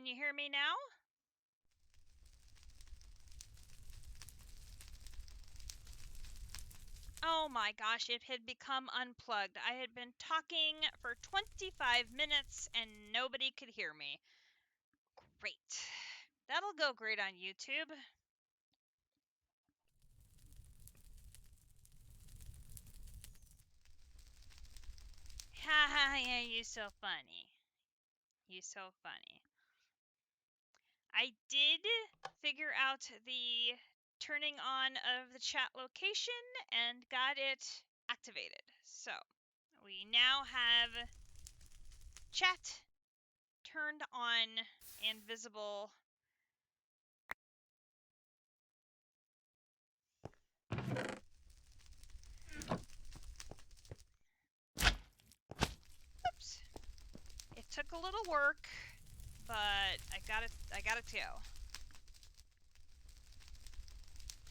Can you hear me now? Oh my gosh, it had become unplugged. I had been talking for 25 minutes and nobody could hear me. Great. That'll go great on YouTube. Ha ha, yeah, you so funny. You so funny. I did figure out the turning on of the chat location and got it activated. So we now have chat turned on and visible. Oops. It took a little work, but I got it to go.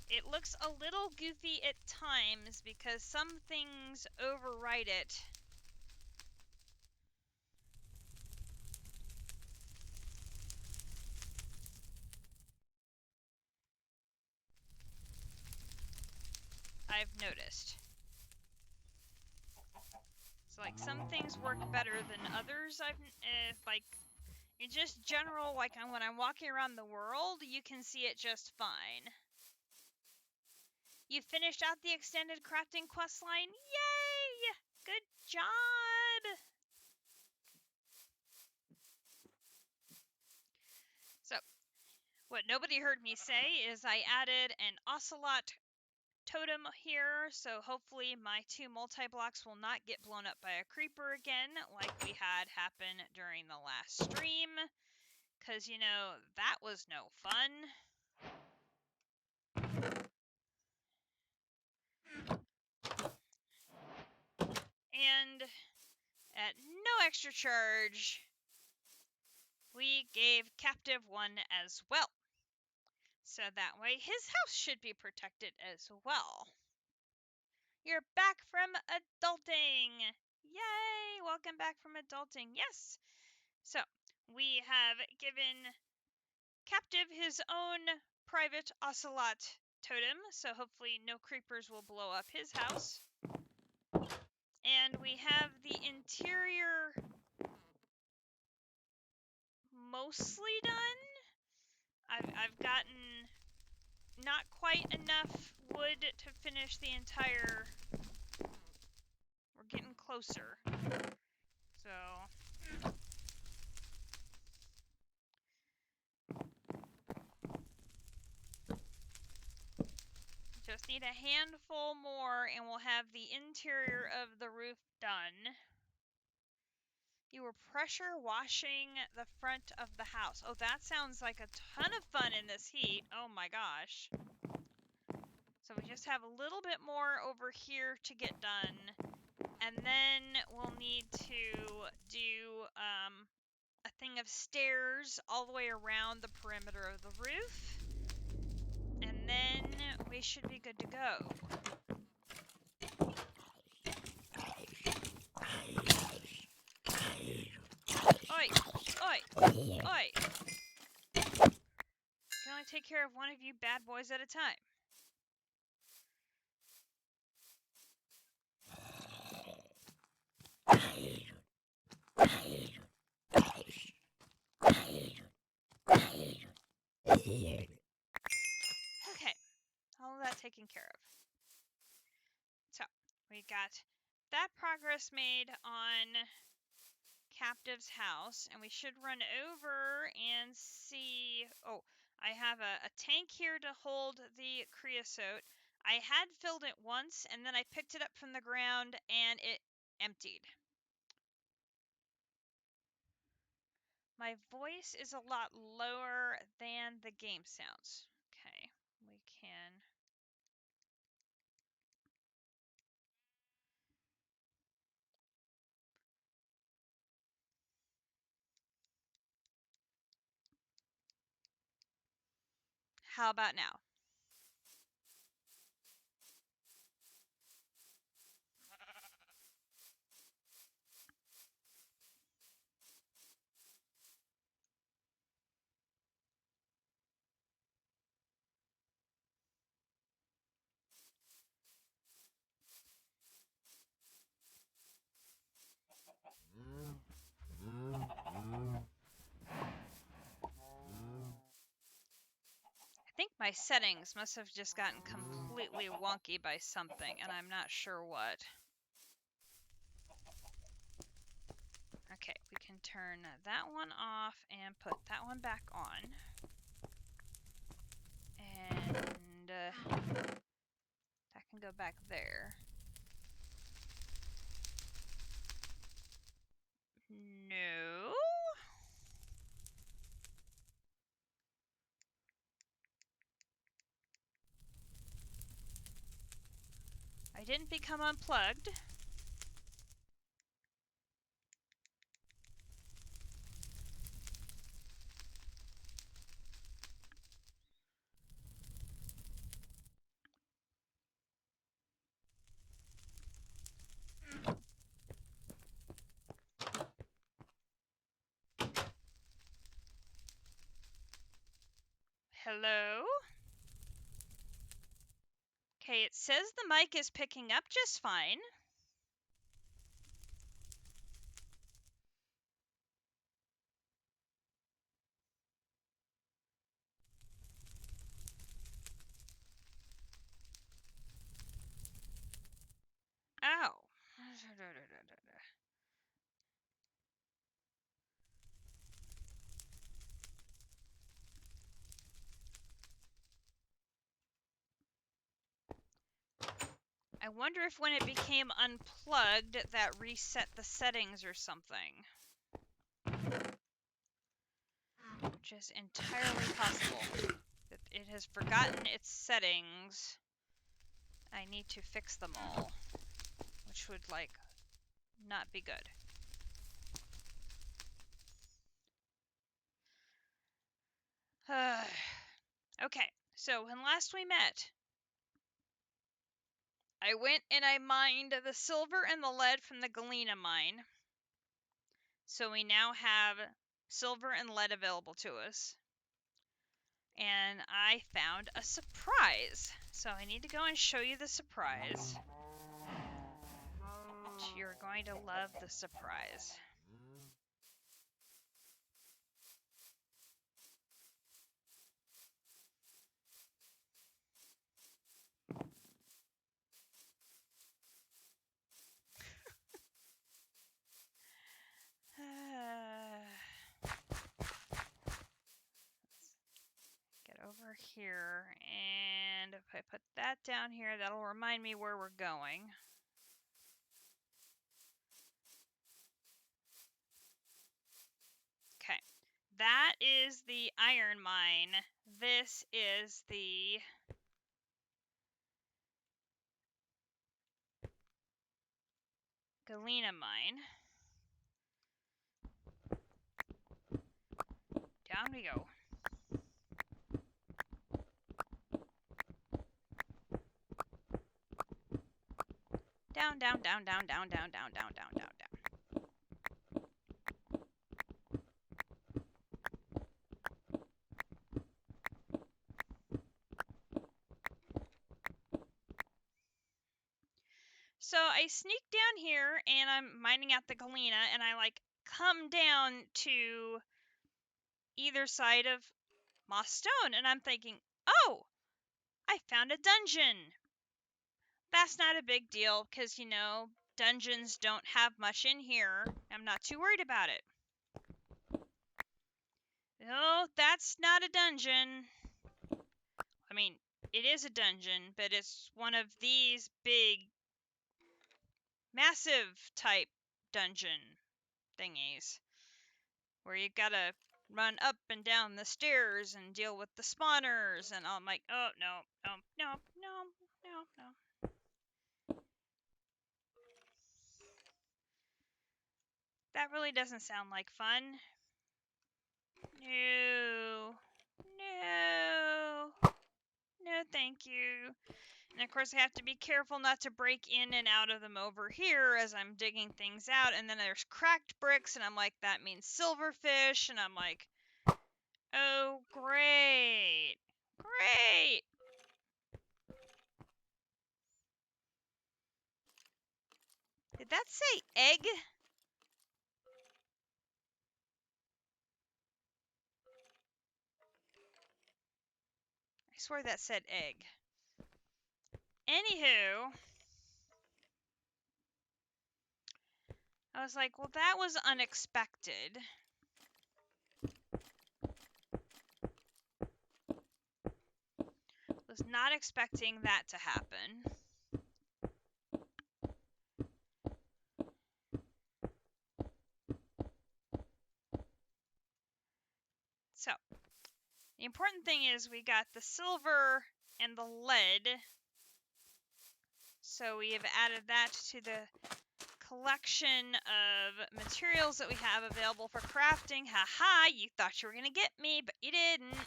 It looks a little goofy at times because some things overwrite it. I've noticed. So like some things work better than others. Like in just general, like when I'm walking around the world, you can see it just fine. You finished out the extended crafting quest line? Yay! Good job! So, what nobody heard me say is I added an ocelot totem here, so hopefully my 2 multi-blocks will not get blown up by a creeper again, like we had happen during the last stream, because, you know, that was no fun. And at no extra charge, we gave Captive 1 as well. So that way his house should be protected as well. You're back from adulting! Yay! Welcome back from adulting. Yes! So, we have given Captive his own private ocelot totem, so hopefully no creepers will blow up his house. And we have the interior mostly done. I've gotten not quite enough wood to finish the entire. We're getting closer. So just need a handful more and we'll have the interior of the roof done. You were pressure washing the front of the house. Oh, that sounds like a ton of fun in this heat. Oh my gosh. So we just have a little bit more over here to get done. And then we'll need to do a thing of stairs all the way around the perimeter of the roof. And then we should be good to go. Oi! Oi! Oi! Can only take care of one of you bad boys at a time. Okay, all of that taken care of. So, we got that progress made on Captive's house, and we should run over and see. Oh, I have a tank here to hold the creosote. I had filled it once, and then I picked it up from the ground, and it emptied. My voice is a lot lower than the game sounds. Okay, we can. How about now? My settings must have just gotten completely wonky by something, and I'm not sure what. Okay, we can turn that one off and put that one back on. And that can go back there. No. I didn't become unplugged. Hello? Okay, it says the mic is picking up just fine. Ow. I wonder if when it became unplugged, that reset the settings or something. Which is entirely possible. That it has forgotten its settings. I need to fix them all. Which would, like, not be good. Okay, so when last we met, I went and I mined the silver and the lead from the Galena mine. So we now have silver and lead available to us. And I found a surprise. So I need to go and show you the surprise. You're going to love the surprise. Get over here, and if I put that down here, that'll remind me where we're going. Okay, that is the iron mine. This is the Galena mine. Down we go. Down, down, down, down, down, down, down, down, down, down, down. So I sneak down here and I'm mining out the Galena, and I like come down to either side of Moss Stone, and I'm thinking, oh, I found a dungeon. That's not a big deal because, you know, dungeons don't have much in here. I'm not too worried about it. No, that's not a dungeon. I mean, it is a dungeon, but it's one of these big, massive type dungeon thingies where you gotta run up and down the stairs and deal with the spawners, and I'm like, oh, no, no, no, no, no, no. That really doesn't sound like fun. No. No. No, thank you. And of course I have to be careful not to break in and out of them over here as I'm digging things out, and then there's cracked bricks, and I'm like, that means silverfish, and I'm like, oh, great. Great. Did that say egg? I swore that said egg. Anywho, I was like, well, that was unexpected. Was not expecting that to happen. So, the important thing is we got the silver and the lead. So we have added that to the collection of materials that we have available for crafting. Haha, you thought you were going to get me, but you didn't.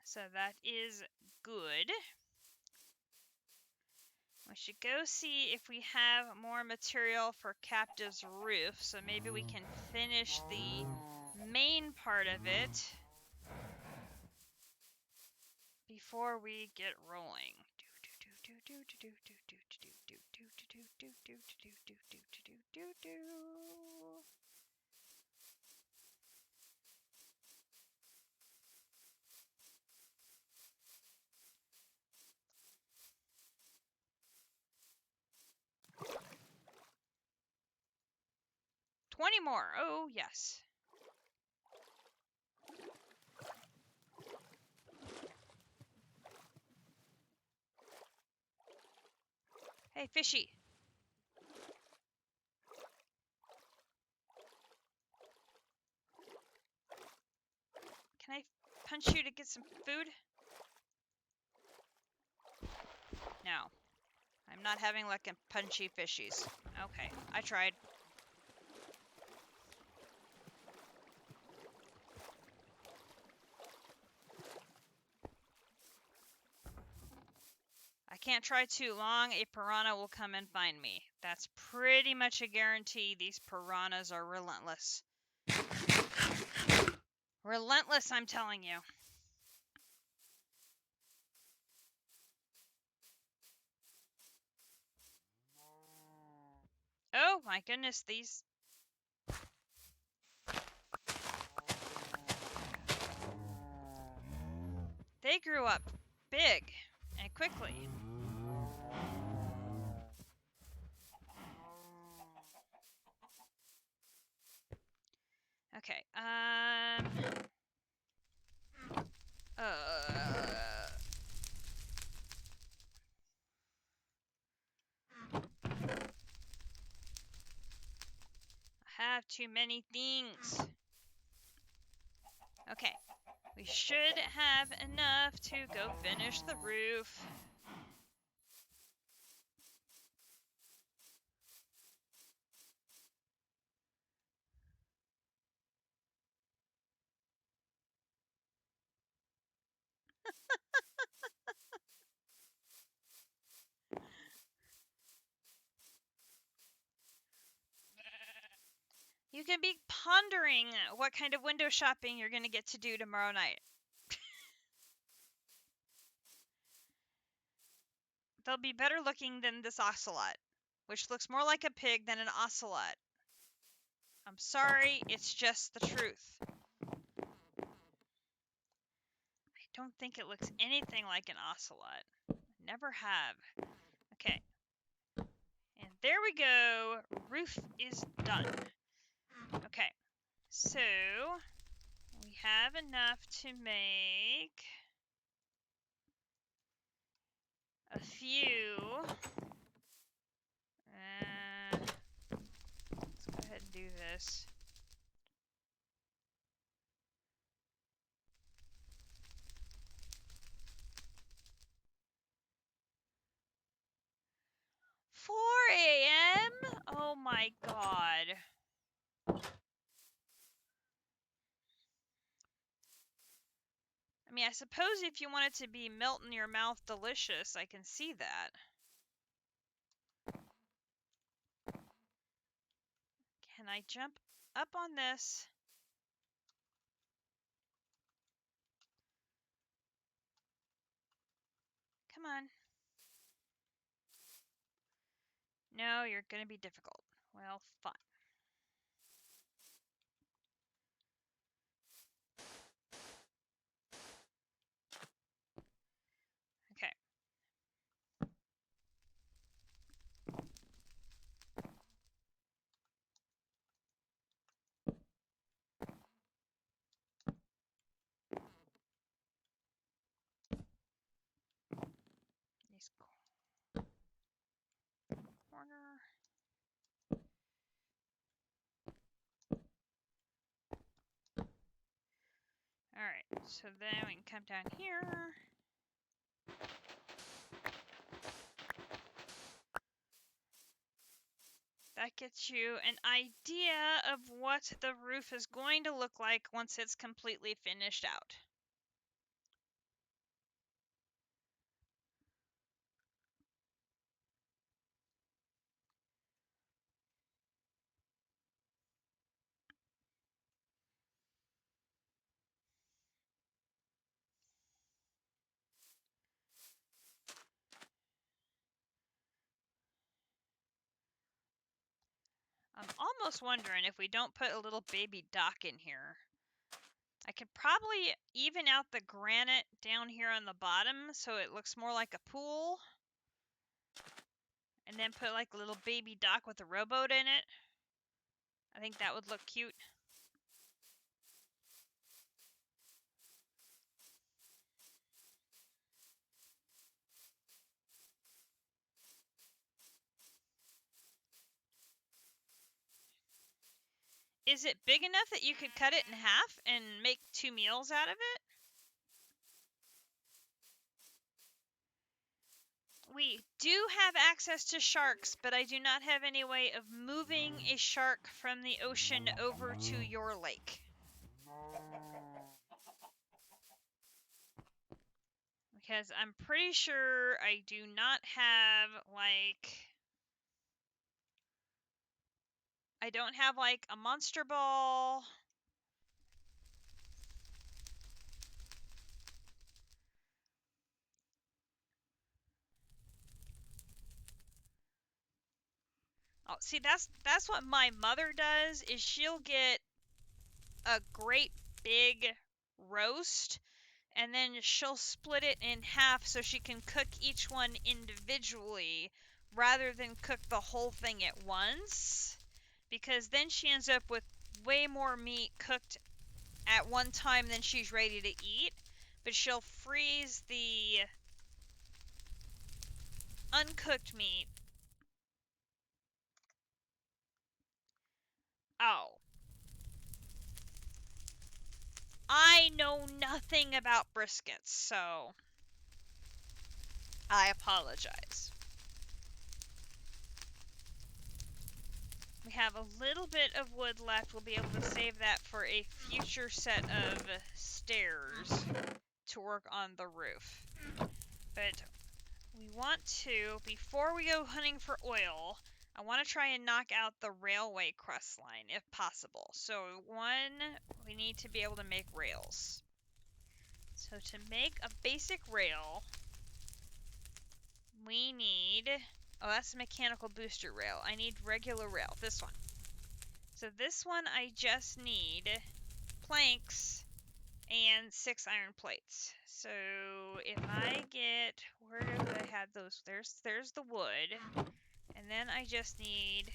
So that is good. We should go see if we have more material for Captive's roof, so maybe we can finish the main part of it before we get rolling. 20 more. Oh, yes. Hey, fishy. Can I punch you to get some food? No. I'm not having luck in punchy fishies. Okay, I tried. I can't try too long, a piranha will come and find me. That's pretty much a guarantee. These piranhas are relentless. Relentless, I'm telling you. Oh my goodness, these... They grew up big and quickly. Okay, I have too many things. Okay, we should have enough to go finish the roof. You can be pondering what kind of window shopping you're going to get to do tomorrow night. They'll be better looking than this ocelot, which looks more like a pig than an ocelot. I'm sorry, it's just the truth. I don't think it looks anything like an ocelot. Never have. Okay. And there we go. Roof is done. Okay. So, we have enough to make a few. Let's go ahead and do this. $4 a.m.? Oh my god. I mean, I suppose if you want it to be melt in your mouth delicious, I can see that. Can I jump up on this? Come on. No, you're gonna be difficult. Well, fine. Okay. These corner. Alright, so then we can come down here. That gets you an idea of what the roof is going to look like once it's completely finished out. I'm almost wondering if we don't put a little baby dock in here. I could probably even out the granite down here on the bottom so it looks more like a pool. And then put like a little baby dock with a rowboat in it. I think that would look cute. Is it big enough that you could cut it in half and make 2 meals out of it? We do have access to sharks, but I do not have any way of moving a shark from the ocean over to your lake. Because I'm pretty sure I do not have, like... I don't have, like, a monster ball. Oh, see, that's what my mother does, is she'll get a great big roast, and then she'll split it in half so she can cook each one individually rather than cook the whole thing at once, because then she ends up with way more meat cooked at one time than she's ready to eat. But she'll freeze the uncooked meat. Oh, I know nothing about briskets, so I apologize. We have a little bit of wood left. We'll be able to save that for a future set of stairs to work on the roof. But we want to, before we go hunting for oil, I want to try and knock out the railway cross line if possible. So one, we need to be able to make rails. So to make a basic rail, we need, oh, that's a mechanical booster rail. I need regular rail, this one. So this one I just need planks and 6 iron plates. So if I get, where do I have those? There's the wood, and then I just need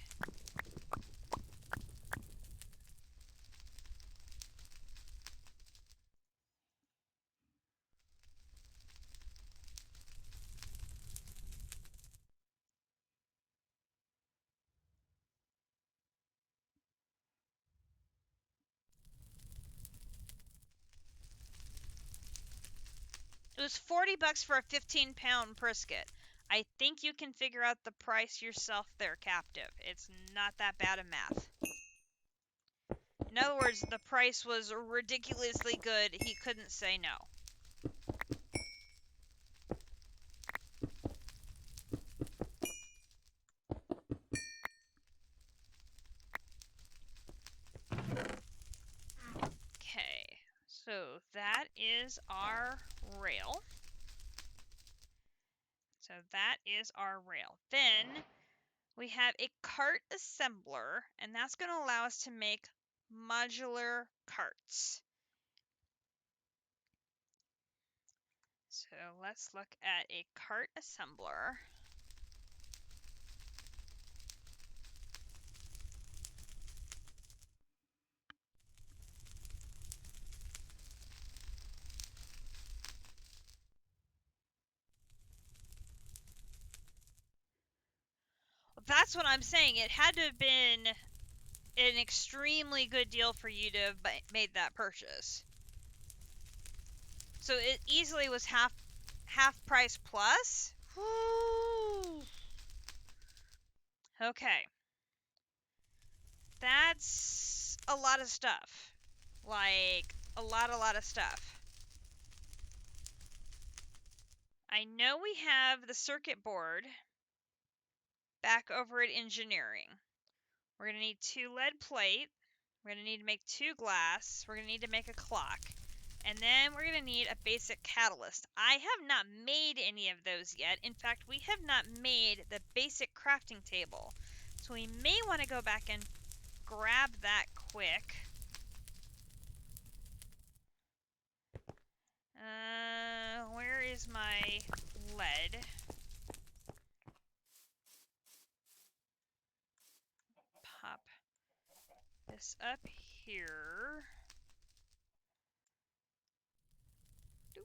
it was $40 for a 15-pound brisket. I think you can figure out the price yourself there, Captive. It's not that bad of math. In other words, the price was ridiculously good. He couldn't say no. Okay, so that is our rail. So that is our rail. Then we have a cart assembler, and that's going to allow us to make modular carts. So let's look at a cart assembler. That's what I'm saying. It had to have been an extremely good deal for you to have made that purchase. So it easily was half price plus. Woo. Okay. That's a lot of stuff. Like, a lot of stuff. I know we have the circuit board back over at engineering. We're going to need 2 lead plate. We're going to need to make 2 glass. We're going to need to make a clock. And then we're going to need a basic catalyst. I have not made any of those yet. In fact, we have not made the basic crafting table. So we may want to go back and grab that quick. Where is my lead? Pop this up here. Doop.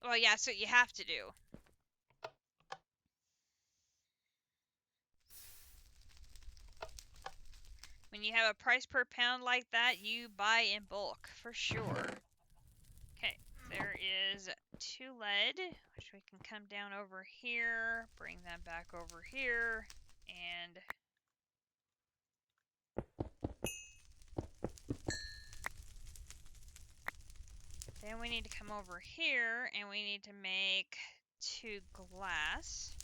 Well, yeah, so you have to do. When you have a price per pound like that, you buy in bulk, for sure. Okay, there is 2 lead, which we can come down over here, bring them back over here, and then we need to come over here, and we need to make 2 glass.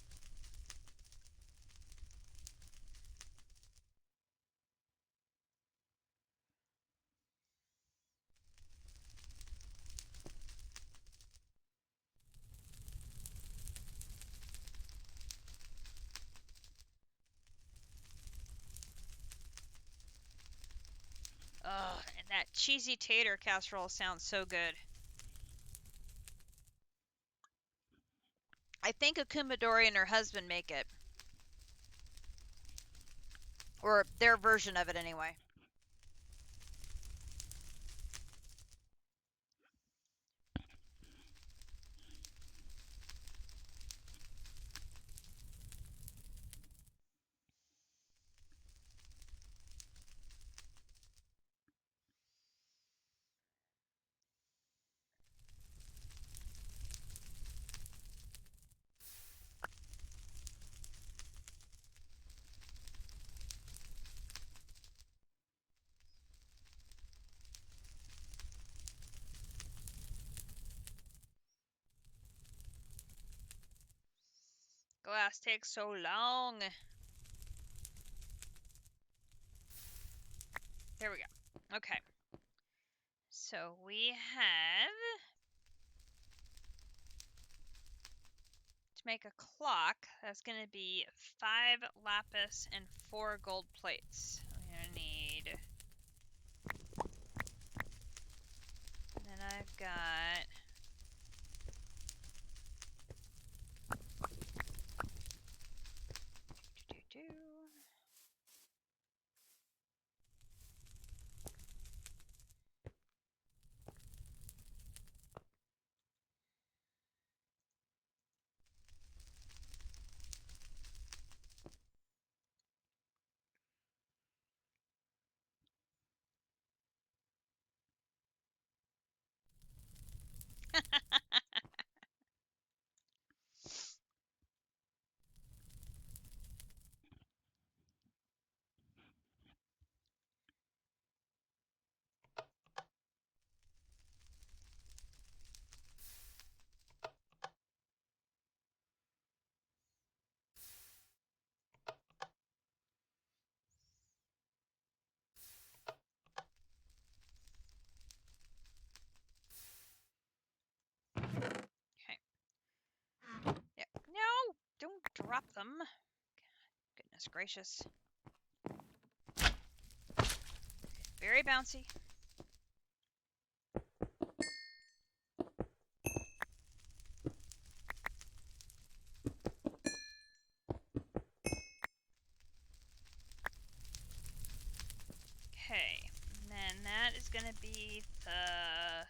Ugh, and that cheesy tater casserole sounds so good. I think Akumadori and her husband make it. Or their version of it, anyway. Glass takes so long. There we go. Okay. So we have to make a clock. That's going to be 5 lapis and 4 gold plates. We're going to need. And then I've got. drop them. Goodness gracious. Very bouncy. Okay, and then that is going to be the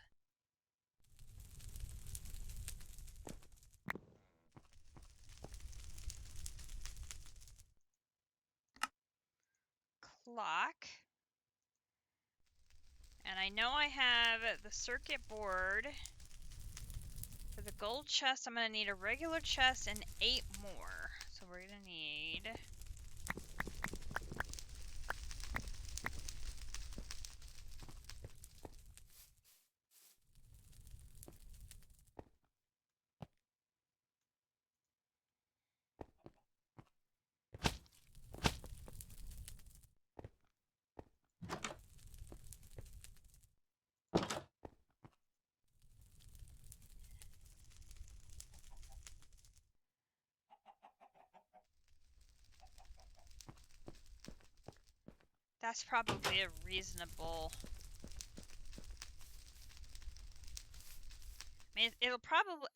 clock. And I know I have the circuit board. For the gold chest, I'm going to need a regular chest and 8 more. So we're going to need... That's probably a reasonable... I mean, it'll probably...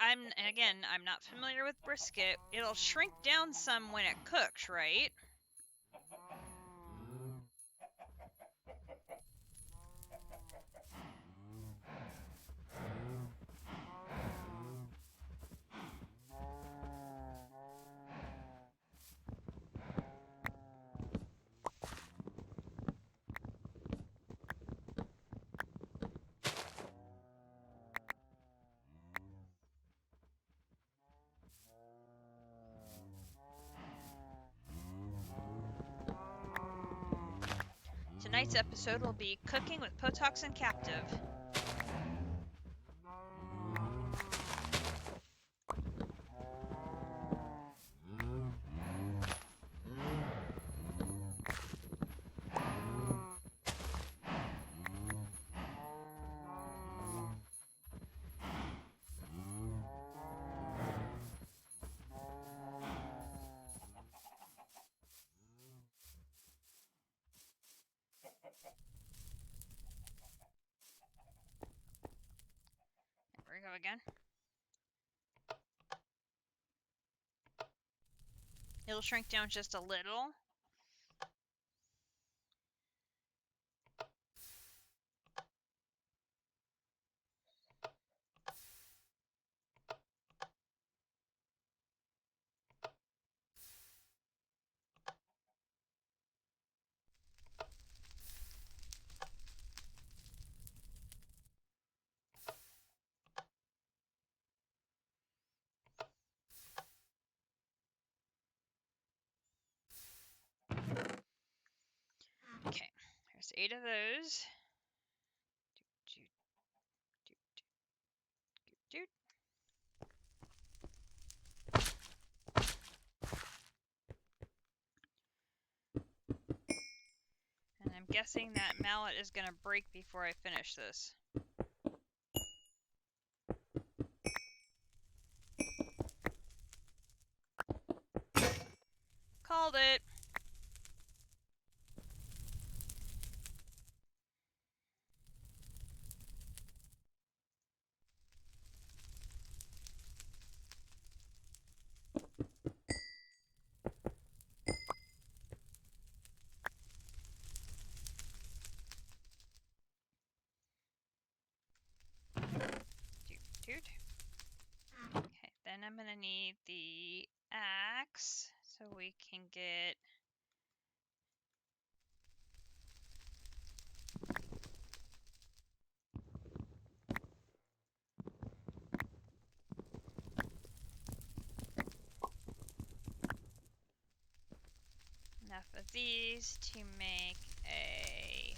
Again, I'm not familiar with brisket. It'll shrink down some when it cooks, right? Tonight's episode will be Cooking with Potox and Captive. There we go again. It'll shrink down just a little. Okay, there's 8 of those. And I'm guessing that mallet is going to break before I finish this. Called it. Okay, then I'm going to need the axe so we can get... enough of these to make a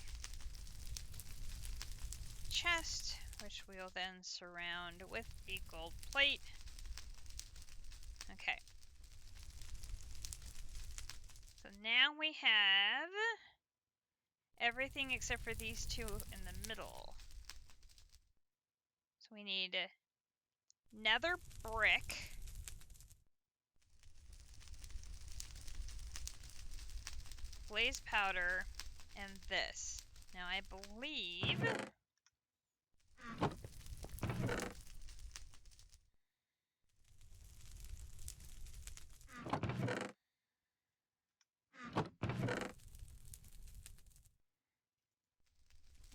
chest, which we'll then surround with the gold plate. Okay. So now we have everything except for these 2 in the middle. So we need nether brick. blaze powder and this. Now I believe...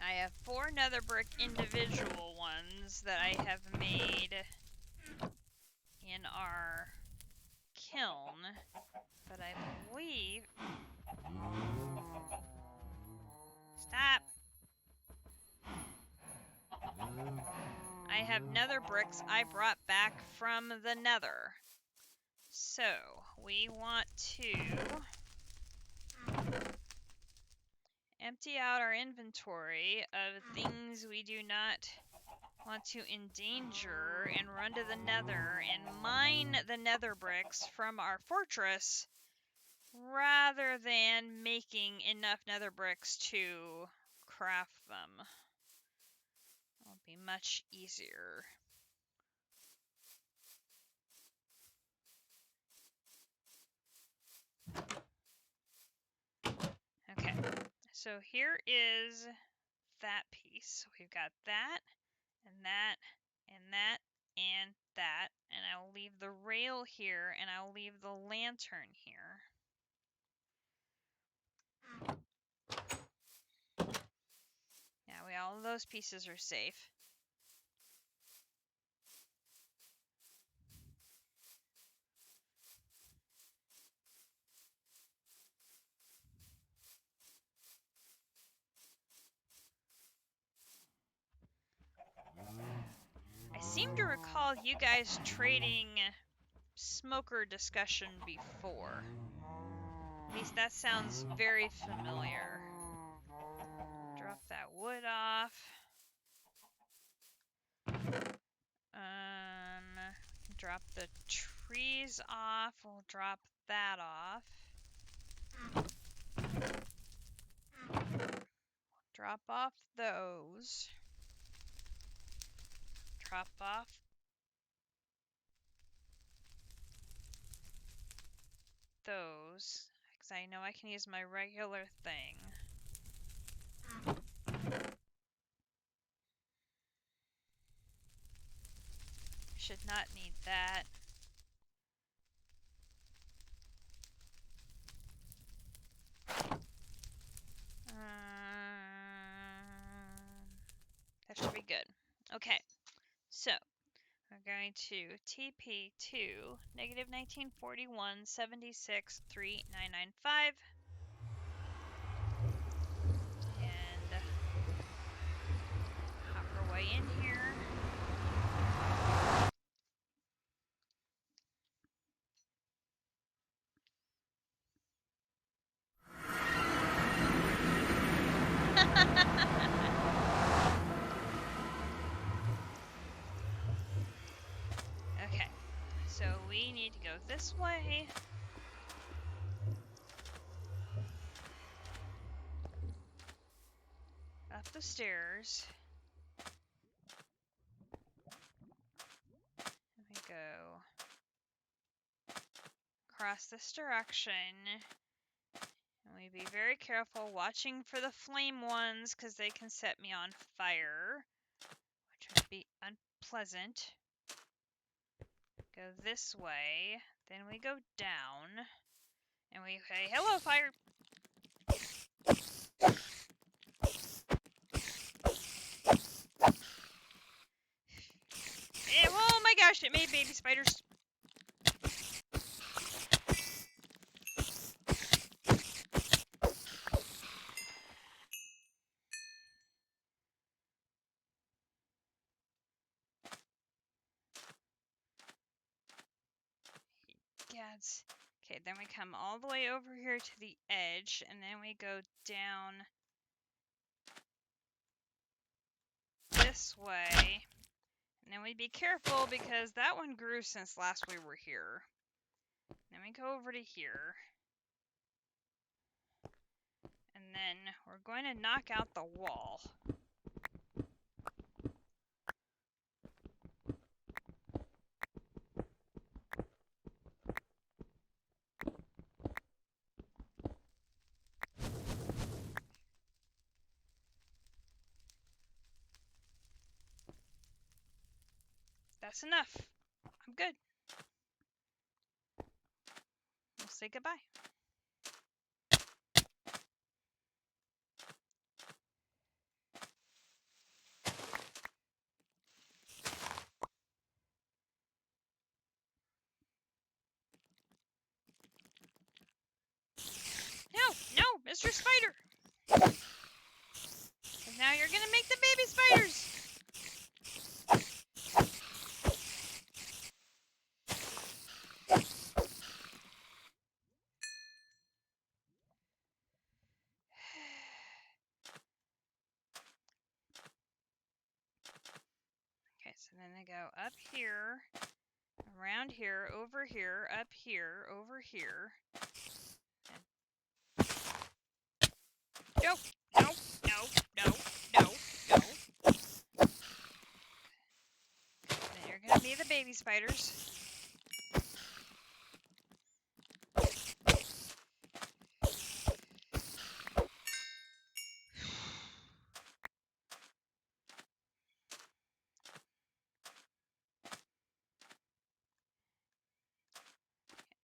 I have 4 nether brick individual ones that I have made in our kiln, but I believe... Stop! I have nether bricks I brought back from the nether. So, we want to empty out our inventory of things we do not want to endanger and run to the nether and mine the nether bricks from our fortress rather than making enough nether bricks to craft them. It'll be much easier. Okay, so here is that piece. So we've got that, and that, and that, and that, and I will leave the rail here, and I will leave the lantern here. Now, all of those pieces are safe. I seem to recall you guys trading smoker discussion before. At least that sounds very familiar. Drop that wood off. Drop the trees off. We'll drop that off. Drop off those. Drop off those, because I know I can use my regular thing. Should not need that. That should be good. Okay, so we're going to TP to negative 1941 76 3995. And hop our way in here. Okay, so we need to go this way. Up the stairs. We go across this direction. And we be very careful watching for the flame ones because they can set me on fire, which would be unpleasant. Go this way, then we go down, and we say, hello, fire! Oh my gosh, it made baby spiders. Gads. Okay, then we come all the way over here to the edge, and then we go down this way. And then we be careful because that one grew since last we were here. Then we go over to here. And then we're going to knock out the wall. That's enough. I'm good. We'll say goodbye. No, Mr. Spider! And now you're gonna make the baby spiders! Okay, so then they go up here, around here, over here, up here, over here. Nope, nope, nope, nope, nope, nope. Then you're gonna be the baby spiders.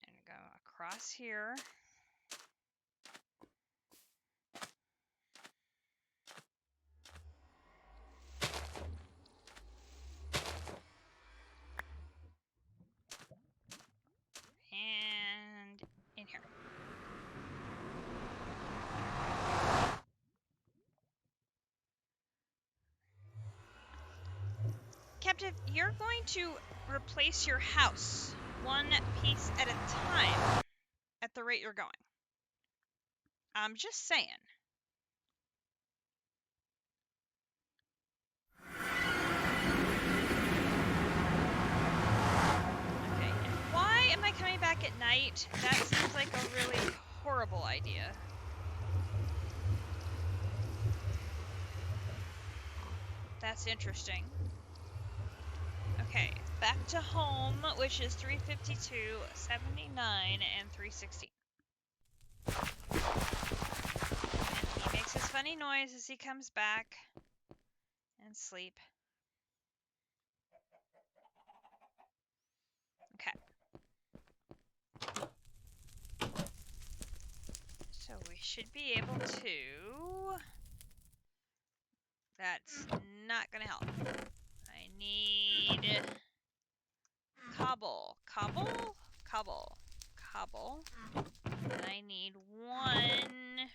And go across here. And in here. Captive, you're going to replace your house one piece at a time at the rate you're going. I'm just saying. Okay, and why am I coming back at night? That seems like a really horrible idea. That's interesting. Okay, back to home, which is 352, 79, and 316. And he makes his funny noise as he comes back and sleep. Okay. So we should be able to... That's not gonna help. I need... Cobble. Cobble? Cobble. Cobble. And I need one...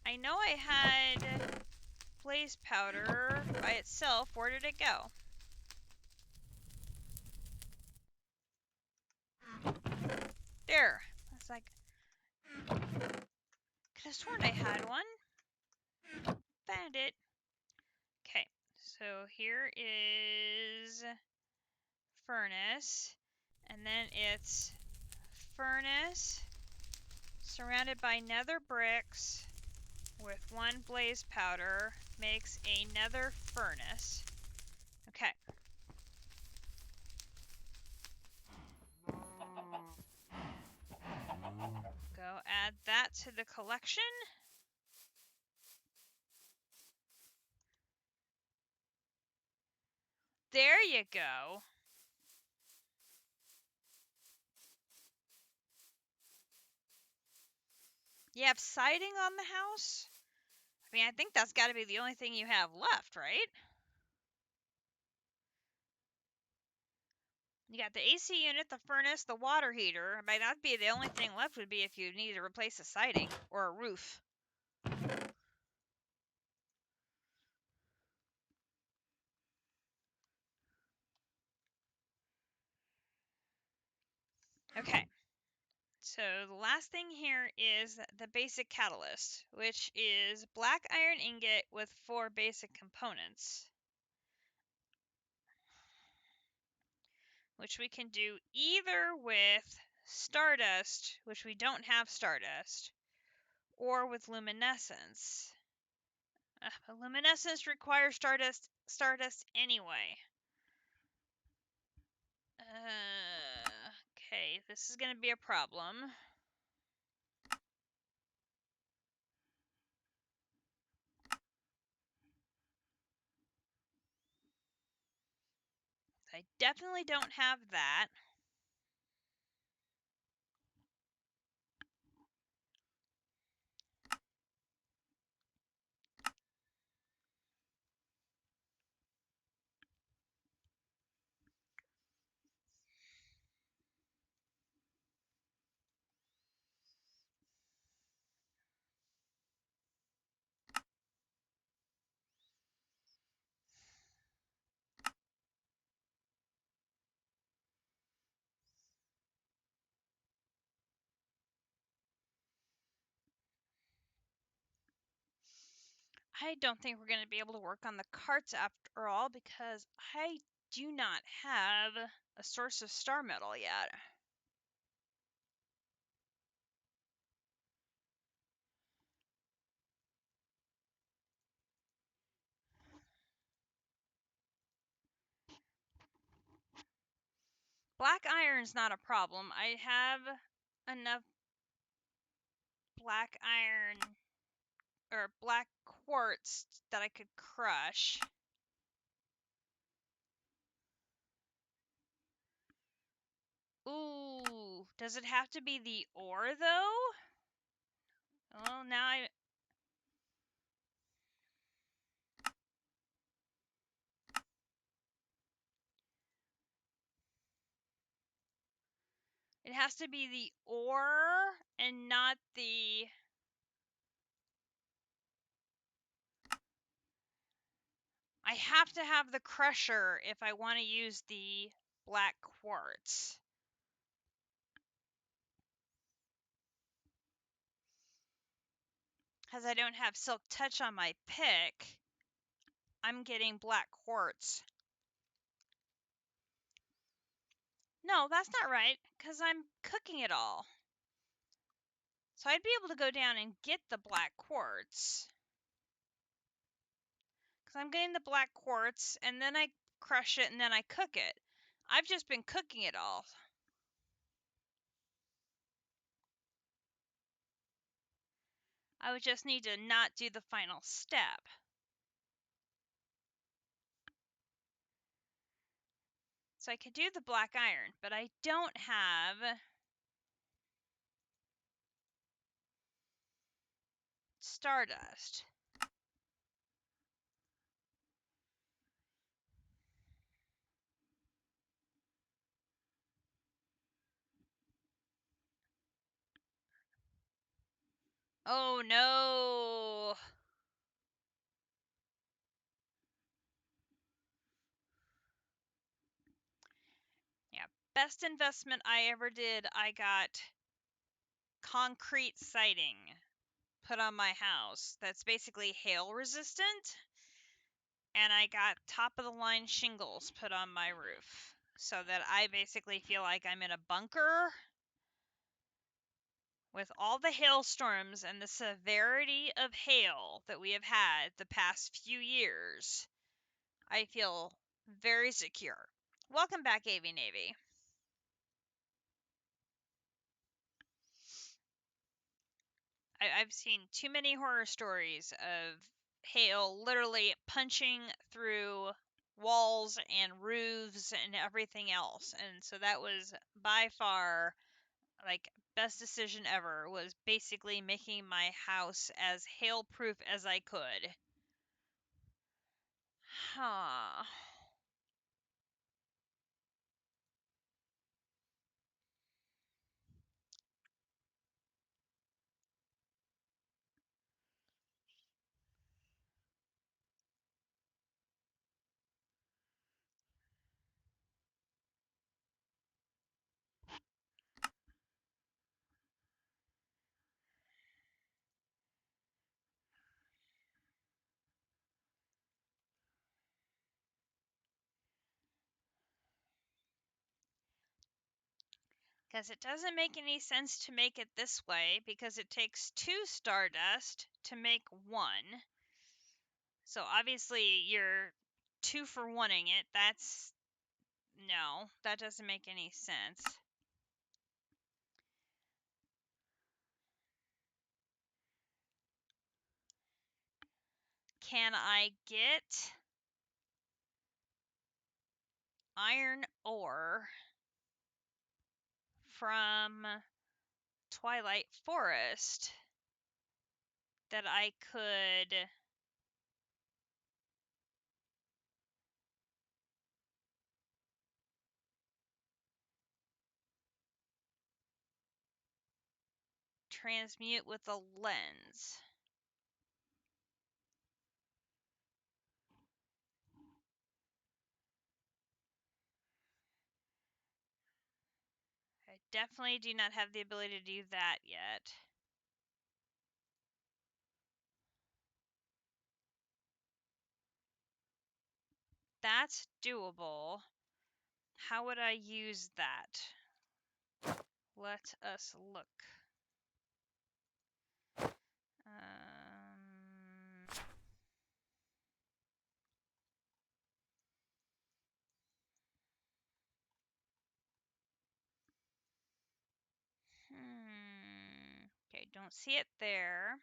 I know I had blaze powder by itself. Where did it go? There. I was like, could have sworn I had one. Found it. Okay, so here is furnace, and then it's furnace surrounded by nether bricks with one blaze powder makes a nether furnace. Okay. Go add that to the collection. There you go. You have siding on the house? I mean, I think that's got to be the only thing you have left, right? You got the AC unit, the furnace, the water heater. I mean, that'd be the only thing left would be if you needed to replace the siding or a roof. Okay. So the last thing here is the basic catalyst, which is black iron ingot with 4 basic components. Which we can do either with stardust, which we don't have stardust, or with luminescence. But luminescence requires stardust anyway. Okay, this is gonna be a problem. I definitely don't have that. I don't think we're going to be able to work on the carts after all because I do not have a source of star metal yet. Black iron's not a problem. I have enough black iron or black quartz that I could crush. Ooh, does it have to be the ore though? Well, now it has to be the ore and not the... I have to have the crusher if I want to use the black quartz. Because I don't have silk touch on my pick, I'm getting black quartz. No, that's not right, because I'm cooking it all. So I'd be able to go down and get the black quartz. Because I'm getting the black quartz, and then I crush it, and then I cook it. I've just been cooking it all. I would just need to not do the final step. So I could do the black iron, but I don't have stardust. Oh no! Yeah, best investment I ever did, I got concrete siding put on my house that's basically hail resistant, and I got top of the line shingles put on my roof so that I basically feel like I'm in a bunker. With all the hailstorms and the severity of hail that we have had the past few years, I feel very secure. Welcome back, AV Navy. I've seen too many horror stories of hail literally punching through walls and roofs and everything else. And so that was by far like best decision ever, was basically making my house as hail proof as I could. Huh. Because it doesn't make any sense to make it this way, because it takes 2 stardust to make 1. So obviously you're 2 for 1-ing it. No, that doesn't make any sense. Can I get iron ore from Twilight Forest that I could transmute with a lens? I definitely do not have the ability to do that yet. That's doable. How would I use that? Let us look. Okay, don't see it there.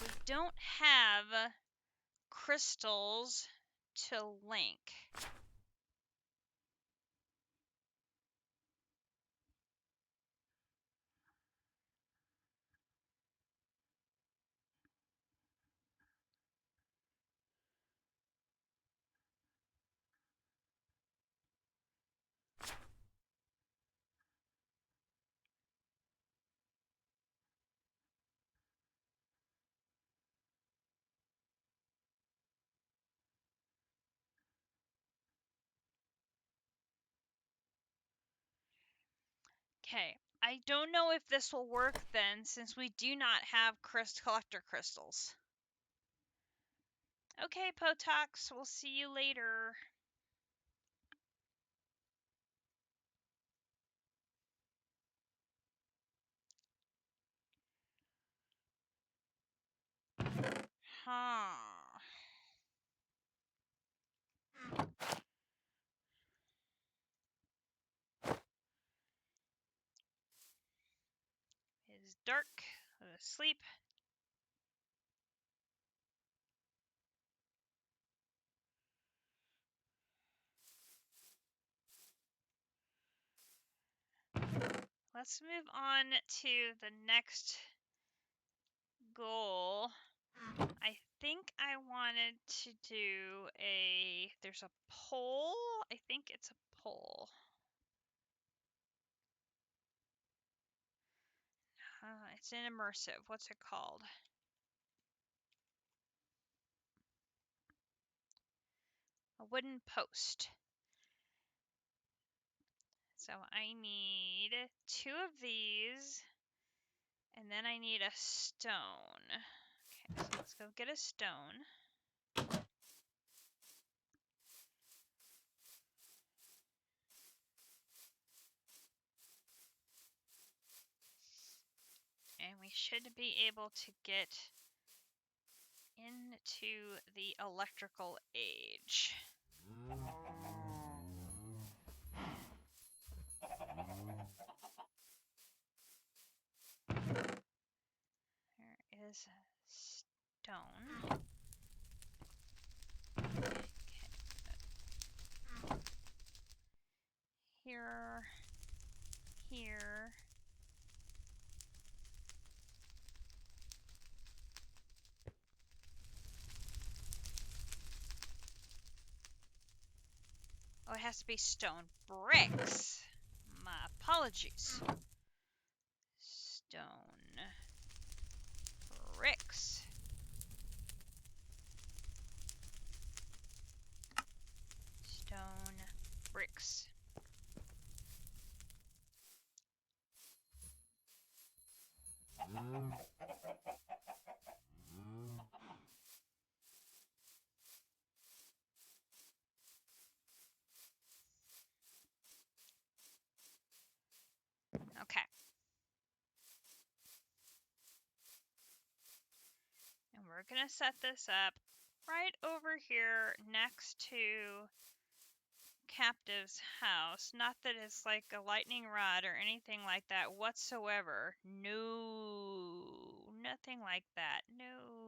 We don't have crystals to link. Okay, I don't know if this will work then, since we do not have collector crystals. Okay, Potox, we'll see you later. Huh. It is dark. Go to sleep. Let's move on to the next goal. I think I wanted to do there's a poll. I think it's a poll. It's an immersive. What's it called? A wooden post. So I need 2 of these, and then I need a stone. Okay, so let's go get a stone. And we should be able to get into the electrical age. There is stone. Okay. power here. Oh, it has to be stone bricks. My apologies. Stone bricks. Stone bricks. Okay. And we're going to set this up right over here next to Captive's house. Not that it's like a lightning rod or anything like that whatsoever. No. Nothing like that. No.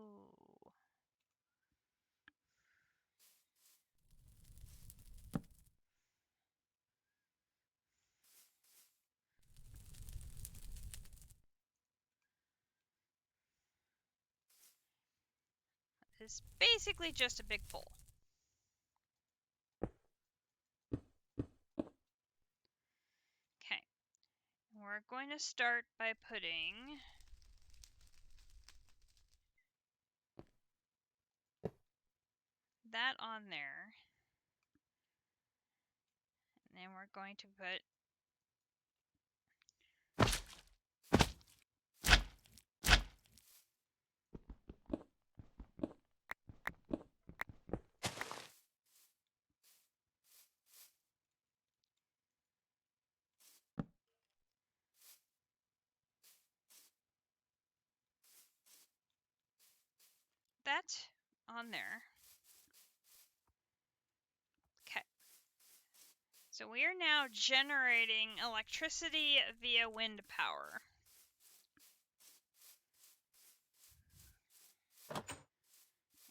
It's basically just a big pole. Okay. We're going to start by putting that on there. And then we're going to put that on there. Okay. So we are now generating electricity via wind power.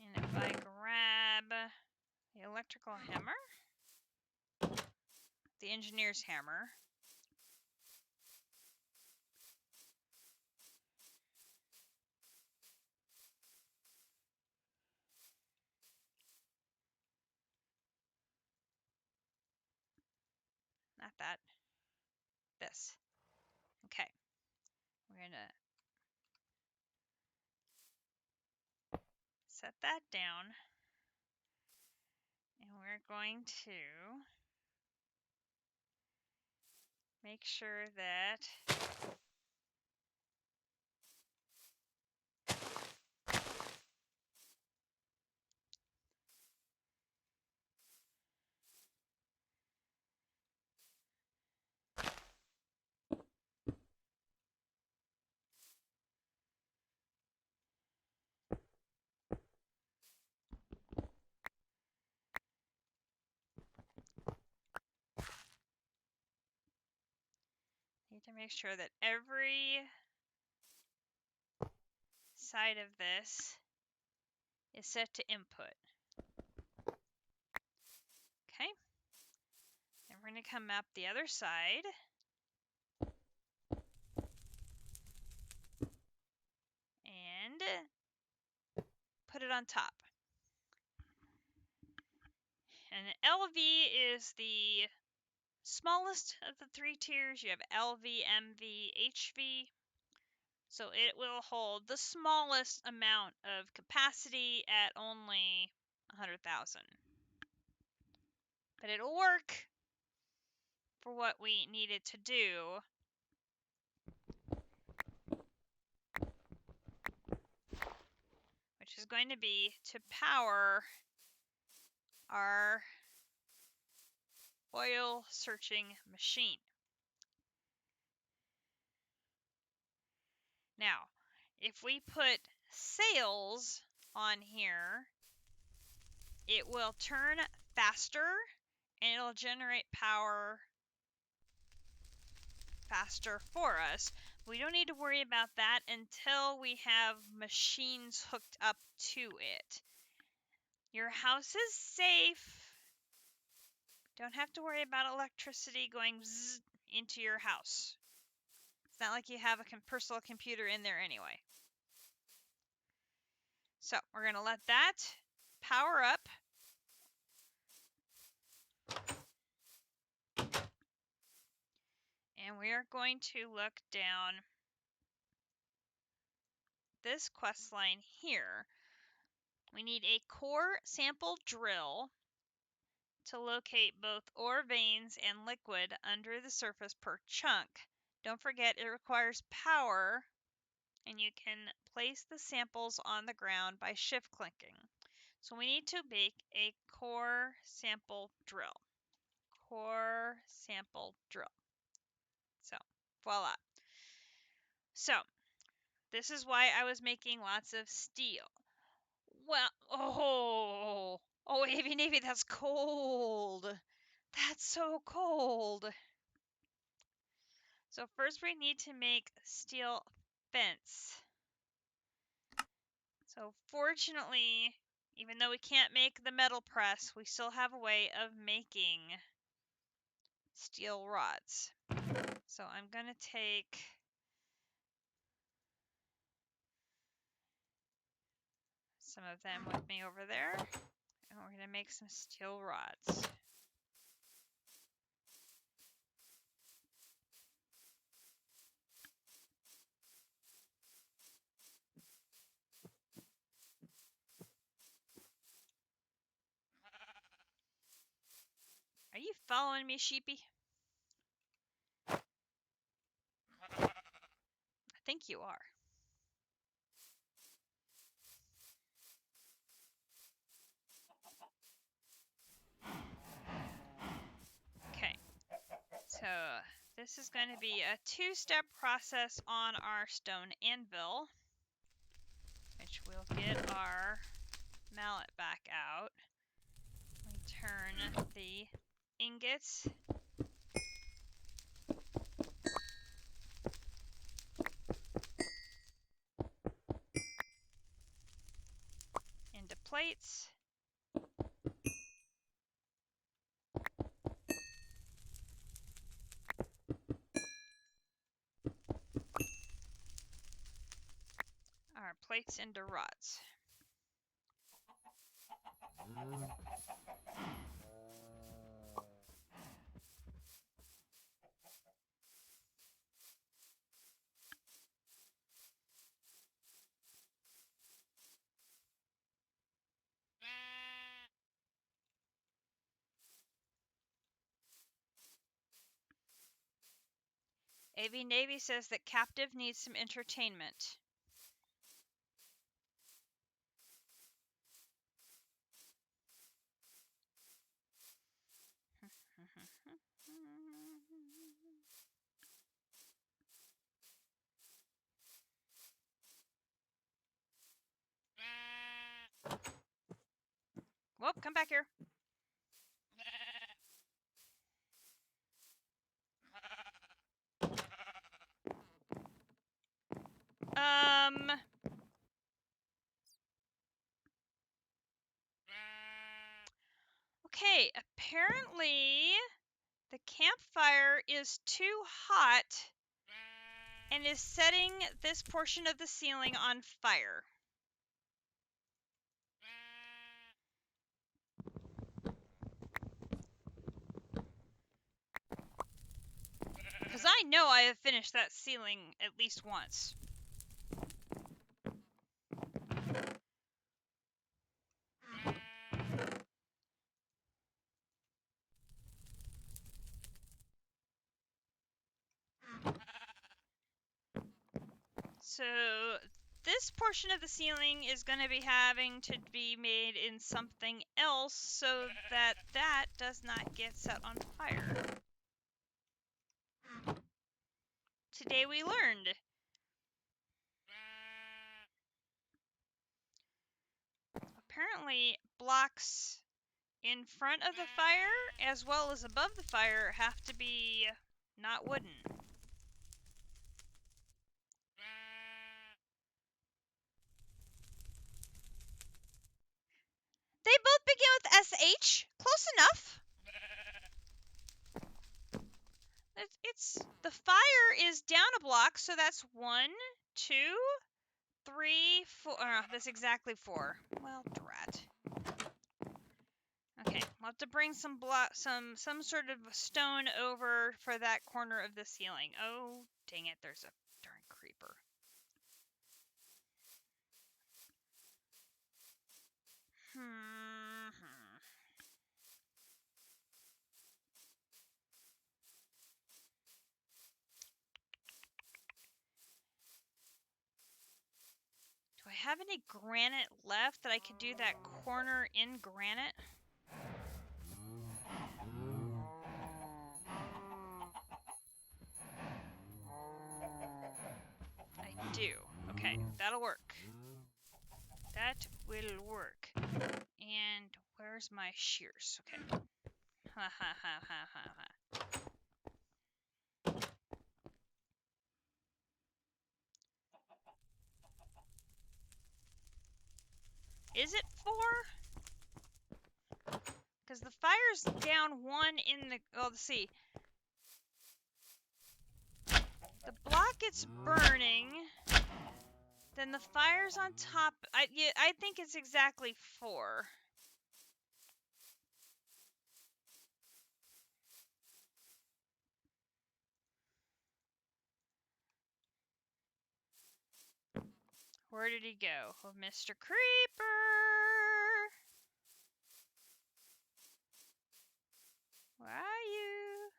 And if I grab the electrical hammer, the engineer's hammer, not that, this. Okay. We're going to set that down. And we're going to make sure that need to make sure that every side of this is set to input. Okay. And we're going to come up the other side. And put it on top. And LV is the smallest of the three tiers. You have LV, MV, HV. So it will hold the smallest amount of capacity at only 100,000. But it'll work for what we need it to do. Which is going to be to power our oil searching machine. Now, if we put sails on here, it will turn faster and it'll generate power faster for us. We don't need to worry about that until we have machines hooked up to it. Your house is safe Don't have to worry about electricity going zzz into your house. It's not like you have a personal computer in there anyway. So we're going to let that power up. And we are going to look down this quest line here. We need a core sample drill to locate both ore veins and liquid under the surface per chunk. Don't forget it requires power, and you can place the samples on the ground by shift clicking. So we need to make a core sample drill. Core sample drill. So, voila. So, this is why I was making lots of steel. Well, oh, Avy Navy, that's cold. That's so cold. So first we need to make steel fence. So fortunately, even though we can't make the metal press, we still have a way of making steel rods. So I'm going to take some of them with me over there, and we're going to make some steel rods. Are you following me, sheepy? I think you are. Okay, so this is going to be a two-step process on our stone anvil, which we'll get our mallet back out. We turn the ingots into plates. Our plates into rods. AV Navy says that Captive needs some entertainment. Whoop, come back here. Okay, apparently the campfire is too hot and is setting this portion of the ceiling on fire. Because I know I have finished that ceiling at least once. So this portion of the ceiling is going to be having to be made in something else so that that does not get set on fire. Today we learned. Apparently blocks in front of the fire as well as above the fire have to be not wooden. They both begin with SH. Close enough. fire is down a block, so that's 1, 2, 3, 4. That's exactly 4. Well, drat. Okay, we'll have to bring some sort of stone over for that corner of the ceiling. Oh, dang it! There's a darn creeper. Do I have any granite left that I could do that corner in granite? I do. Okay, that'll work. That will work. And where's my shears? Okay. Ha ha ha ha ha ha. Is it 4? Because the fire's down 1 in the... Oh, let's see. The block it's burning. Then the fire's on top. I think it's exactly 4. Where did he go? Oh, Mr. Creeper! Where are you?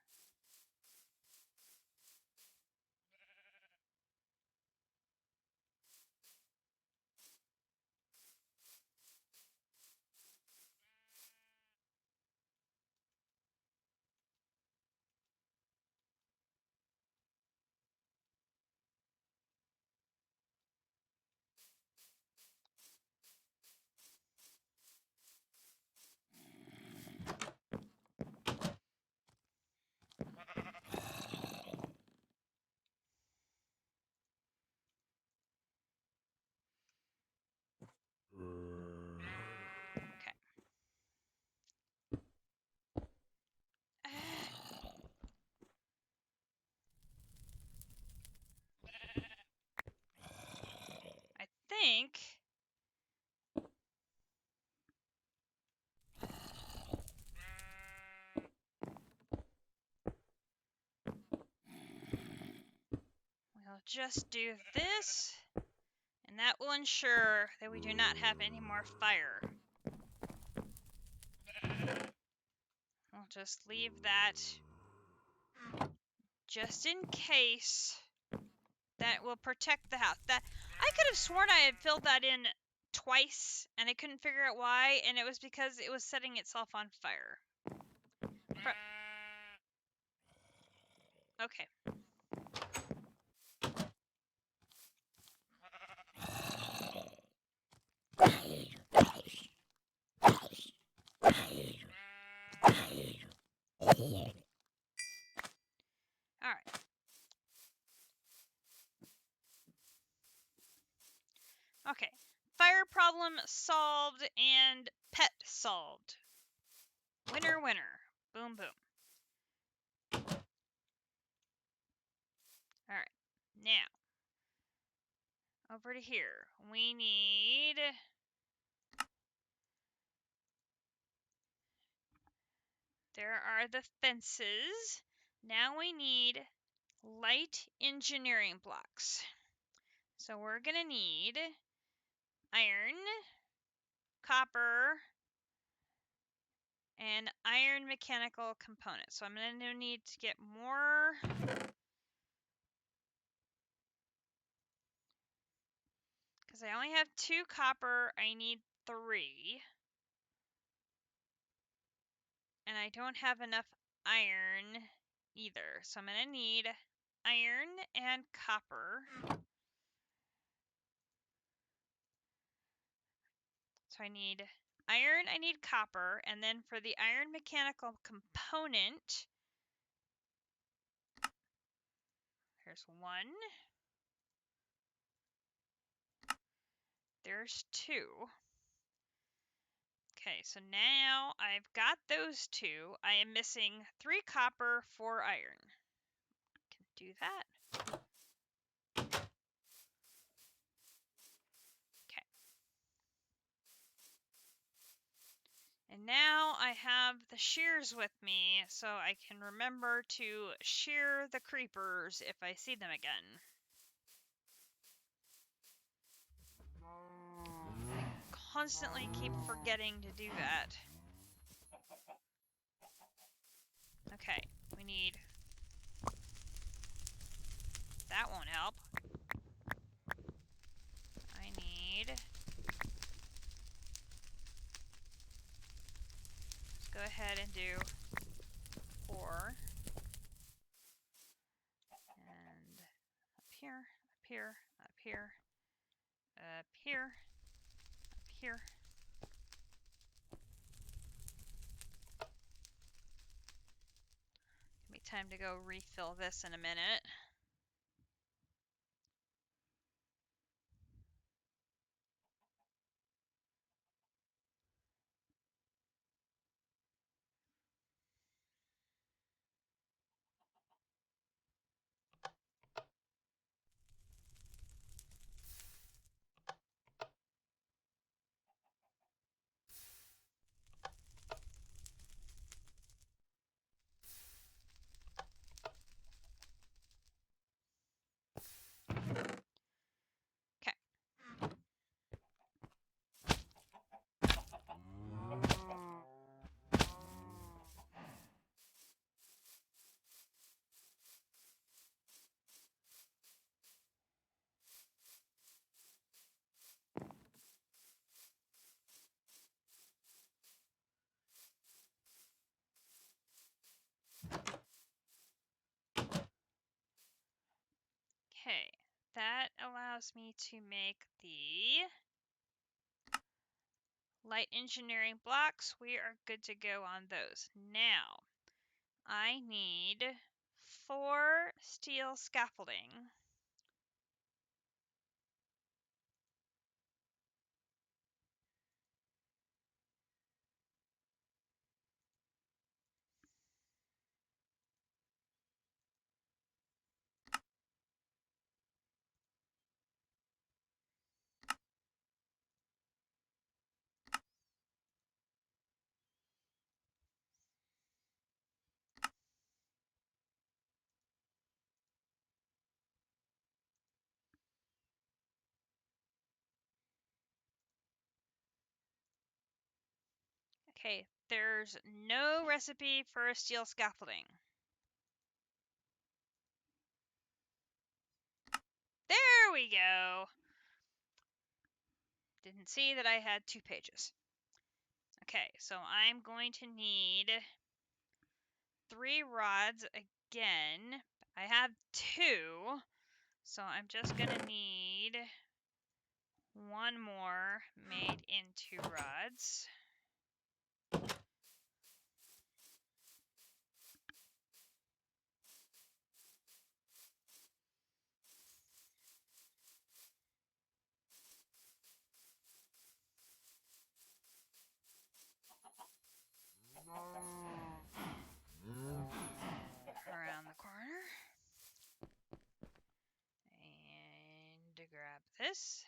Okay. I think... We'll just do this, and that will ensure that we do not have any more fire. We'll just leave that just in case. That will protect the house. That I could have sworn I had filled that in twice, and I couldn't figure out why, and it was because it was setting itself on fire. Okay. Alright. Okay. Fire problem solved and pet solved. Winner, winner. Boom, boom. Alright. Now. Over to here. We need... There are the fences. Now we need light engineering blocks. So we're going to need iron, copper, and iron mechanical components. So I'm going to need to get more. Because I only have 2 copper, I need 3. And I don't have enough iron either. So I'm going to need iron and copper. So I need iron, I need copper, and then for the iron mechanical component, there's 1. There's 2. Okay, so now I've got those 2. I am missing 3 copper, 4 iron. do that. Okay. And now I have the shears with me, so I can remember to shear the creepers if I see them again. I constantly keep forgetting to do that. Okay, we need... That won't help. I need... Let's go ahead and do 4. And up here, up here, up here, up here, up here. Give me time to go refill this in a minute. Okay, that allows me to make the light engineering blocks. We are good to go on those. Now, I need 4 steel scaffolding. Okay, there's no recipe for a steel scaffolding. There we go. Didn't see that I had 2 pages. Okay, so I'm going to need 3 rods again. I have 2, so I'm just going to need 1 more made into rods. Around the corner. And to grab this.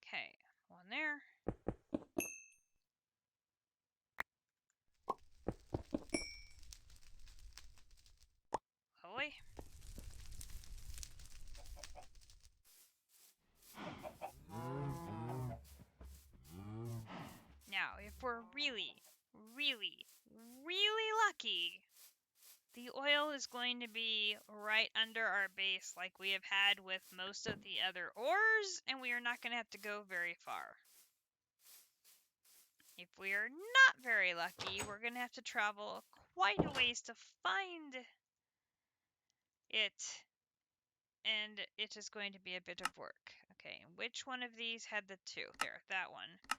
Okay, 1 there. Holy. Now, if we're really, really, really lucky, the oil is going to be right under our base like we have had with most of the other ores, and we are not going to have to go very far. If we are not very lucky, we're going to have to travel quite a ways to find it, and it is going to be a bit of work. Okay, which one of these had the 2? There, that one.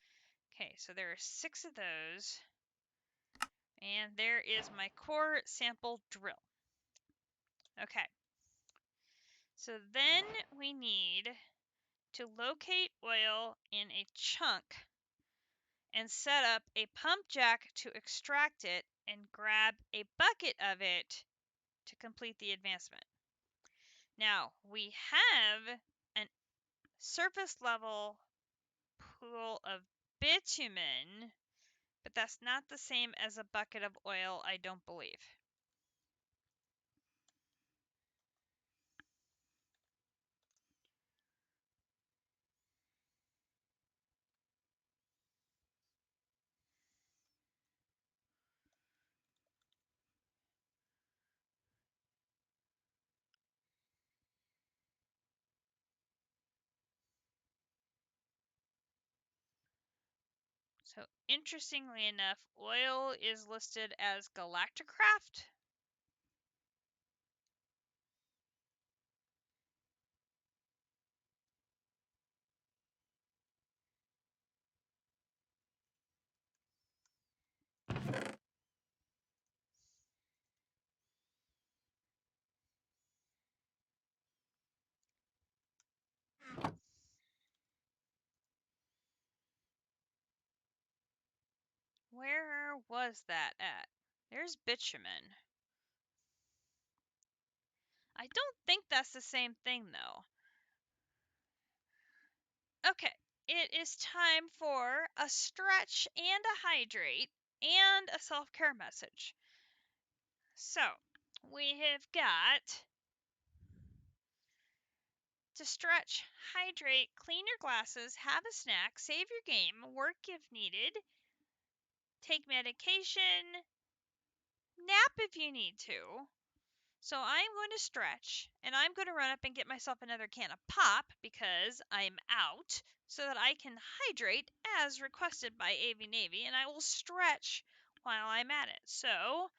Okay, so there are 6 of those. And there is my core sample drill. Okay. So then we need to locate oil in a chunk and set up a pump jack to extract it and grab a bucket of it to complete the advancement. Now, we have a surface level pool of bitumen, but that's not the same as a bucket of oil, I don't believe. So, interestingly enough, oil is listed as galacticraft. Where was that at? There's bitumen. I don't think that's the same thing, though. Okay, it is time for a stretch and a hydrate and a self-care message. So, we have got to stretch, hydrate, clean your glasses, have a snack, save your game, work if needed, take medication, nap if you need to. So I'm going to stretch, and I'm going to run up and get myself another can of pop because I'm out, so that I can hydrate as requested by AV Navy, and I will stretch while I'm at it. So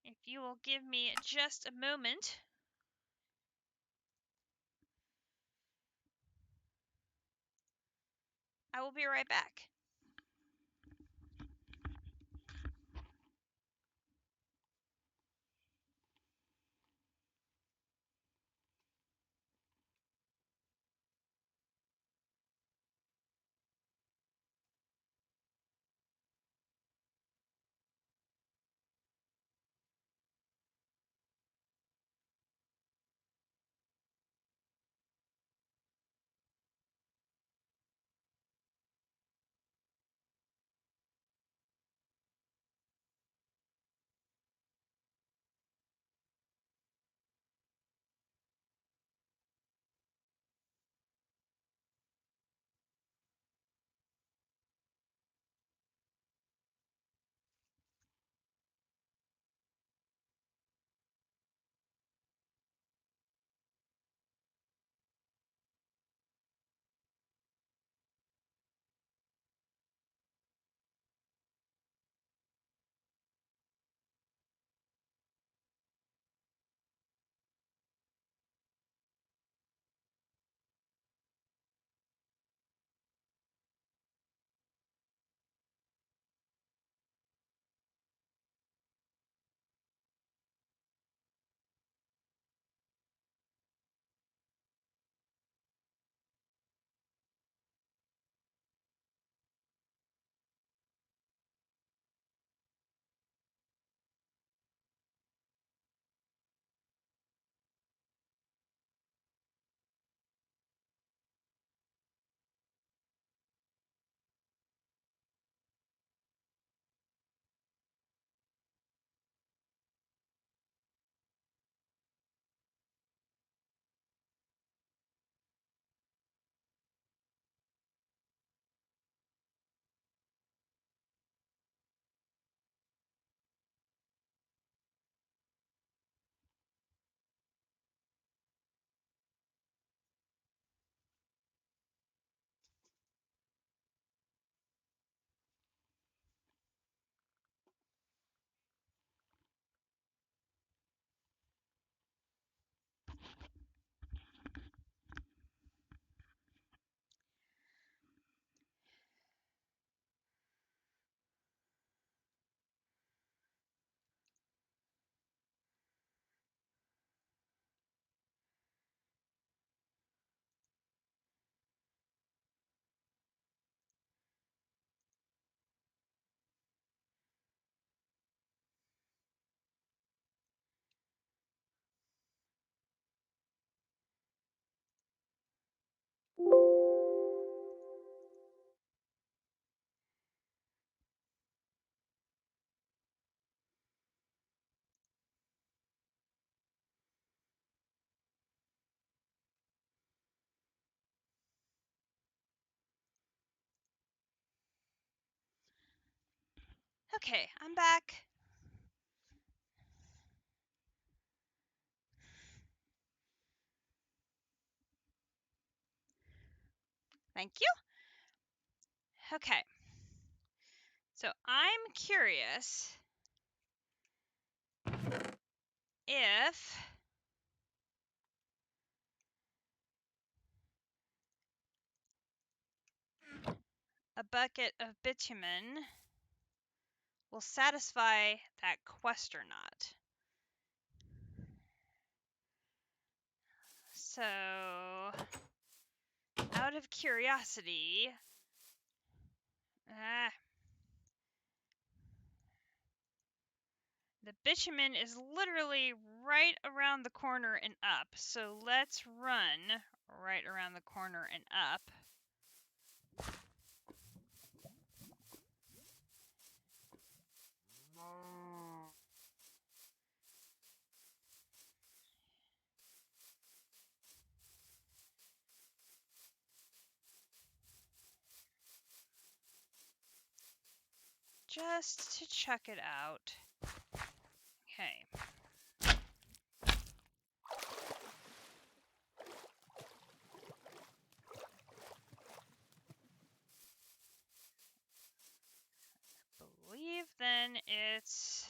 if you will give me just a moment, I will be right back. Okay, I'm back. Thank you. Okay. So I'm curious if a bucket of bitumen will satisfy that quest or not. So, out of curiosity, the bitumen is literally right around the corner and up. So let's run right around the corner and up. Just to check it out. Okay. I believe then it's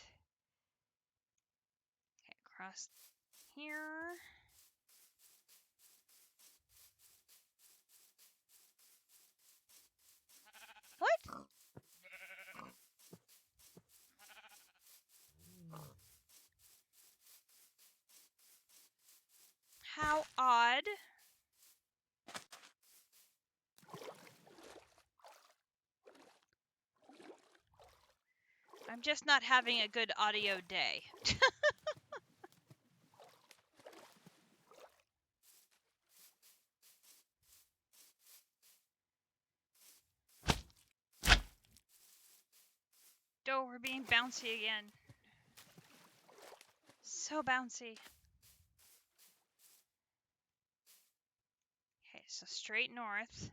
okay, across here. What? How odd. I'm just not having a good audio day. Oh, we're being bouncy again. So bouncy. Okay, so straight north.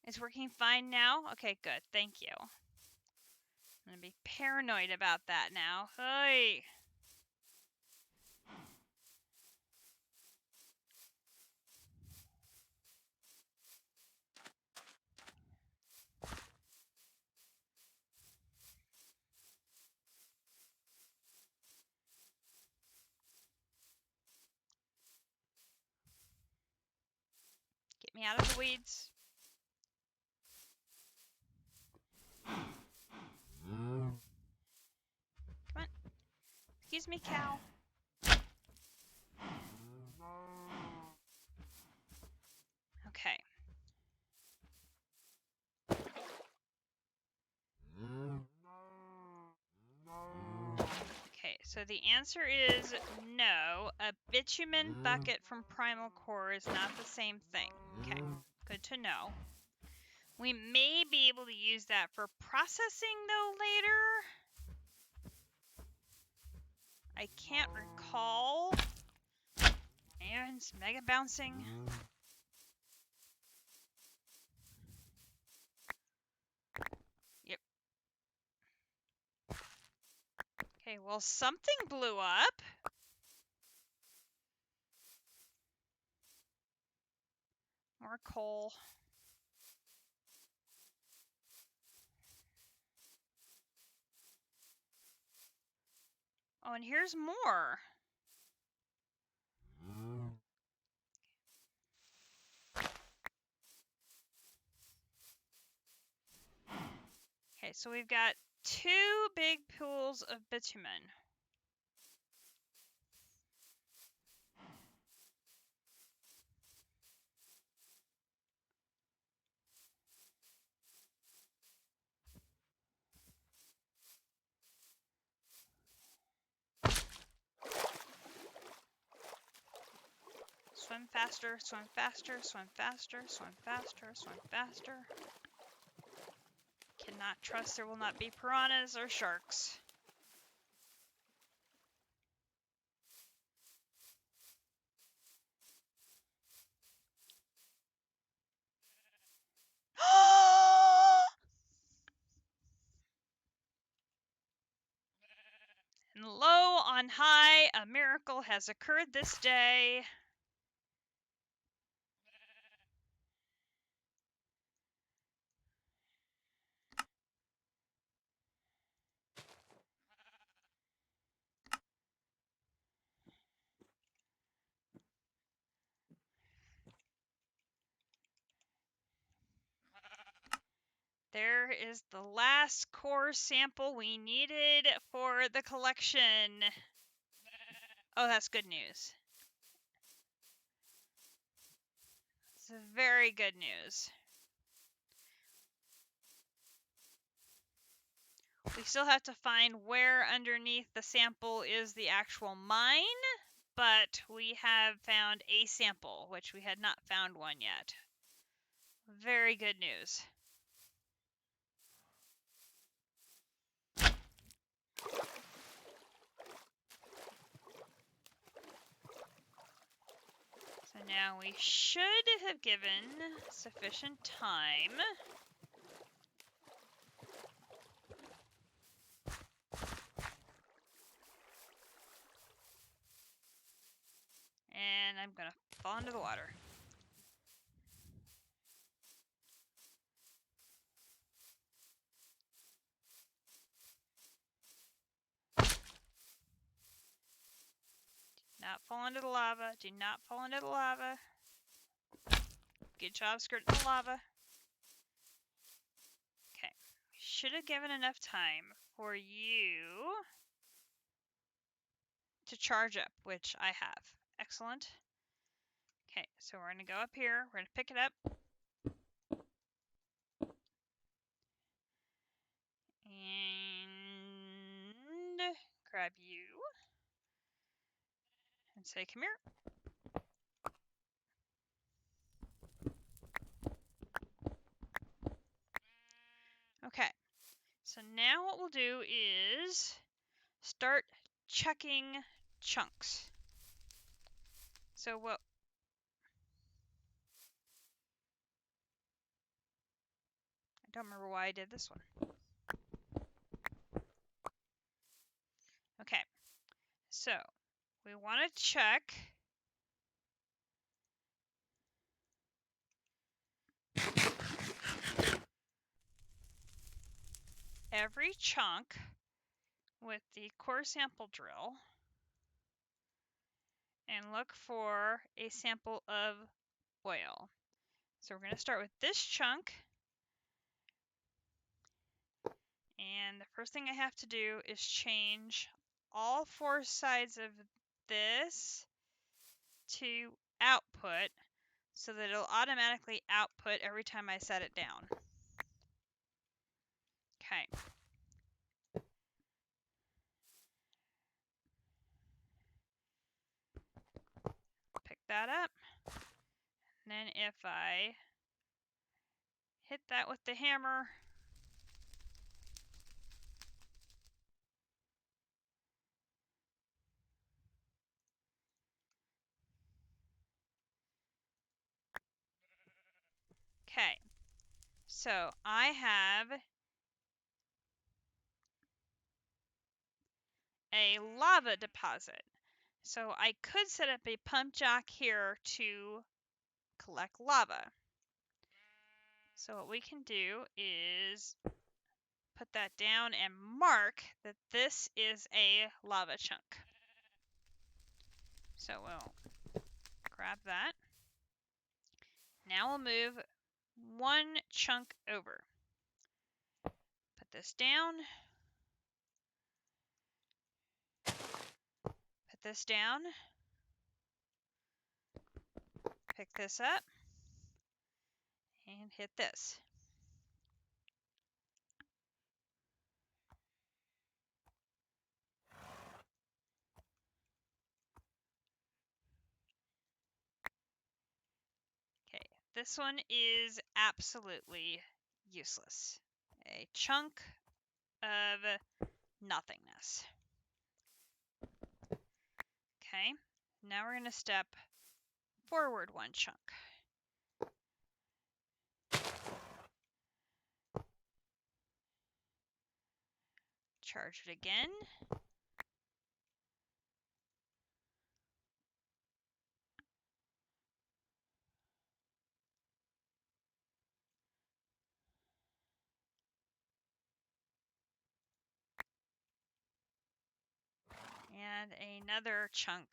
It's working fine now? Okay, good. Thank you. I'm gonna be paranoid about that now. Hey. Get me out of the weeds. Come on. Excuse me, cow. Okay. Okay, so the answer is no. A bitumen bucket from Primal Core is not the same thing. Okay, good to know. We may be able to use that for processing, though, later. I can't recall. And it's mega bouncing. Yep. Okay, well, something blew up. More coal. Oh, and here's more. Okay, so we've got 2 big pools of bitumen. Swim faster, swim faster, swim faster, swim faster, swim faster. Cannot trust there will not be piranhas or sharks. on high, a miracle has occurred this day. There is the last core sample we needed for the collection. Oh, that's good news. It's very good news. We still have to find where underneath the sample is the actual mine, but we have found a sample, which we had not found one yet. Very good news. So now we should have given sufficient time. And I'm gonna fall into the water. Not fall into the lava. Do not fall into the lava. Good job skirting the lava. Okay. Should have given enough time for you to charge up, which I have. Excellent. Okay, so we're going to go up here. We're going to pick it up. And grab you. And say, come here. Okay, so now what we'll do is start checking chunks. So what... I don't remember why I did this one. Okay, so we want to check every chunk with the core sample drill and look for a sample of oil. So we're going to start with this chunk. And the first thing I have to do is change all four sides of this to output so that it'll automatically output every time I set it down. Okay. Pick that up. And then if I hit that with the hammer, okay, so I have a lava deposit. So I could set up a pump jack here to collect lava. So what we can do is put that down and mark that this is a lava chunk. So we'll grab that. Now we'll move one chunk over. Put this down. Put this down. Pick this up. And hit this. Okay, this one is absolutely useless. A chunk of nothingness. Okay, now we're going to step forward one chunk. Charge it again. add another chunk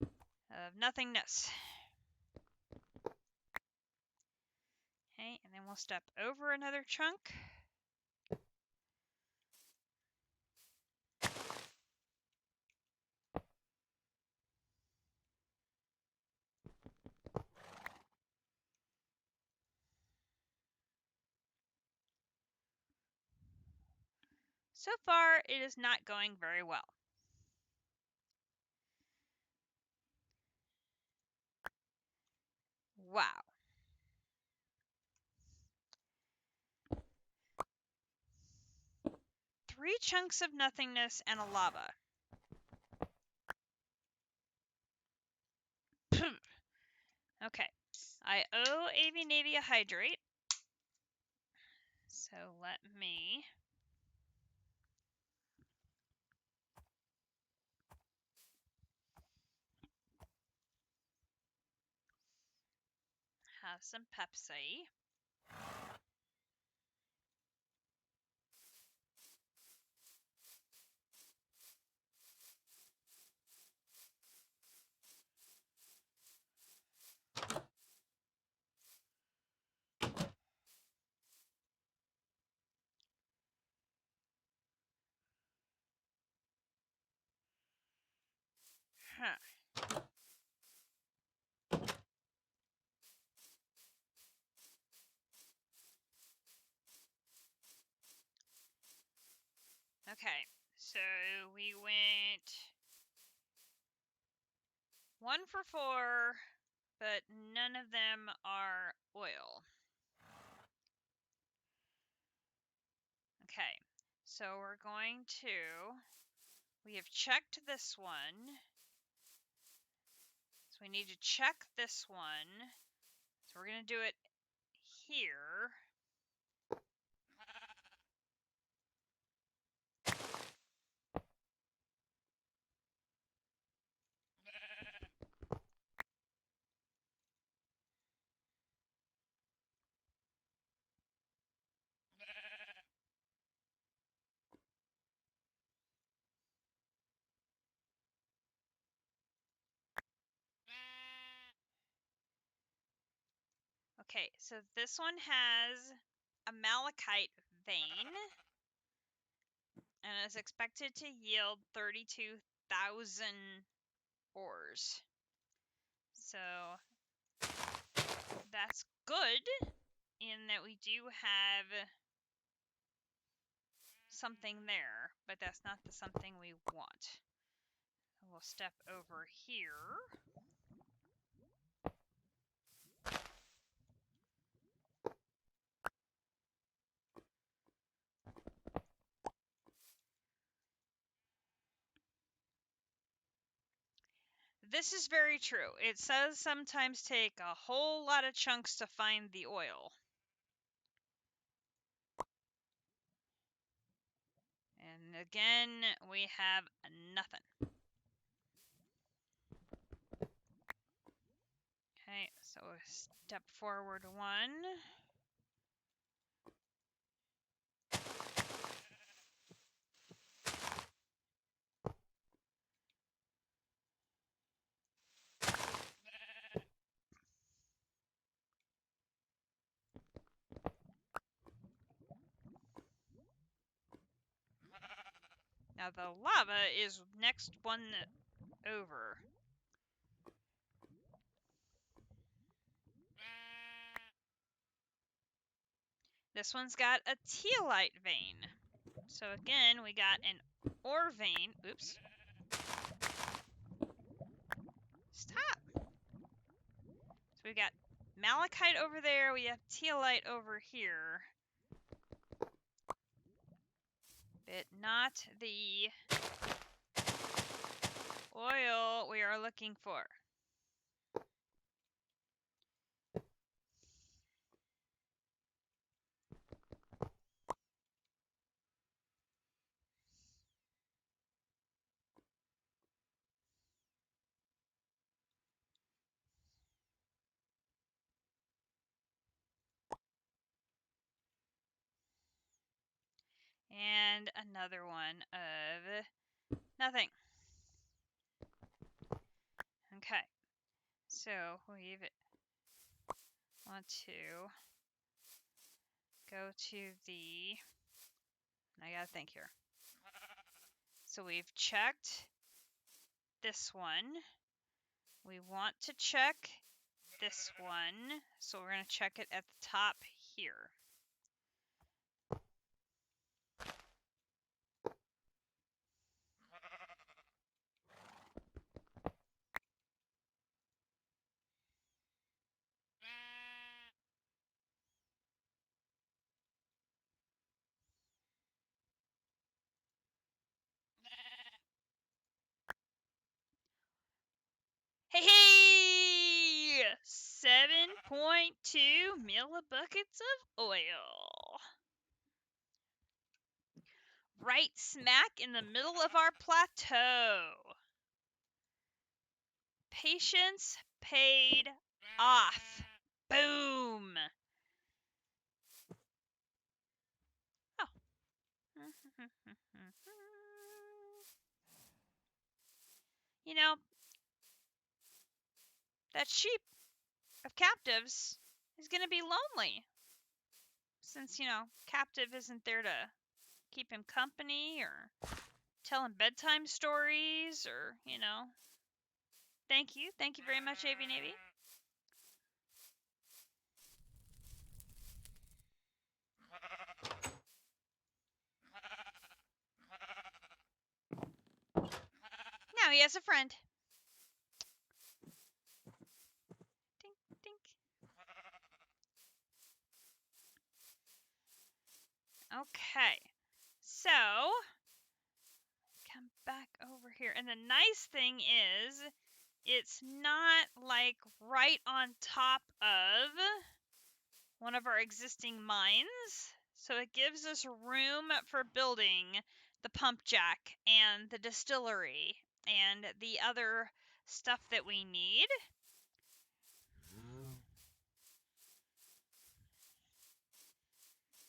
of nothingness. Okay, and then we'll step over another chunk. So far, it is not going very well. Wow. Three chunks of nothingness and a lava. Okay. I owe Avi Navy a hydrate. So let me have some Pepsi. Huh. Okay, so we went 1 for 4, but none of them are oil. Okay, so we're going to, we have checked this one. So we need to check this one. So we're going to do it here. Okay, so this one has a malachite vein and is expected to yield 32,000 ores. So that's good in that we do have something there, but that's not the something we want. We'll step over here. This is very true. It says sometimes take a whole lot of chunks to find the oil. And again, we have nothing. Okay, so step forward 1. Now the lava is next one over. This one's got a teolite vein. So again, we got an ore vein. Oops. Stop. So we've got malachite over there. We have teolite over here. But not the oil we are looking for. And another one of nothing. Okay, so we want to go to the, I gotta think here. So we've checked this one. We want to check this one, so we're going to check it at the top here. Hey! 7.2 millibuckets of oil. Right smack in the middle of our plateau. Patience paid off. Boom. Oh. You know, that sheep of captives is going to be lonely. Since, captive isn't there to keep him company or tell him bedtime stories or, Thank you. Thank you very much, AV Navy. Now he has a friend. Dink, dink. Okay. So, come back over here. And the nice thing is, it's not like right on top of one of our existing mines. So it gives us room for building the pump jack and the distillery and the other stuff that we need.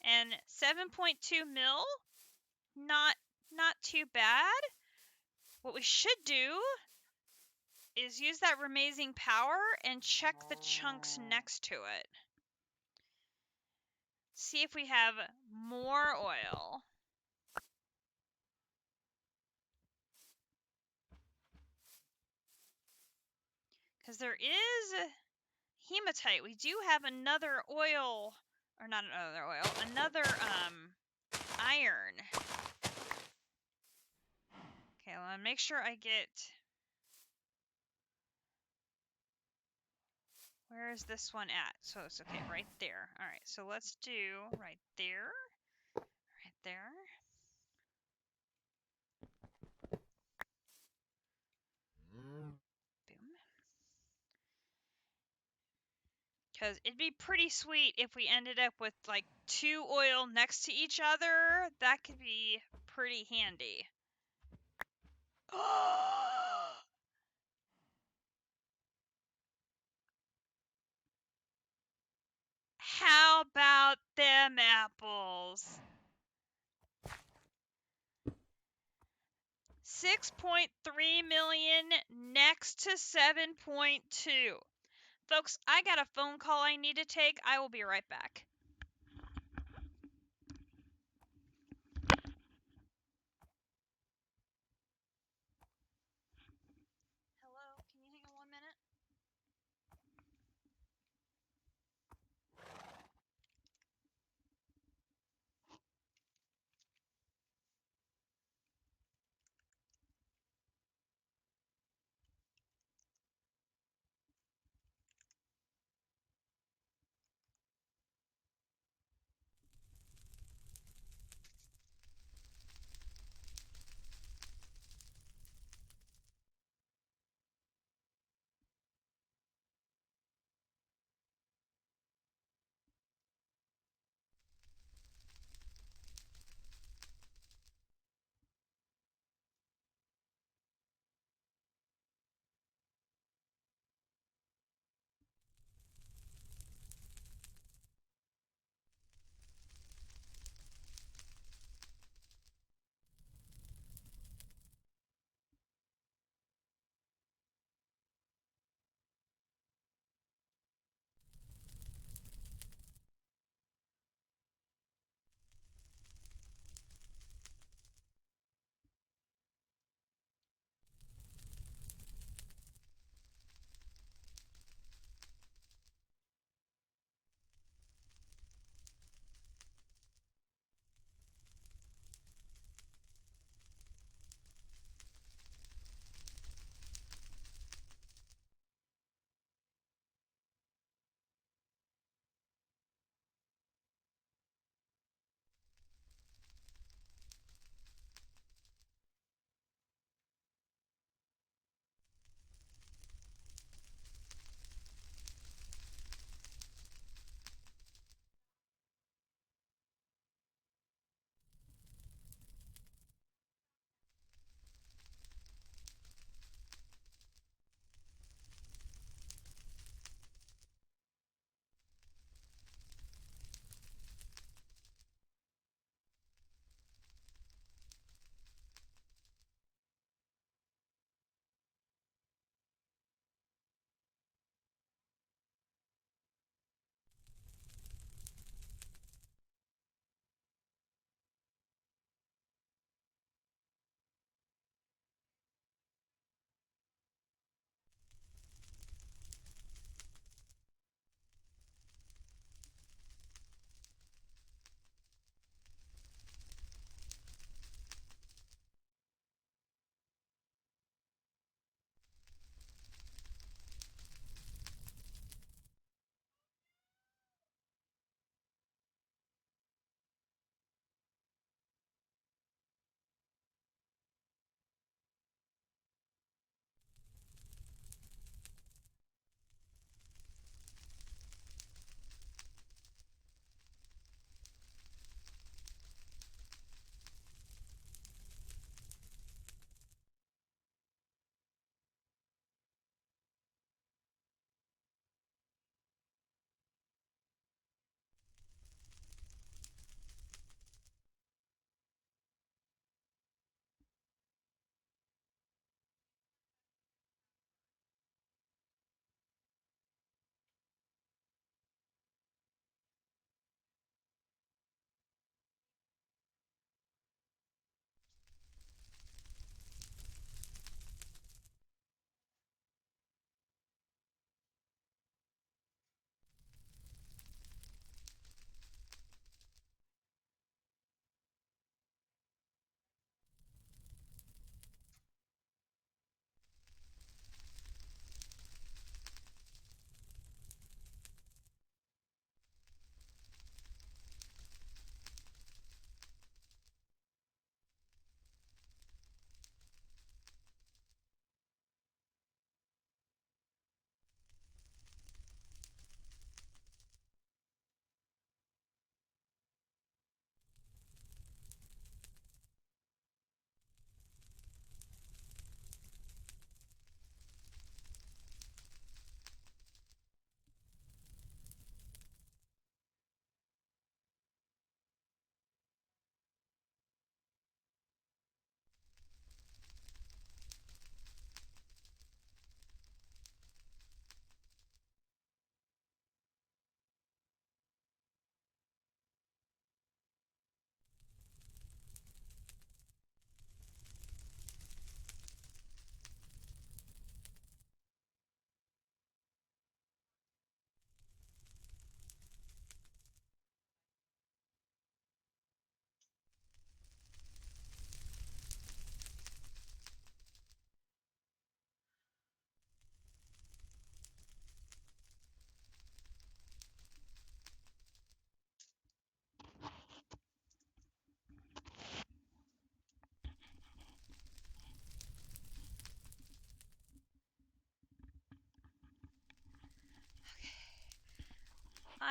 And 7.2 mil, not too bad. What we should do is use that remazing power and check the chunks next to it. See if we have more oil. Because there is hematite. We do have another oil, or not another oil, another iron. Okay, well, I'll make sure I get... Where is this one at? So it's okay, right there. All right, so let's do right there, right there. Boom. Because it'd be pretty sweet if we ended up with like 2 oil next to each other. That could be pretty handy. How about them apples? 6.3 million next to 7.2. Folks, I got a phone call I need to take. I will be right back. Hello, can you hang on 1 minute?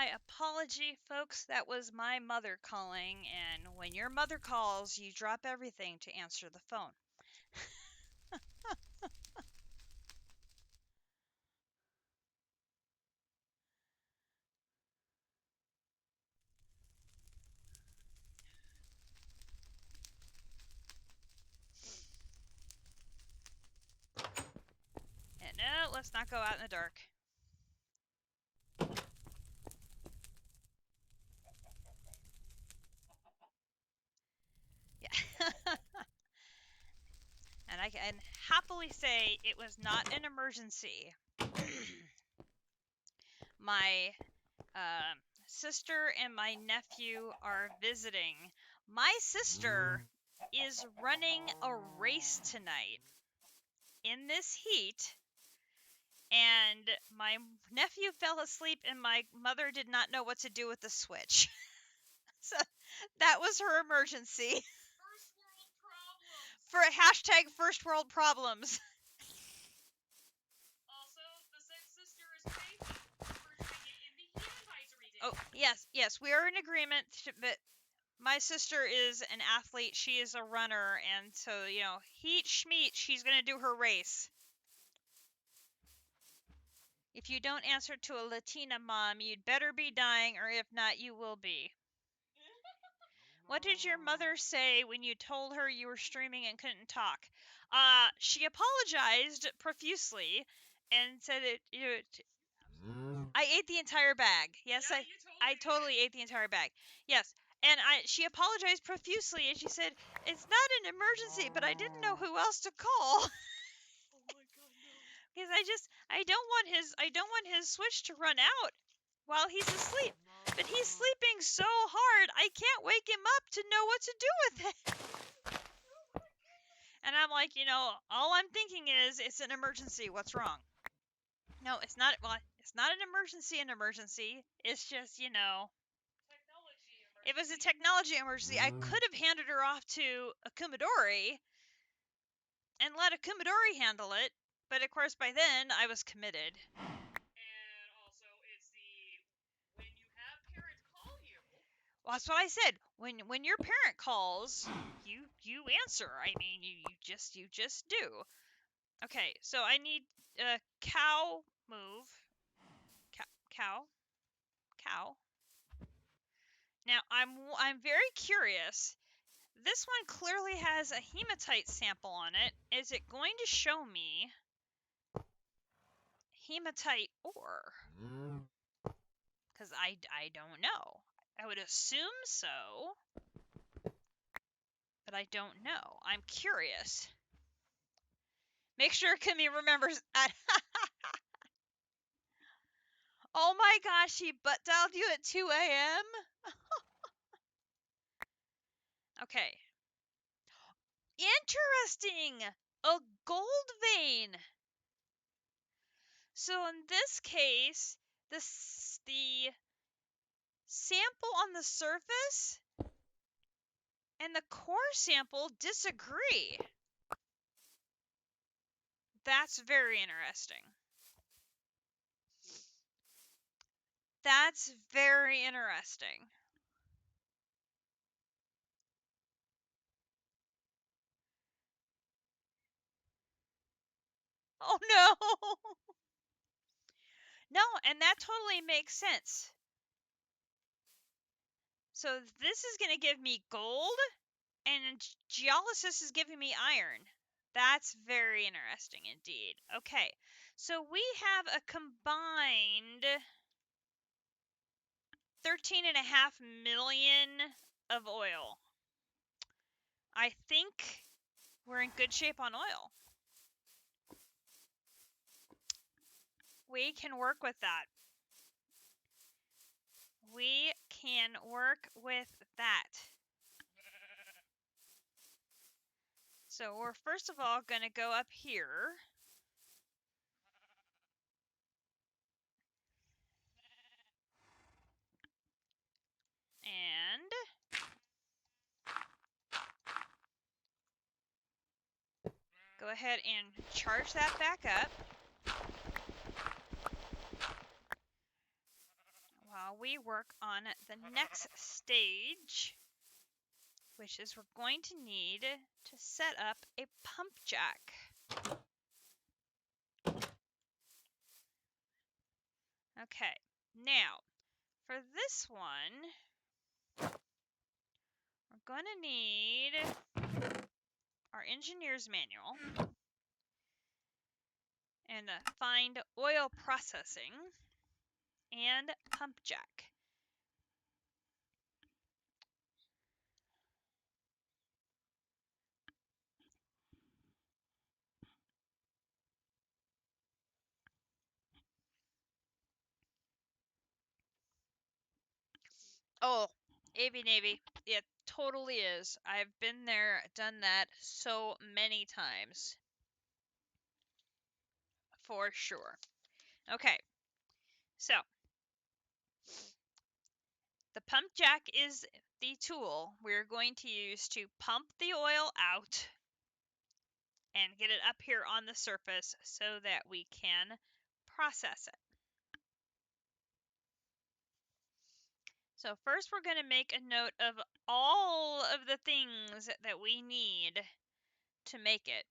My apology, folks. That was my mother calling, and when your mother calls, you drop everything to answer the phone. And no, let's not go out in the dark. Yeah. And I can happily say it was not an emergency. My sister and my nephew are visiting. My sister is running a race tonight in this heat, and my nephew fell asleep, and my mother did not know what to do with the switch. So that was her emergency. First world problems. For a hashtag first world problems. Also, the said sister is crazy for doing it in the heat advisory day. Oh, yes, we are in agreement, but my sister is an athlete. She is a runner, and so, heat schmeat, she's going to do her race. If you don't answer to a Latina mom, you'd better be dying, or if not, you will be. What did your mother say when you told her you were streaming and couldn't talk? She apologized profusely and said I ate the entire bag. Yes, yeah, I totally ate the entire bag. Yes. And she apologized profusely, and she said, "It's not an emergency, but I didn't know who else to call." Oh my god, no. Because I don't want his switch to run out while he's asleep. But he's sleeping so hard, I can't wake him up to know what to do with it. And I'm like, all I'm thinking is, it's an emergency. What's wrong? No, it's not. Well, it's not an emergency. It's just, If it was a technology emergency, I could have handed her off to a Kumadori and let a Kumadori handle it. But of course, by then, I was committed. And also, it's when you have parents call you. Well, that's what I said. When your parent calls, you answer. I mean, you just do. Okay, so I need a cow move. Cow. Now I'm very curious. This one clearly has a hematite sample on it. Is it going to show me hematite ore? Because I don't know. I would assume so, but I don't know. I'm curious. Make sure Kimmy remembers. Oh my gosh, he butt dialed you at 2 a.m.? Okay. Interesting! A gold vein! So in this case, the sample on the surface and the core sample disagree. That's very interesting. That's very interesting. Oh no! No, and that totally makes sense. So this is going to give me gold, and geolysis is giving me iron. That's very interesting indeed. Okay, so we have a combined 13.5 million of oil. I think we're in good shape on oil. We can work with that. We can work with that. So we're first of all going to go up here. And go ahead and charge that back up. While we work on the next stage, which is we're going to need to set up a pump jack. Okay, now for this one, we're going to need our engineer's manual and find oil processing and pump jack. Oh, AV Navy. It totally is. I've been there, done that so many times. For sure. Okay, so the pump jack is the tool we're going to use to pump the oil out and get it up here on the surface so that we can process it. So first we're going to make a note of all of the things that we need to make it.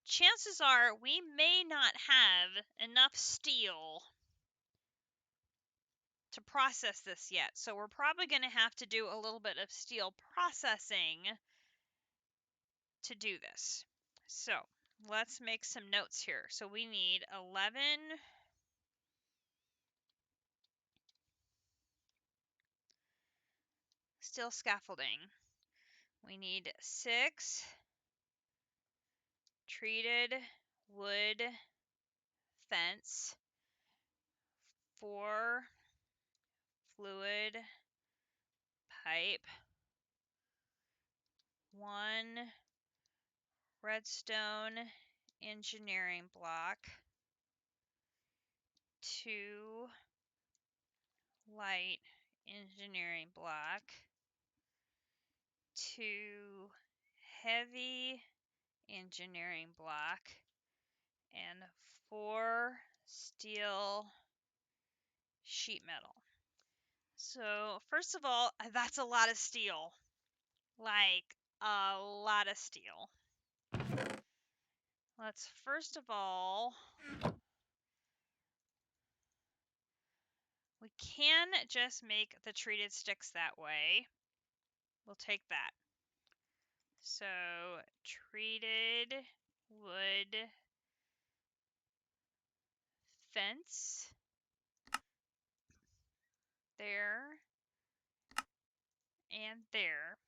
Chances are we may not have enough steel to process this yet, so we're probably going to have to do a little bit of steel processing to do this. So let's make some notes here. So we need 11 steel scaffolding. We need 6 treated wood fence, 4 fluid pipe, 1 redstone engineering block, 2 light engineering block, 2 heavy engineering block, and 4 steel sheet metal. So first of all, that's a lot of steel. Like a lot of steel. Let's first of all, we can just make the treated sticks that way. We'll take that. So treated wood fence there and there.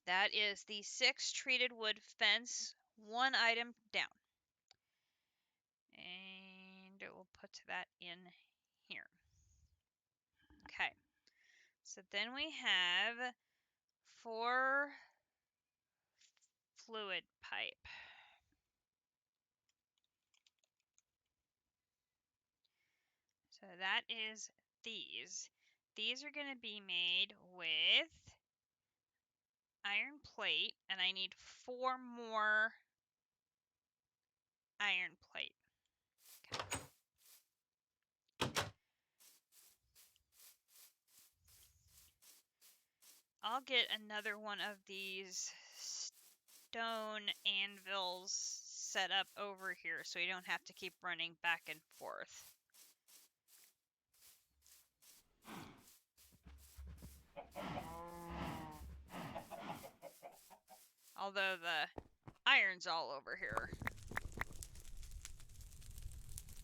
That is the 6 treated wood fence, 1 item down. And we'll put that in here. Okay. So then we have 4 fluid pipe. So that is these. These are going to be made with iron plate, and I need 4 more iron plate. Okay. I'll get another one of these stone anvils set up over here so you don't have to keep running back and forth. Although the iron's all over here.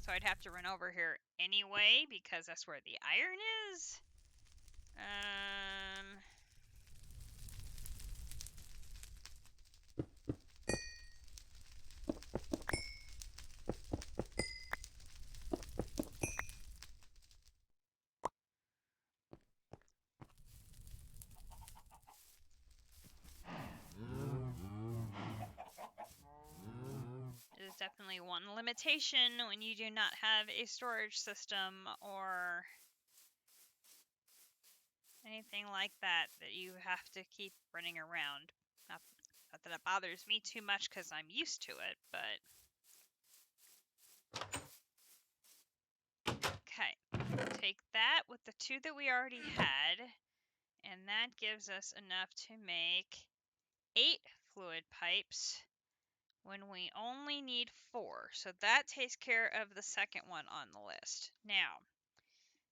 So I'd have to run over here anyway because that's where the iron is. It is definitely one limitation when you do not have a storage system or anything like that you have to keep running around. Not that it bothers me too much because I'm used to it, but... Okay, take with the 2 that we already had, and that gives us enough to make 8 fluid pipes when we only need 4. So that takes care of the second one on the list. Now,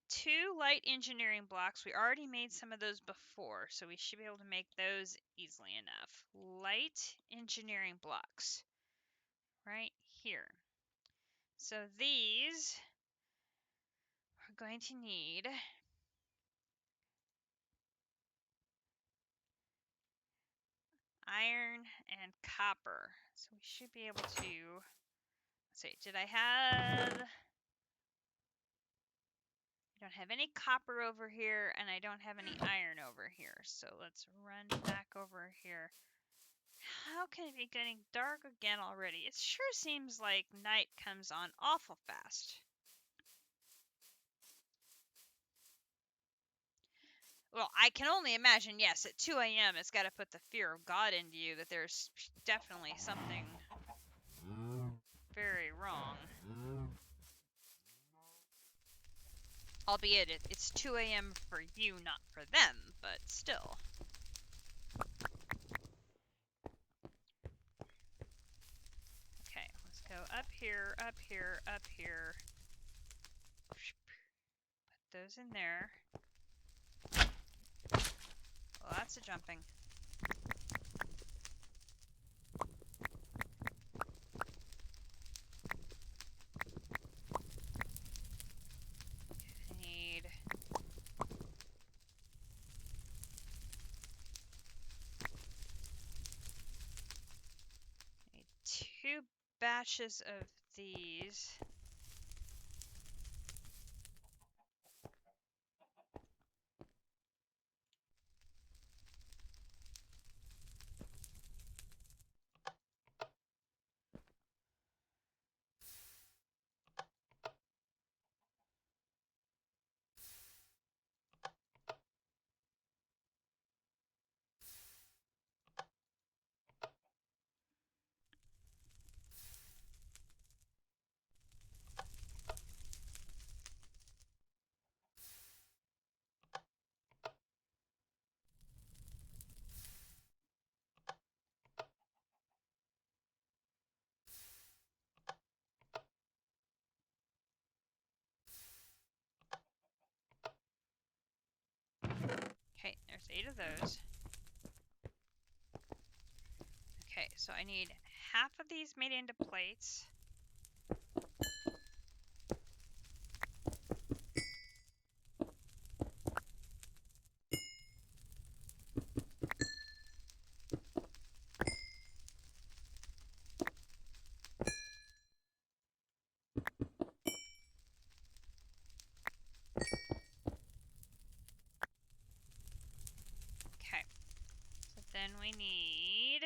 2 light engineering blocks. We already made some of those before, so we should be able to make those easily enough. Light engineering blocks right here. So these are going to need iron and copper. So we should be able to, let's see, did I have, I don't have any copper over here, and I don't have any iron over here. So let's run back over here. How can it be getting dark again already? It sure seems like night comes on awful fast. Well, I can only imagine, yes, at 2 a.m. it's got to put the fear of God into you that there's definitely something very wrong. Albeit it's 2 a.m. for you, not for them, but still. Okay, let's go up here, up here, up here. Put those in there. Well, that's a jumping. I need 2 batches of these. Okay, there's 8 of those. Okay, so I need half of these made into plates. Okay, so then we need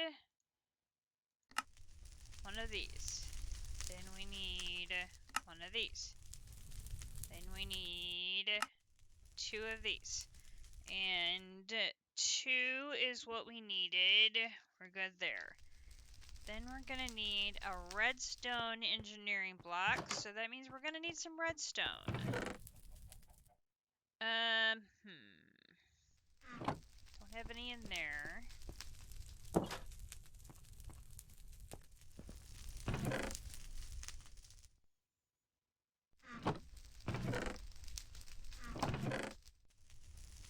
one of these. Then we need one of these. Then we need 2 of these. And 2 is what we needed. We're good there. Then we're going to need a redstone engineering block. So that means we're going to need some redstone. Don't have any in there.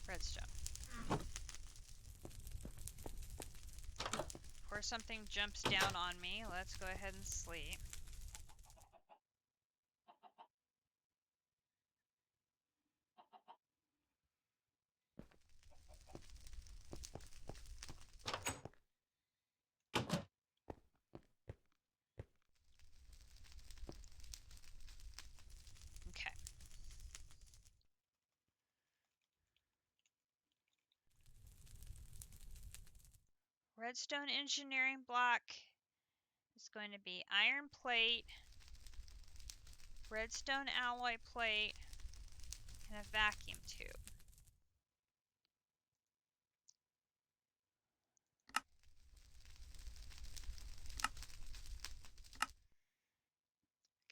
Redstone. Before something jumps down on me, let's go ahead and sleep. Okay. Redstone engineering block is going to be iron plate, redstone alloy plate, and a vacuum tube.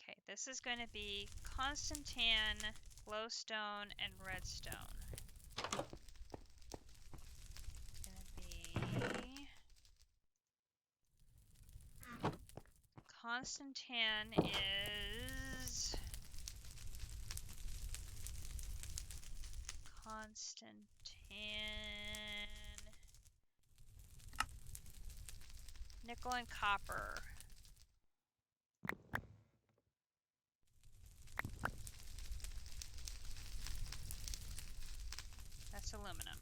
Okay, this is going to be Constantan glowstone and redstone. Gonna be Constantan is nickel and copper. That's aluminum.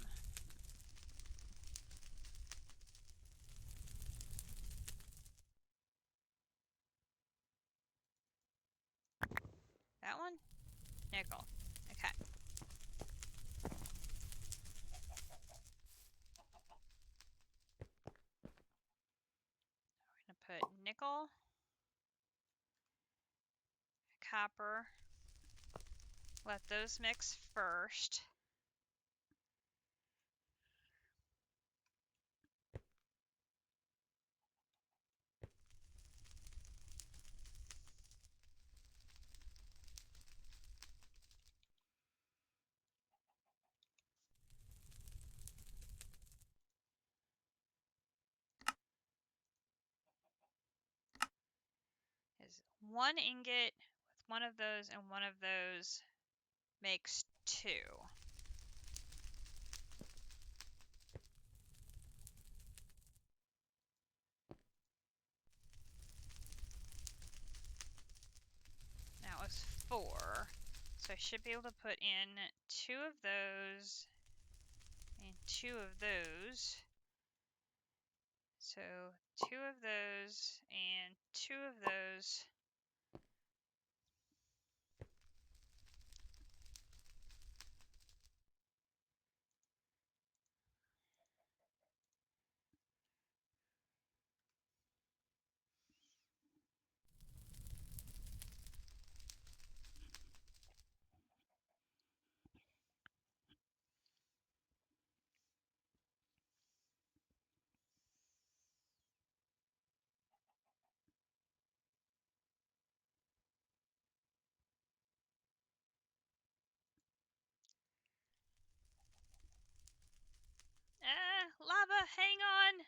That one? Nickel. Okay. We're gonna put nickel, copper. Let those mix first. Is one ingot with one of those and one of those makes 2. That was 4. So I should be able to put in 2 of those and 2 of those. So 2 of those and 2 of those. Lava, hang on!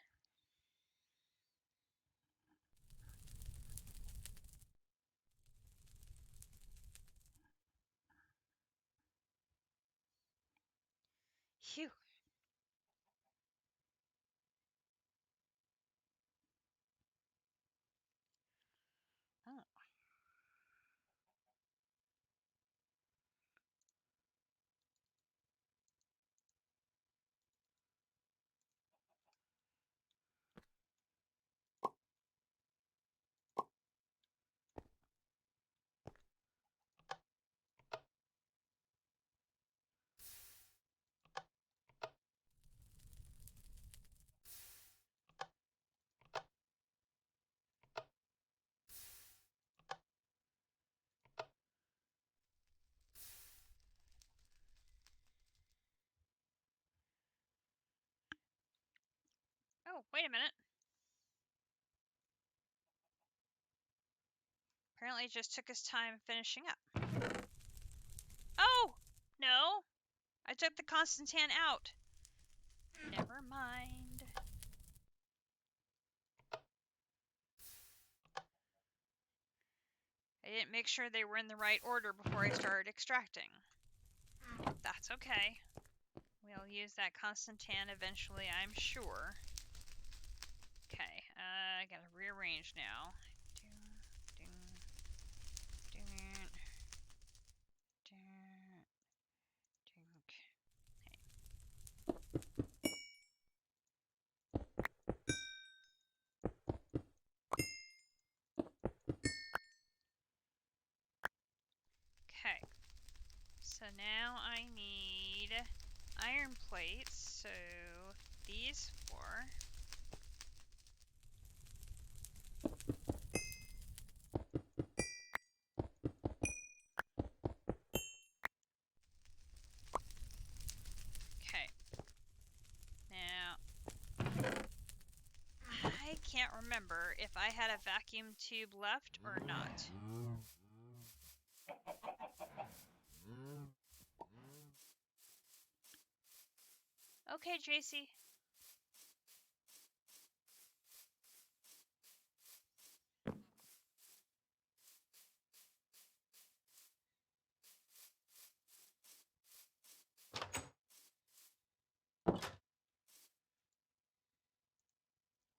Phew. Oh. Oh, wait a minute. Apparently it just took his time finishing up. Oh! No! I took the Constantan out. Never mind. I didn't make sure they were in the right order before I started extracting. That's okay. We'll use that Constantan eventually, I'm sure. Okay, I gotta rearrange now. Okay, so now I need iron plates, so these 4. Okay, now I can't remember if I had a vacuum tube left or not. Okay, JC.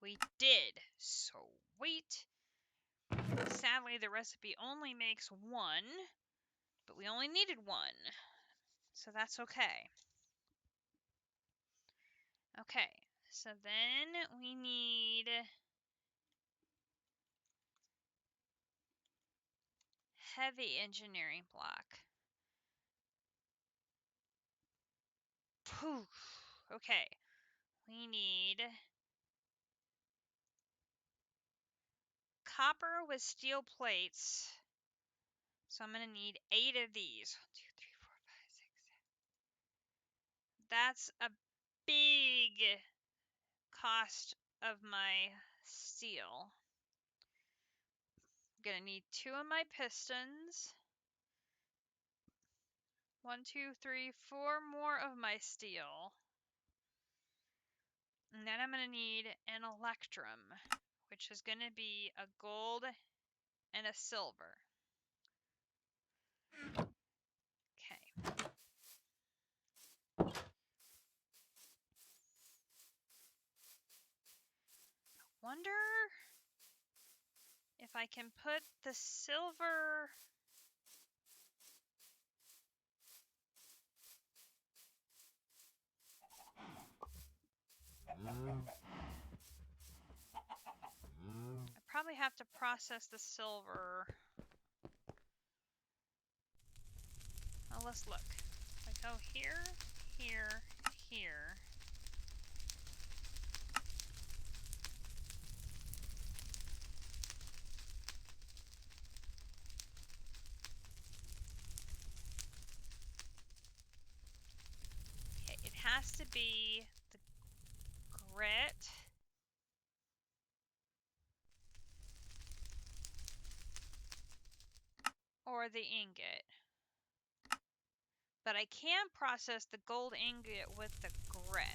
We did. Sweet. Sadly, the recipe only makes one, but we only needed one, so that's okay. Okay, so then we need heavy engineering block. Poof. Okay, we need copper with steel plates. So I'm going to need 8 of these. 1, 2, 3, 4, 5, 6, 7. That's a big cost of my steel. I'm going to need 2 of my pistons. 1, 2, 3, 4 more of my steel. And then I'm going to need an electrum, which is going to be a gold and a silver. Okay. Wonder if I can put the silver... I probably have to process the silver. Now let's look. I go here, here, here. Okay, it has to be the grit. Or the ingot. But I can process the gold ingot with the grit.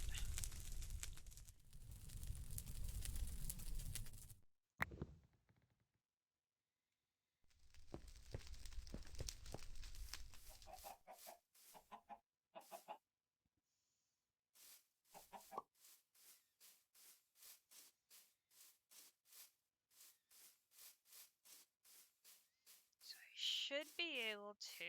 So I should be able to...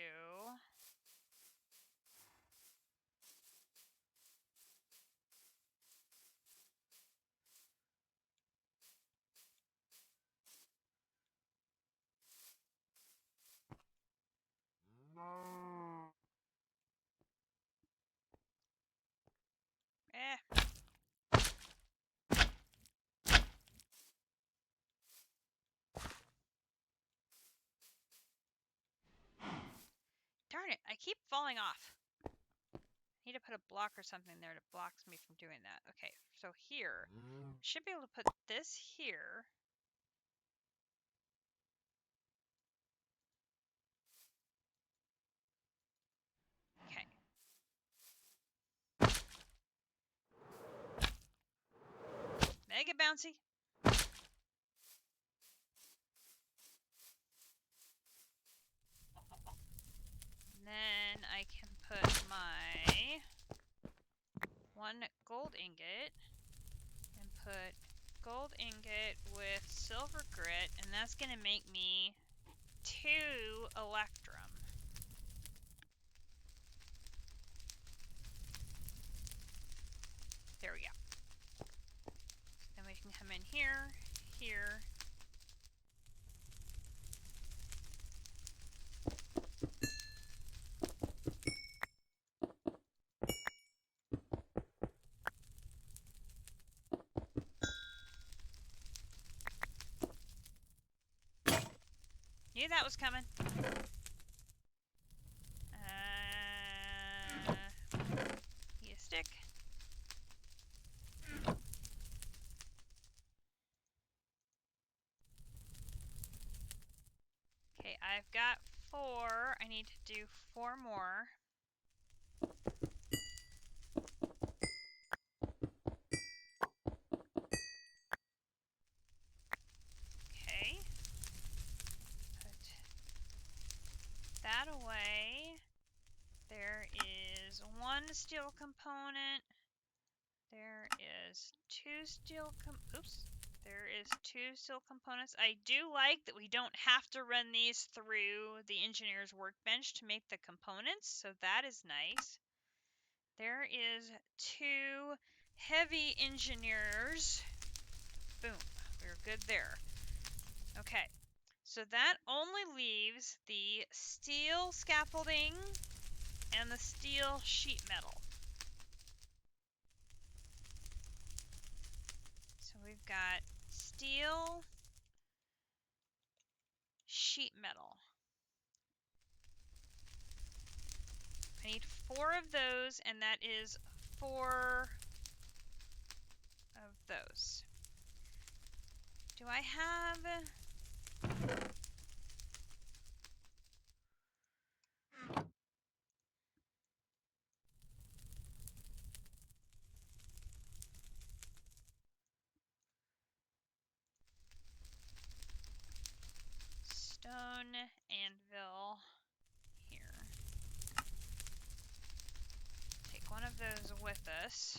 Darn it, I keep falling off. I need to put a block or something there that blocks me from doing that. Okay, so here. Should be able to put this here. Okay. Mega bouncy. Then I can put my 1 gold ingot and put gold ingot with silver grit, and that's going to make me 2 electrum. There we go. Then we can come in here, here. Knew that was coming. Need a stick. Okay, I've got 4. I need to do 4 more. steel component. There is two steel components. I do like that we don't have to run these through the engineer's workbench to make the components, so that is nice. There is two heavy engineers. Boom, we're good there. Okay, so that only leaves the steel scaffolding and the steel sheet metal. So we've got steel, sheet metal. I need 4 of those, and that is 4 of those. Do I have... stone anvil here. Take one of those with us.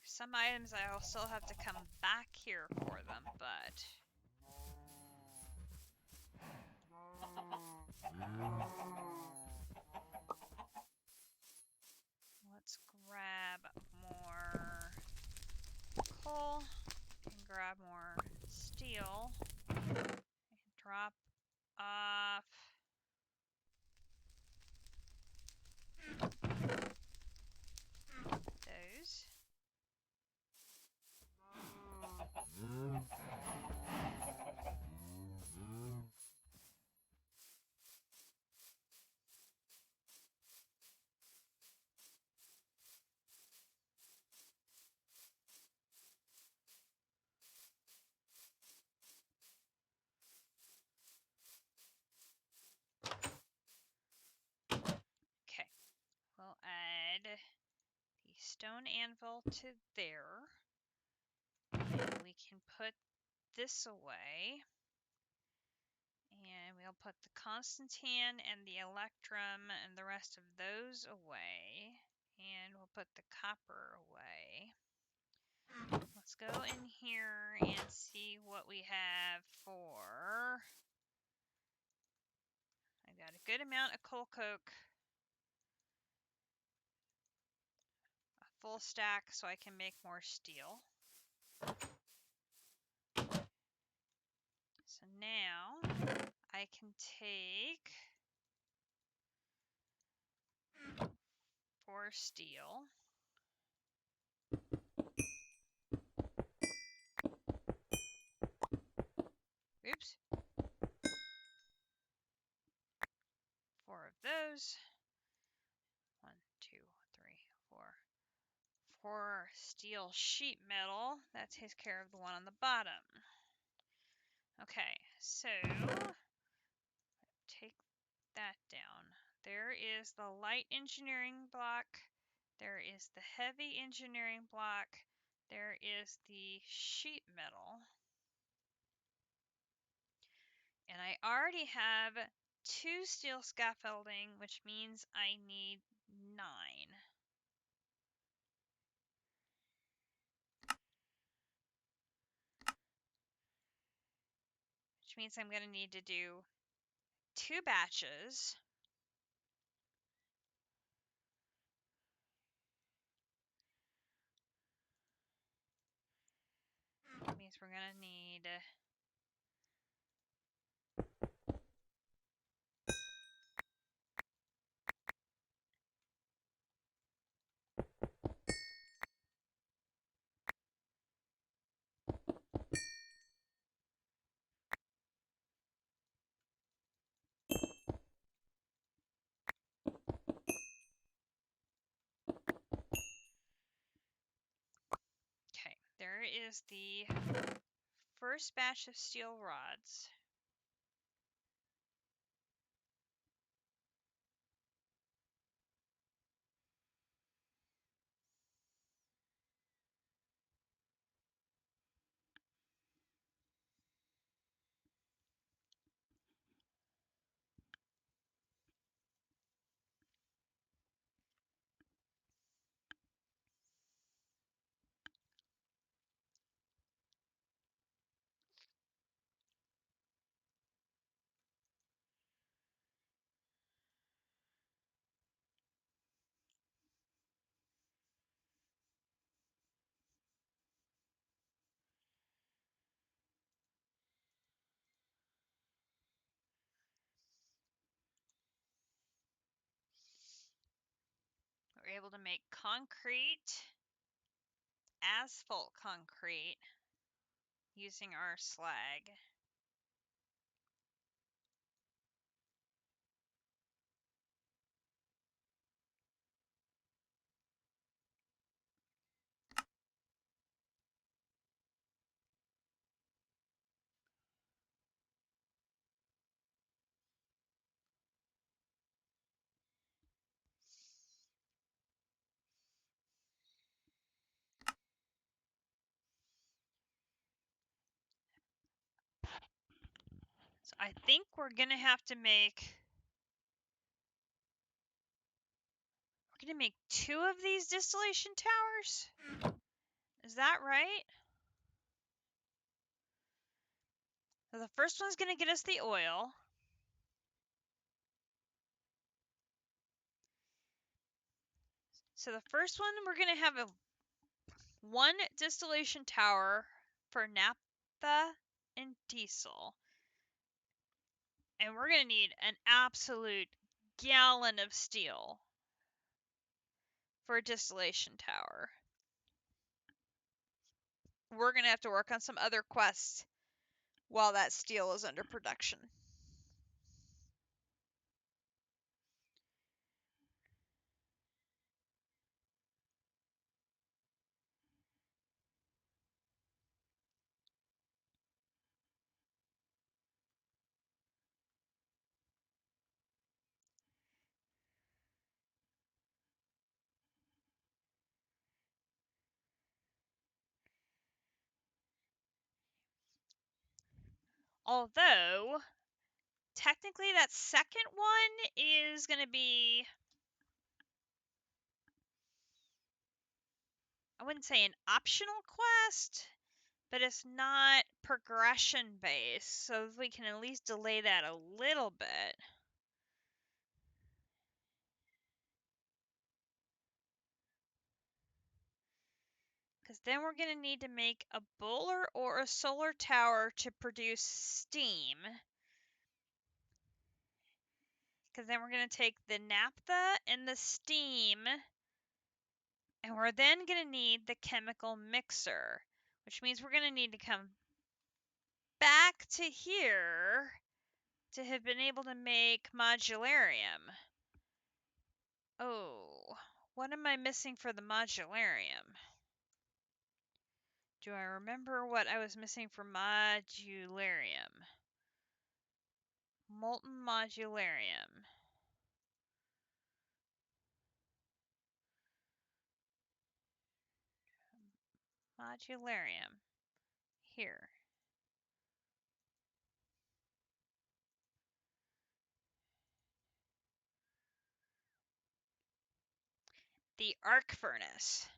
Some items I'll still have to come back here for them, but... let's grab more coal and grab more steel and drop off those. Okay, we'll add the stone anvil to there. And we can put this away. And we'll put the Constantine and the Electrum and the rest of those away. And we'll put the copper away. Let's go in here and see what we have for... I've got a good amount of coal coke. A full stack so I can make more steel. So now I can take 4 steel. Oops. 4 of those. 1, 2, 3, 4. 4 steel sheet metal. That takes care of the one on the bottom. Okay, so take that down. There is the light engineering block. There is the heavy engineering block. There is the sheet metal. And I already have 2 steel scaffolding, which means I need 9. Which means I'm going to need to do 2 batches. That means we're going to need... Okay, there is the first batch of steel rods. able to make concrete, asphalt concrete, using our slag. So I think we're gonna have to make 2 of these distillation towers. Is that right? So the first one's gonna get us the oil. So the first one, we're gonna have one distillation tower for naphtha and diesel. And we're gonna need an absolute gallon of steel for a distillation tower. We're gonna have to work on some other quests while that steel is under production. Although, technically that second one is going to be, I wouldn't say an optional quest, but it's not progression based, so we can at least delay that a little bit. Because then we're going to need to make a boiler or a solar tower to produce steam. Because then we're going to take the naphtha and the steam, and we're then going to need the chemical mixer, which means we're going to need to come back to here to have been able to make modularium. Oh, what am I missing for the modularium? Do I remember what I was missing for modularium? Molten modularium. Modularium. Here. The arc furnace.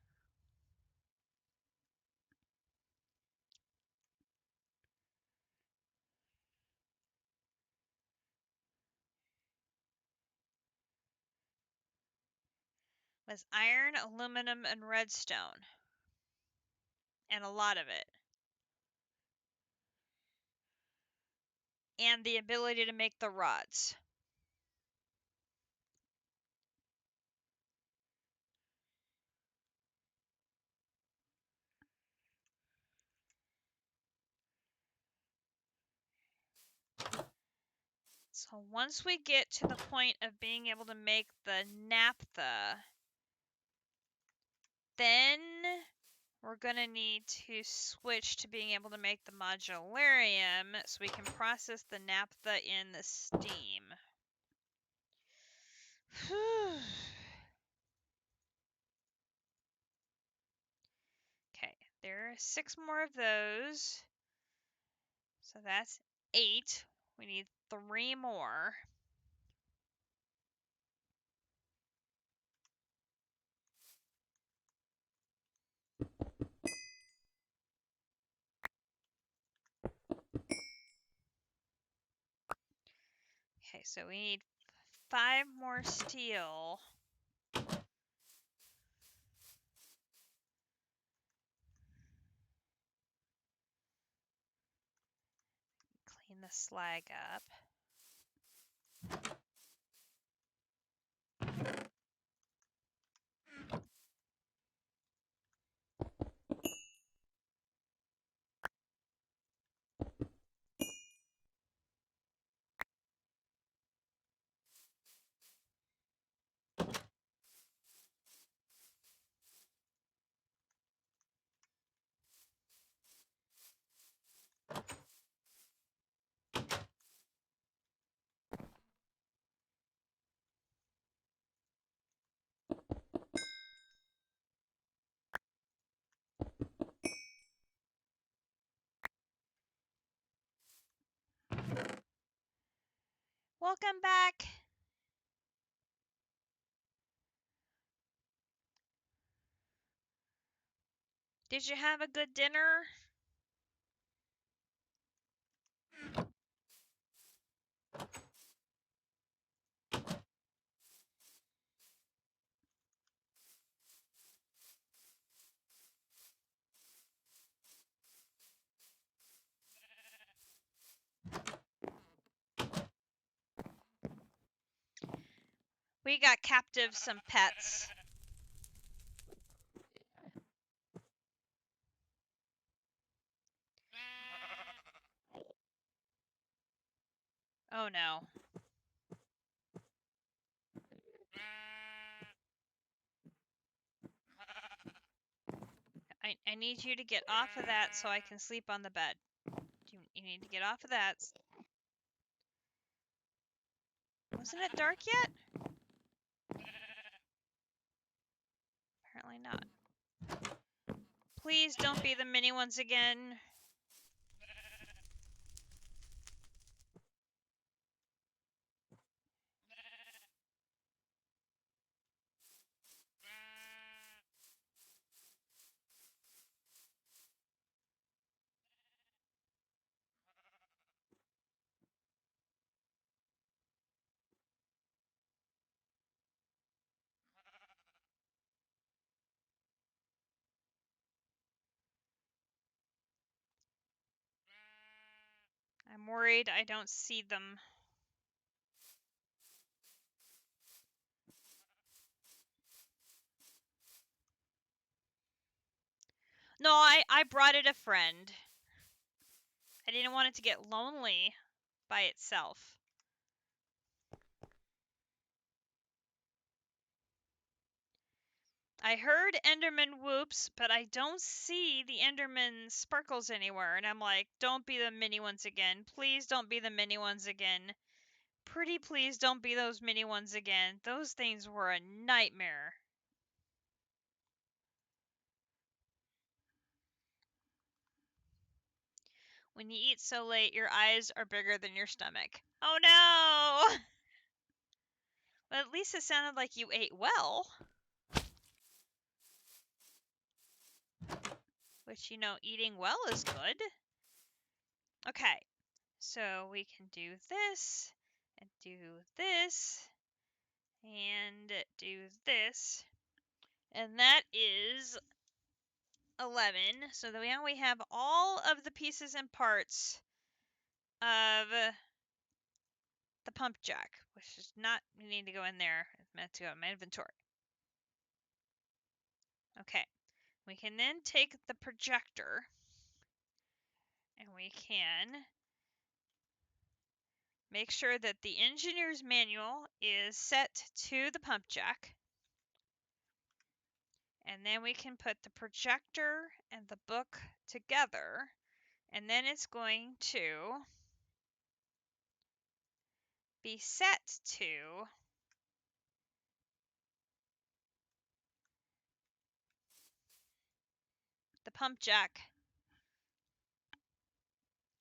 Was iron, aluminum, and redstone. And a lot of it. And the ability to make the rods. So once we get to the point of being able to make the naphtha, then we're going to need to switch to being able to make the modularium so we can process the naphtha in the steam. Okay, there are 6 more of those. So that's 8. We need 3 more. Okay, so we need 5 more steel. Clean the slag up. Welcome back. Did you have a good dinner? We got captive some pets. Oh no. I need you to get off of that so I can sleep on the bed. You need to get off of that. Wasn't it dark yet? Apparently not. Please don't be the mini ones again. I'm worried I don't see them. No, I brought it a friend. I didn't want it to get lonely by itself. I heard Enderman whoops, but I don't see the Enderman sparkles anywhere. And I'm like, don't be the mini ones again. Please don't be the mini ones again. Pretty please don't be those mini ones again. Those things were a nightmare. When you eat so late, your eyes are bigger than your stomach. Oh no! Well, at least it sounded like you ate well. Which, you know, eating well is good. Okay, so we can do this, and do this, and do this. And that is 11. So now we have all of the pieces and parts of the pump jack, which is not, we need to go in there. It's meant to go in my inventory. Okay, we can then take the projector and we can make sure that the engineer's manual is set to the pump jack. And then we can put the projector and the book together. And then it's going to be set to the pump jack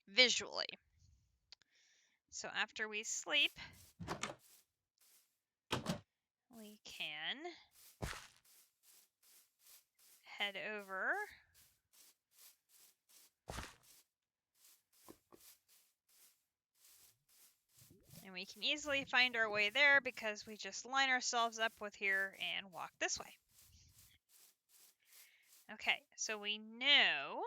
visually. So after we sleep, we can head over and we can easily find our way there because we just line ourselves up with here and walk this way. Okay, so we know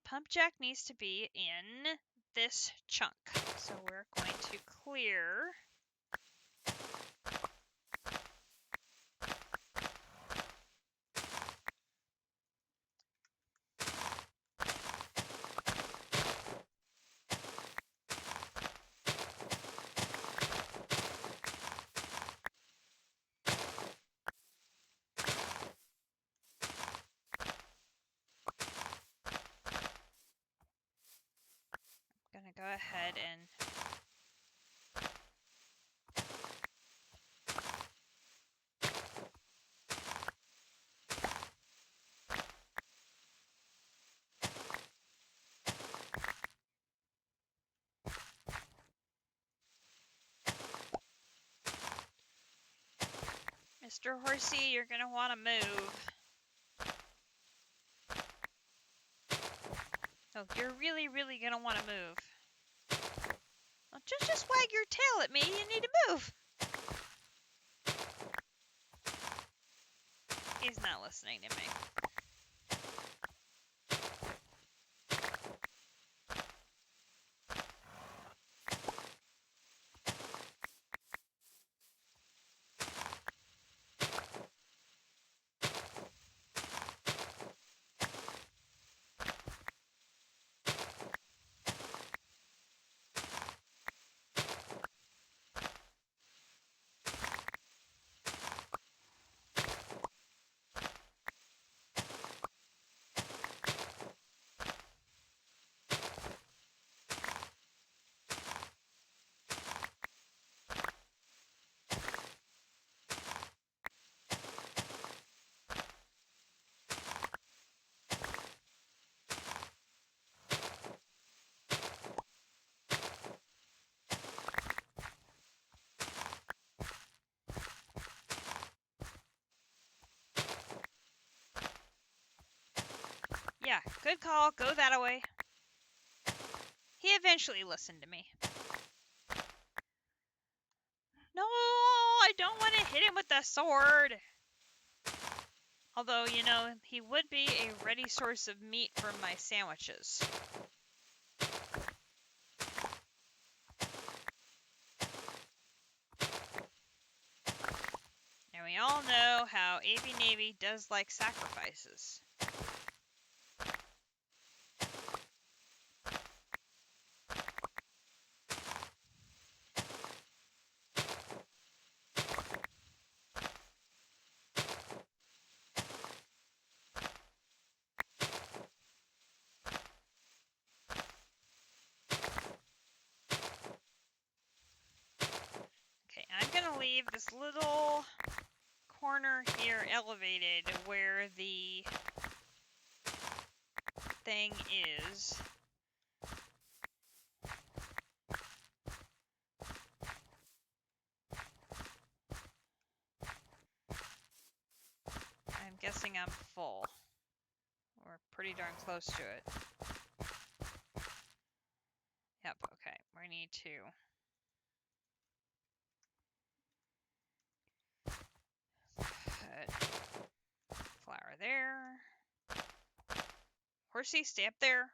the pump jack needs to be in this chunk. So we're going to clear gonna go ahead and Mr. Horsey, you're gonna want to move. Oh, you're really, really gonna want to move. Well, just wag your tail at me. You need to move. He's not listening to me. Yeah, good call. Go that away. He eventually listened to me. No, I don't want to hit him with the sword. Although, you know, he would be a ready source of meat for my sandwiches. And we all know how Avy Navy does like sacrifices. Okay, I'm gonna leave this little corner here elevated where the thing is. I'm guessing I'm full. We're pretty darn close to it. Yep, okay. We need to put flour there. Horsey, stay up there.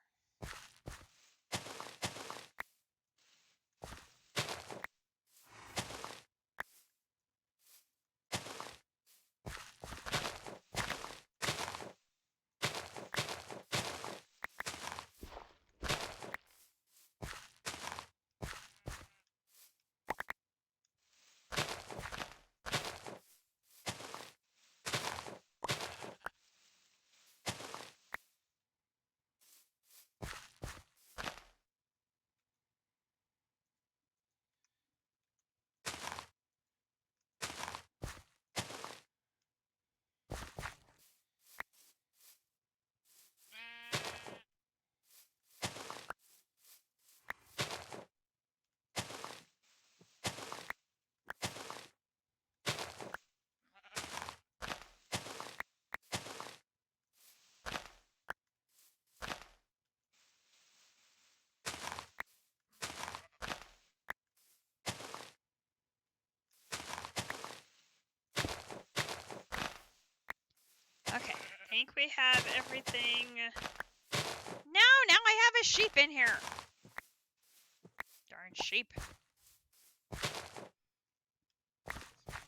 Okay, I think we have everything. Now I have a sheep in here. Darn sheep.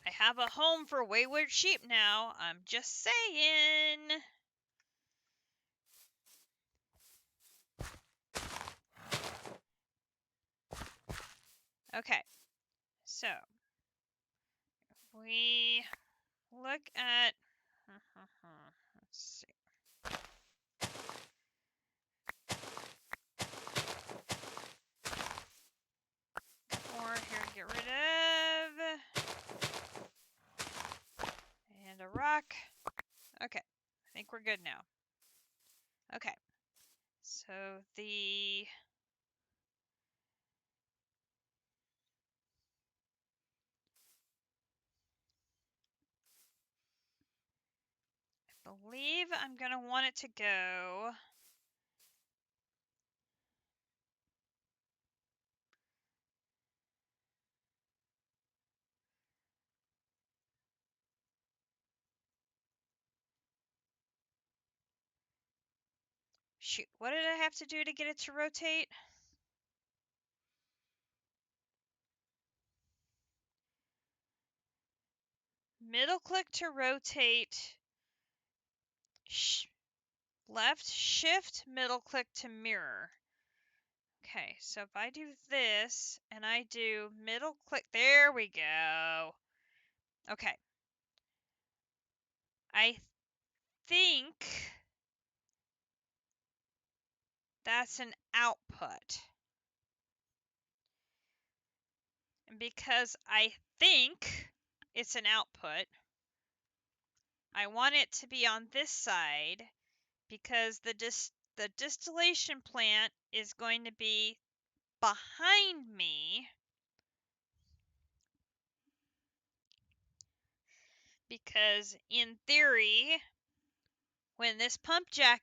I have a home for wayward sheep now. I'm just saying. Okay, so we look at. Let's see. More here to get rid of. And a rock. Okay, I think we're good now. Okay, so the believe I'm going to want it to go... Shoot, what did I have to do to get it to rotate? Middle click to rotate, left shift, middle click to mirror. Okay, so if I do this and I do middle click, there we go. Okay. I think that's an output. And because I think it's an output, I want it to be on this side because the distillation plant is going to be behind me, because in theory, when this pump jack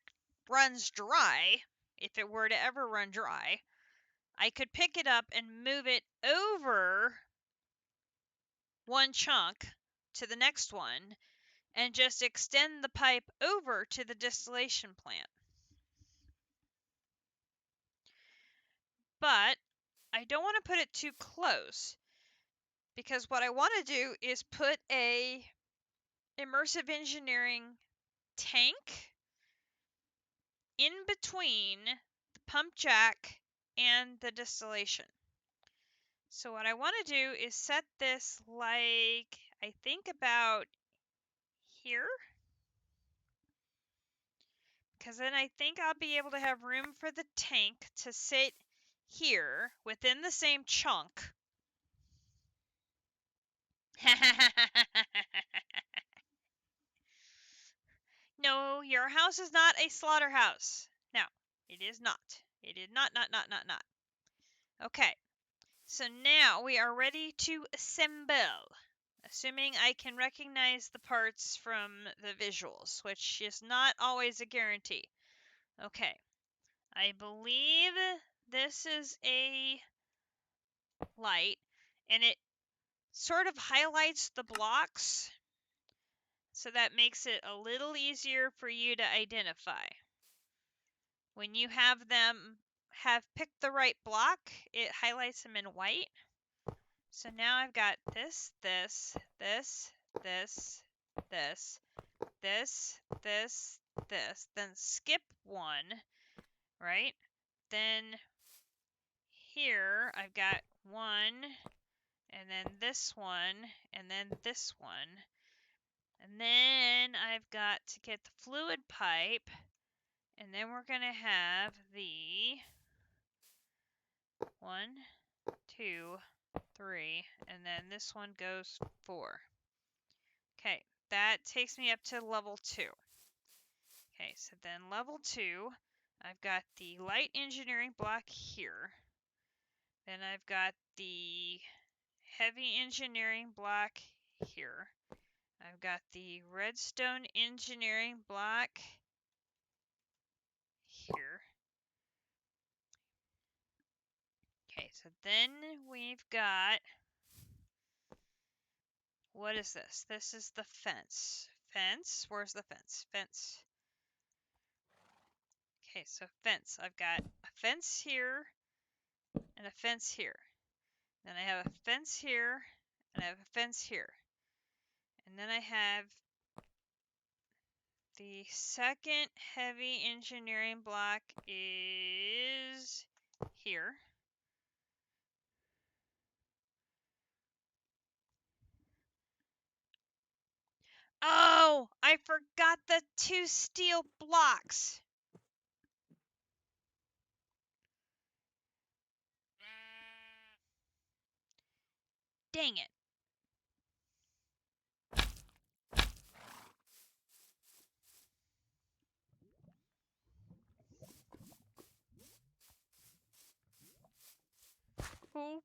runs dry, if it were to ever run dry, I could pick it up and move it over one chunk to the next one and just extend the pipe over to the distillation plant. But I don't want to put it too close, because what I want to do is put a immersive engineering tank in between the pump jack and the distillation. So what I want to do is set this like, I think about here, because then I think I'll be able to have room for the tank to sit here within the same chunk. No, your house is not a slaughterhouse. No, it is not. It is not. Okay, so now we are ready to assemble. Assuming I can recognize the parts from the visuals, which is not always a guarantee. Okay, I believe this is a light, and it sort of highlights the blocks, so that makes it a little easier for you to identify. When you have picked the right block, it highlights them in white. So now I've got this, this, this, this, this, this, this, this, then skip one, right? Then here I've got one, and then this one, and then this one. And then I've got to get the fluid pipe, and then we're going to have the 1, 2, 3, and then this one goes 4. Okay, that takes me up to level 2. Okay, so then level 2, I've got the light engineering block here. Then I've got the heavy engineering block here. I've got the redstone engineering block here. Okay, so then we've got, what is this? This is the fence. Fence? Where's the fence? Fence. Okay, so fence. I've got a fence here and a fence here. Then I have a fence here and I have a fence here. And then I have the second heavy engineering block is here. Oh, I forgot the 2 steel blocks. Dang it. Who?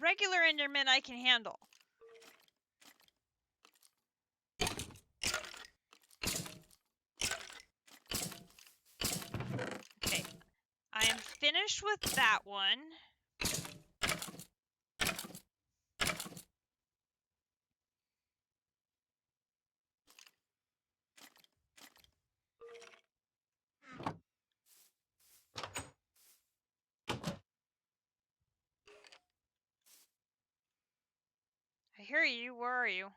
regular Enderman I can handle. Okay, I am finished with that one. I hear you. Where are you?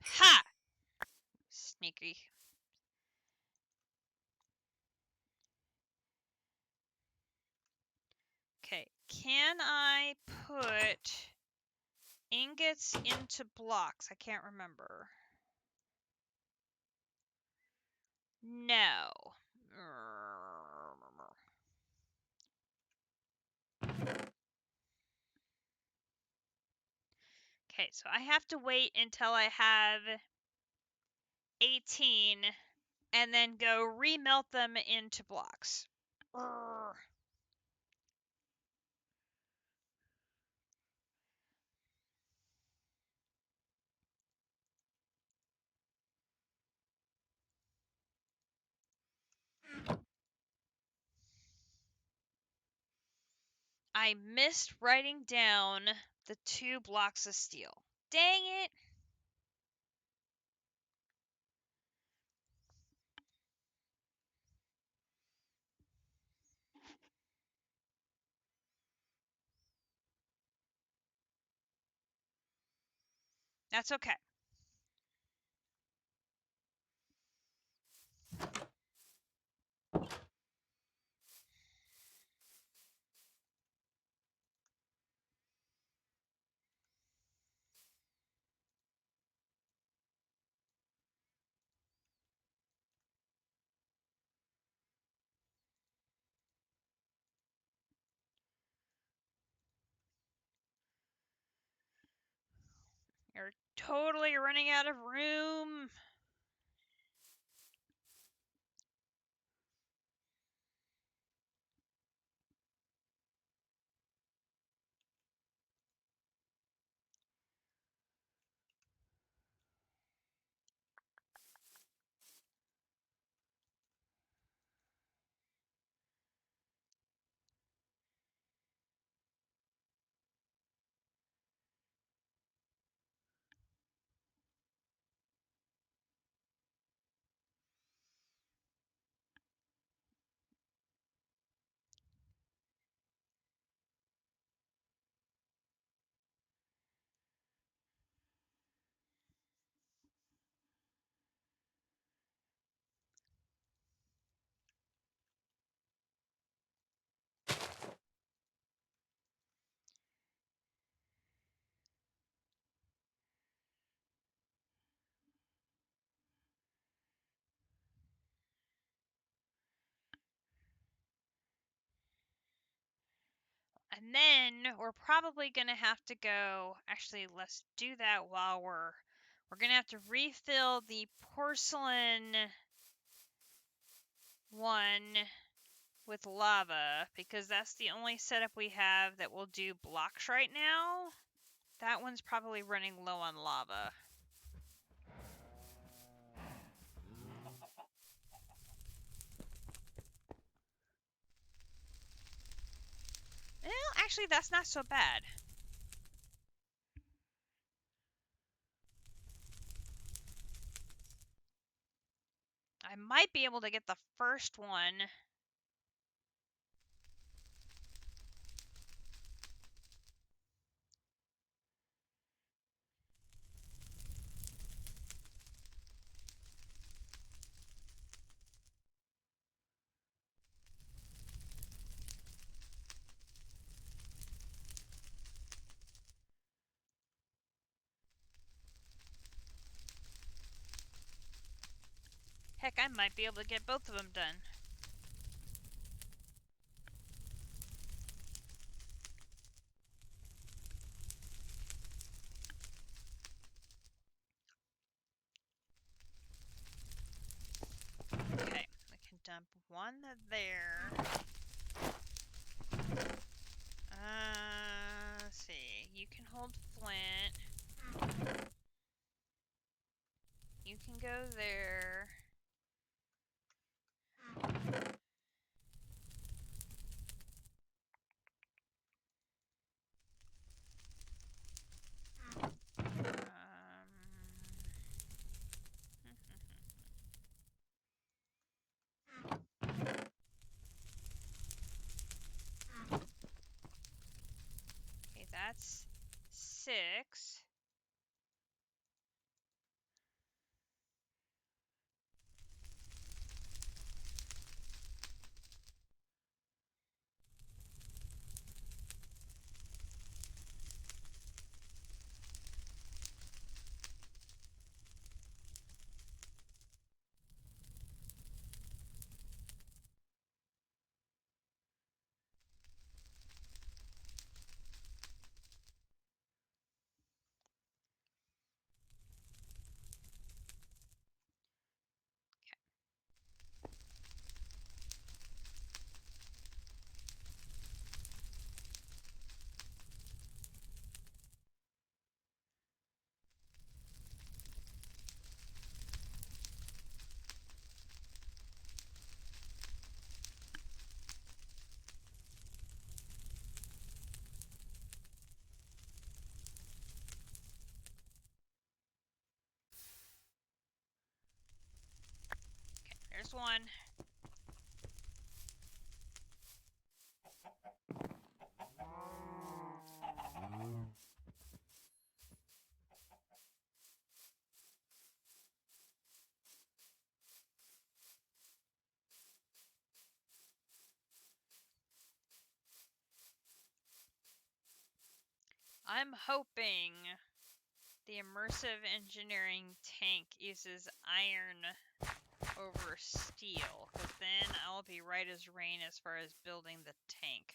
Ha! Sneaky. Okay, can I put ingots into blocks? I can't remember. No. Okay, so I have to wait until I have 18 and then go remelt them into blocks. I missed writing down the 2 blocks of steel. Dang it! That's okay. You're totally running out of room. And then we're probably going to have to go, actually, let's do that while we're going to have to refill the porcelain one with lava, because that's the only setup we have that will do blocks right now. That one's probably running low on lava. Well, actually, that's not so bad. I might be able to get the first one. Heck, I might be able to get both of them done. one there. Let's see. You can hold flint. You can go there. Okay, that's 6. There's one. I'm hoping the immersive engineering tank uses iron over steel, because then I'll be right as rain as far as building the tank.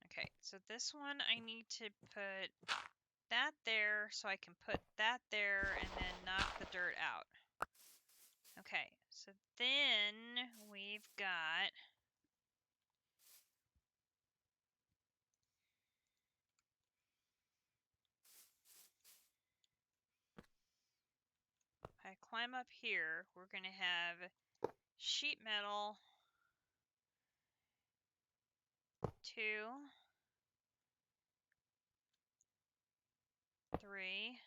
Okay, so this one I need to put that there so I can put that there and then knock the dirt out. Okay, so then we've got if I climb up here, we're going to have sheet metal 2, 3,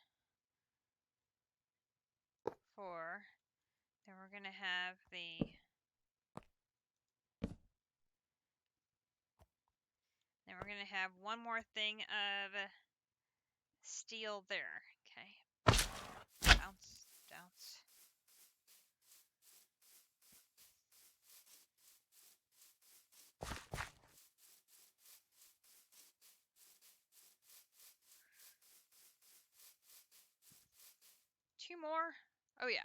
4. Then we're going to have then we're going to have one more thing of steel there. Okay. Bounce, bounce. Two more. Oh yeah.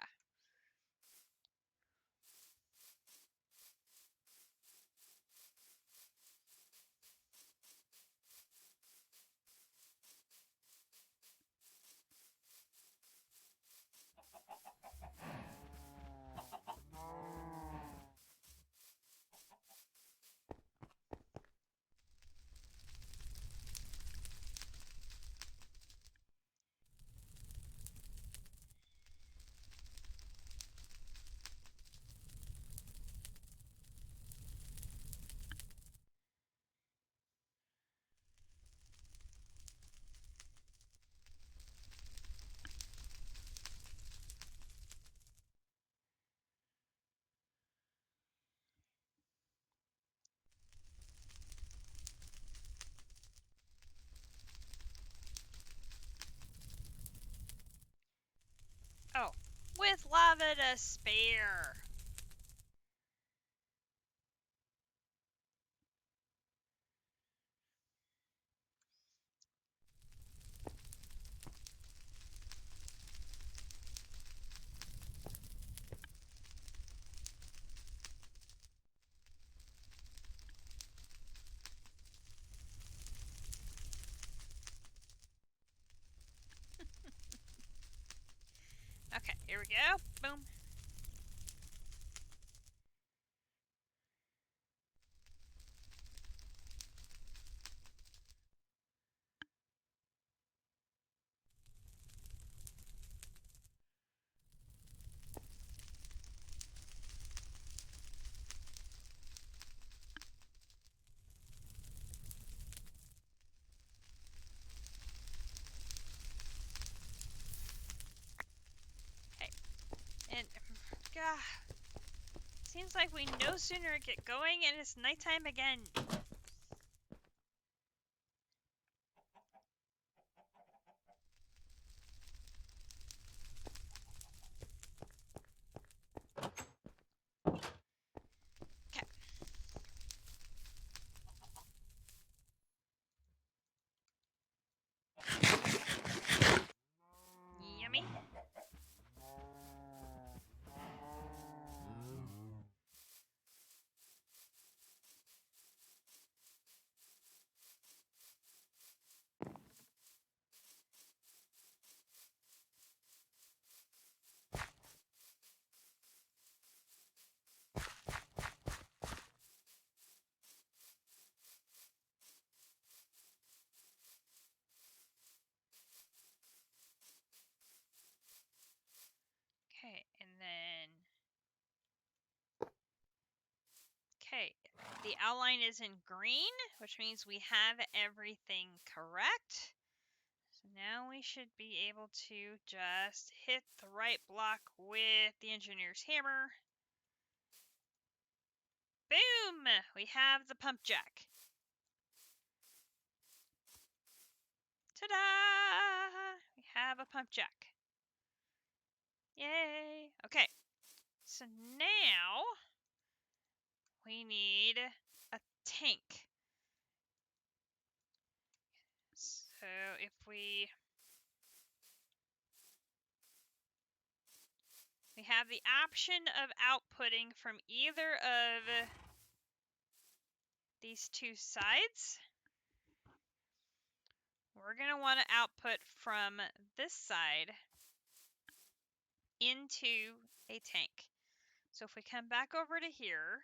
Oh, with lava to spare. go. Boom. Okay. And, gah. Seems like we no sooner get going and it's nighttime again. Okay. Yummy. Okay, and then... Okay, the outline is in green, which means we have everything correct. So now we should be able to just hit the right block with the engineer's hammer. Boom! We have the pump jack. Ta-da! We have a pump jack. Yay! Okay, so now we need a tank. So if we have the option of outputting from either of these two sides. We're going to want to output from this side into a tank. So if we come back over to here,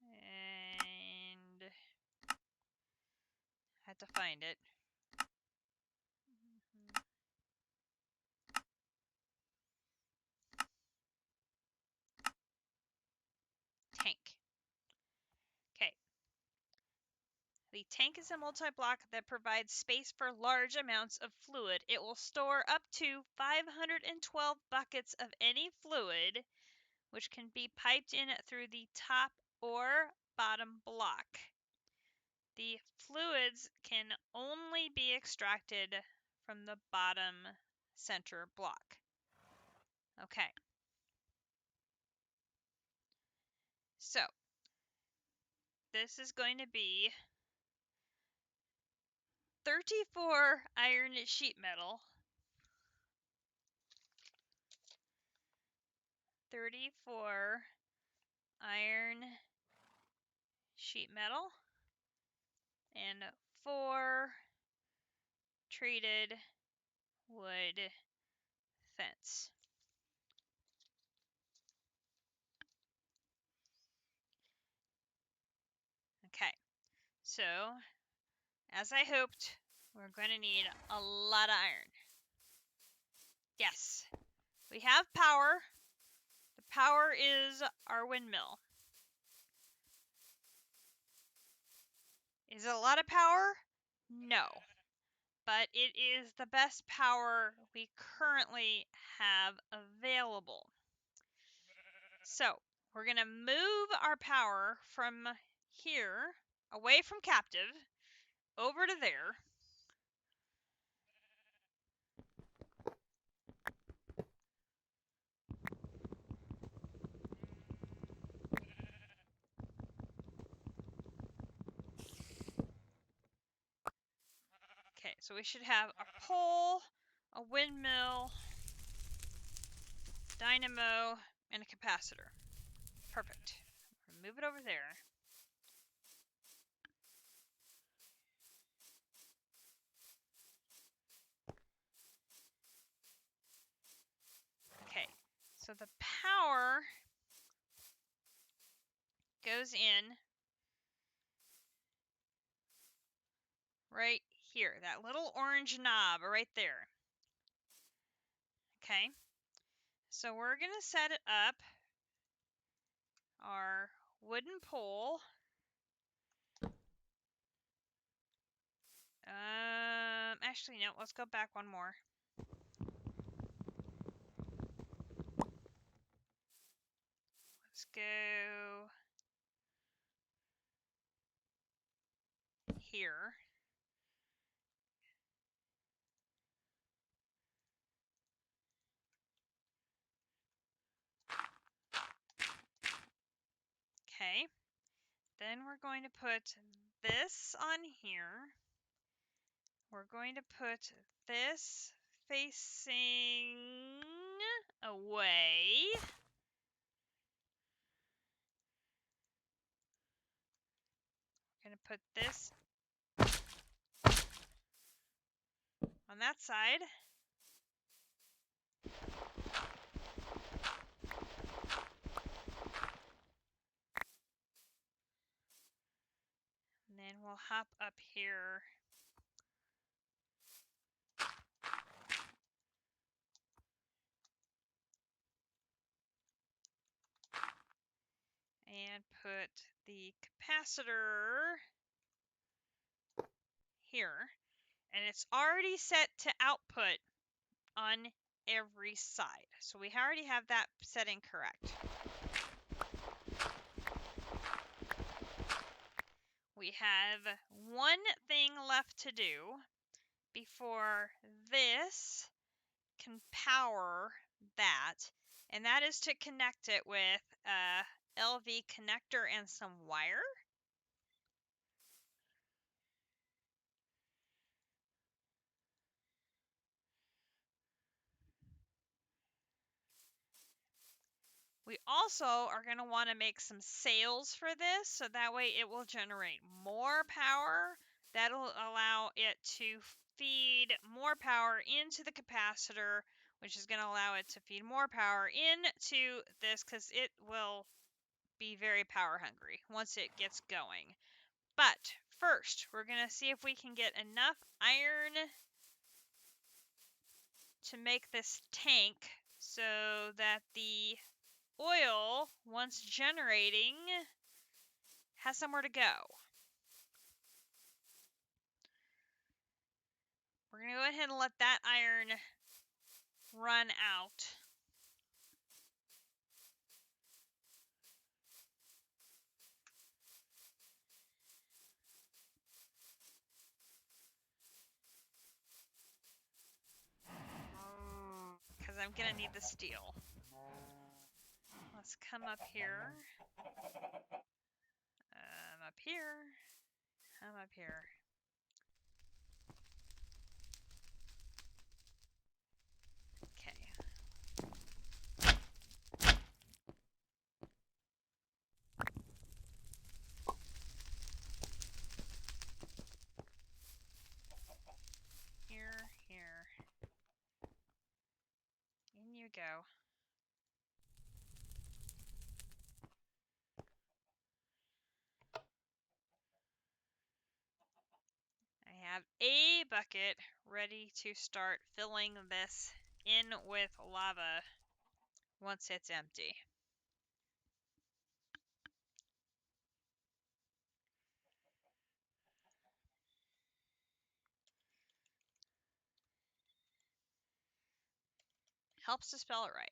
and I had to find it. Tank. Okay. The tank is a multi-block that provides space for large amounts of fluid. It will store up to 512 buckets of any fluid, which can be piped in through the top or bottom block. The fluids can only be extracted from the bottom center block. Okay. So, this is going to be 34 iron sheet metal, 34 iron sheet metal, and 4 treated wood fence. Okay, so as I hoped, we're going to need a lot of iron. Yes, we have power. The power is our windmill. Is it a lot of power? No. But it is the best power we currently have available. So, we're going to move our power from here, away from captive, over to there. Okay, so we should have a pole, a windmill, dynamo, and a capacitor. Perfect. Move it over there. So the power goes in right here, that little orange knob right there. Okay, so we're going to set it up our wooden pole. Actually, no, let's go back one more. Let's go here. Okay, then we're going to put this on here. We're going to put this facing away. We're going to put this on that side. And then we'll hop up here. And put the capacitor here. And it's already set to output on every side. So we already have that setting correct. We have one thing left to do before this can power that, and that is to connect it with a LV connector and some wire. We also are going to want to make some sails for this, so that way it will generate more power. That'll allow it to feed more power into the capacitor, which is going to allow it to feed more power into this, because it will be very power hungry once it gets going. But first, we're going to see if we can get enough iron to make this tank so that the oil, once generating, has somewhere to go. We're going to go ahead and let that iron run out. Because I'm going to need the steel. Let's come up here. Up here. I'm up here. Okay. Here. In you go. I have a bucket ready to start filling this in with lava once it's empty. Helps to spell it right.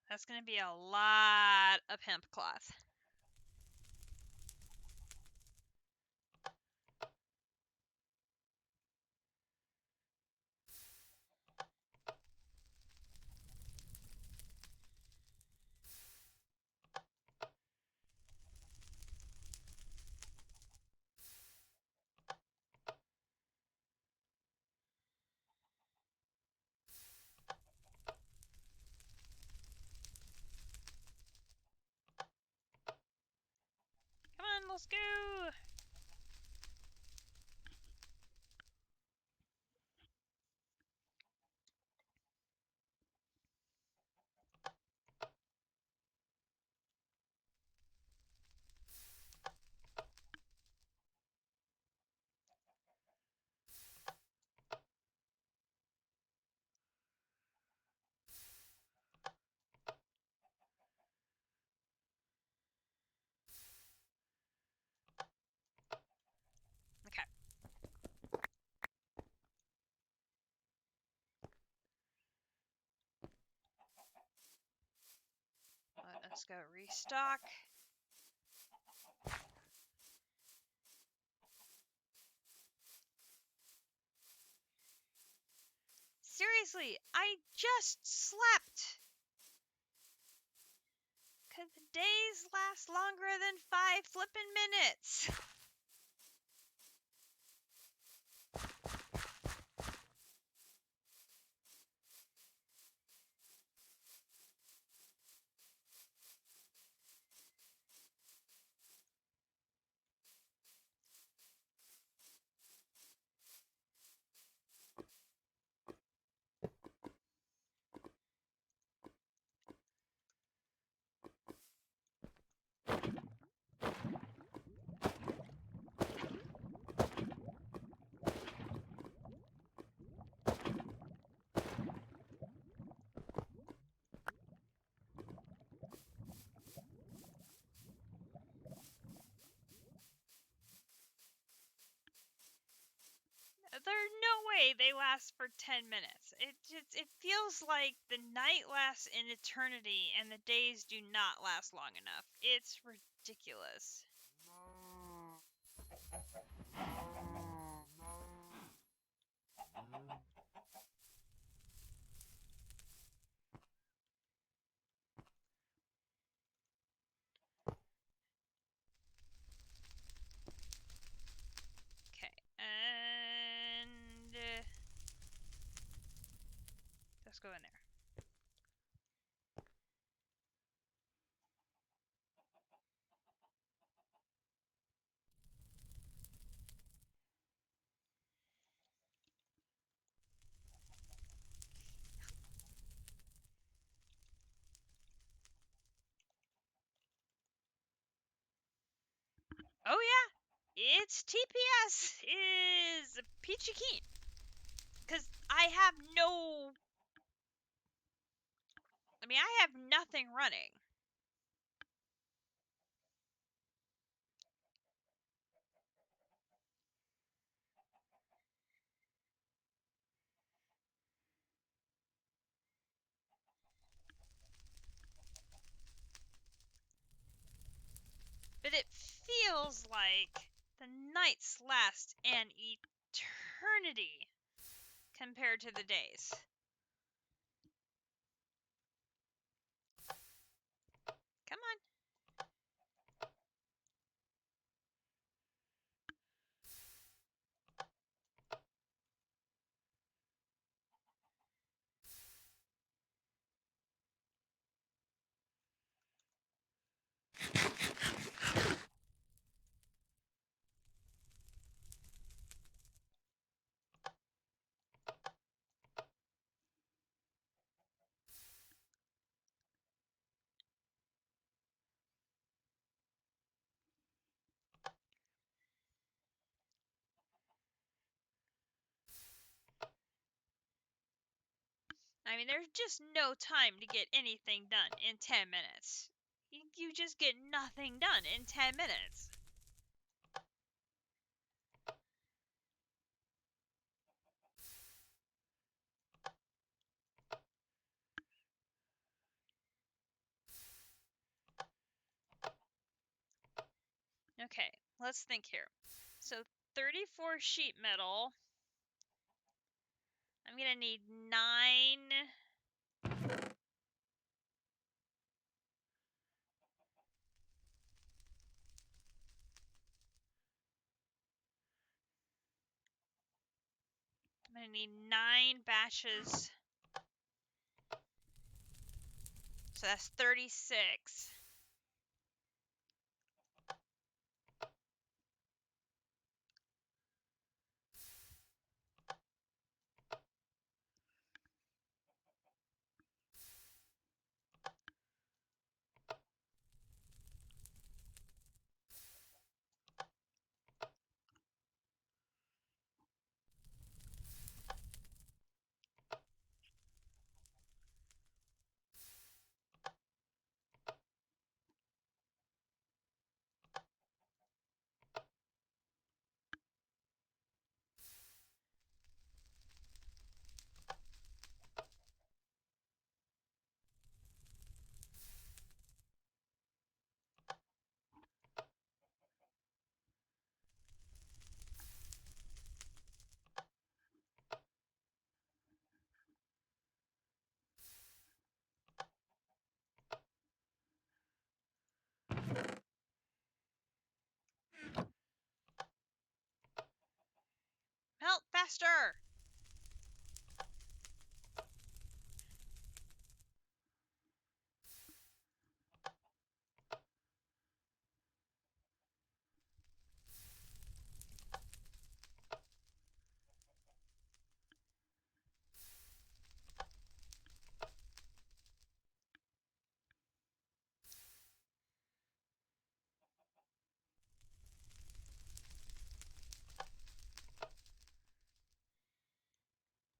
That's going to be a lot of hemp cloth. Come on, let's go! Let's go restock. Seriously, I just slept. Could the days last longer than 5 flippin' minutes? There's no way they last for 10 minutes. It feels like the night lasts an eternity and the days do not last long enough. It's ridiculous. Okay, and let's go in there. Oh yeah, it's TPS is peachy keen. Because I have nothing running. But it feels like the nights last an eternity compared to the days. Come on. I mean, there's just no time to get anything done in 10 minutes. You just get nothing done in 10 minutes. Okay, let's think here. So 34 sheet metal. I'm gonna need 9. I'm gonna need 9 batches. So that's 36. faster!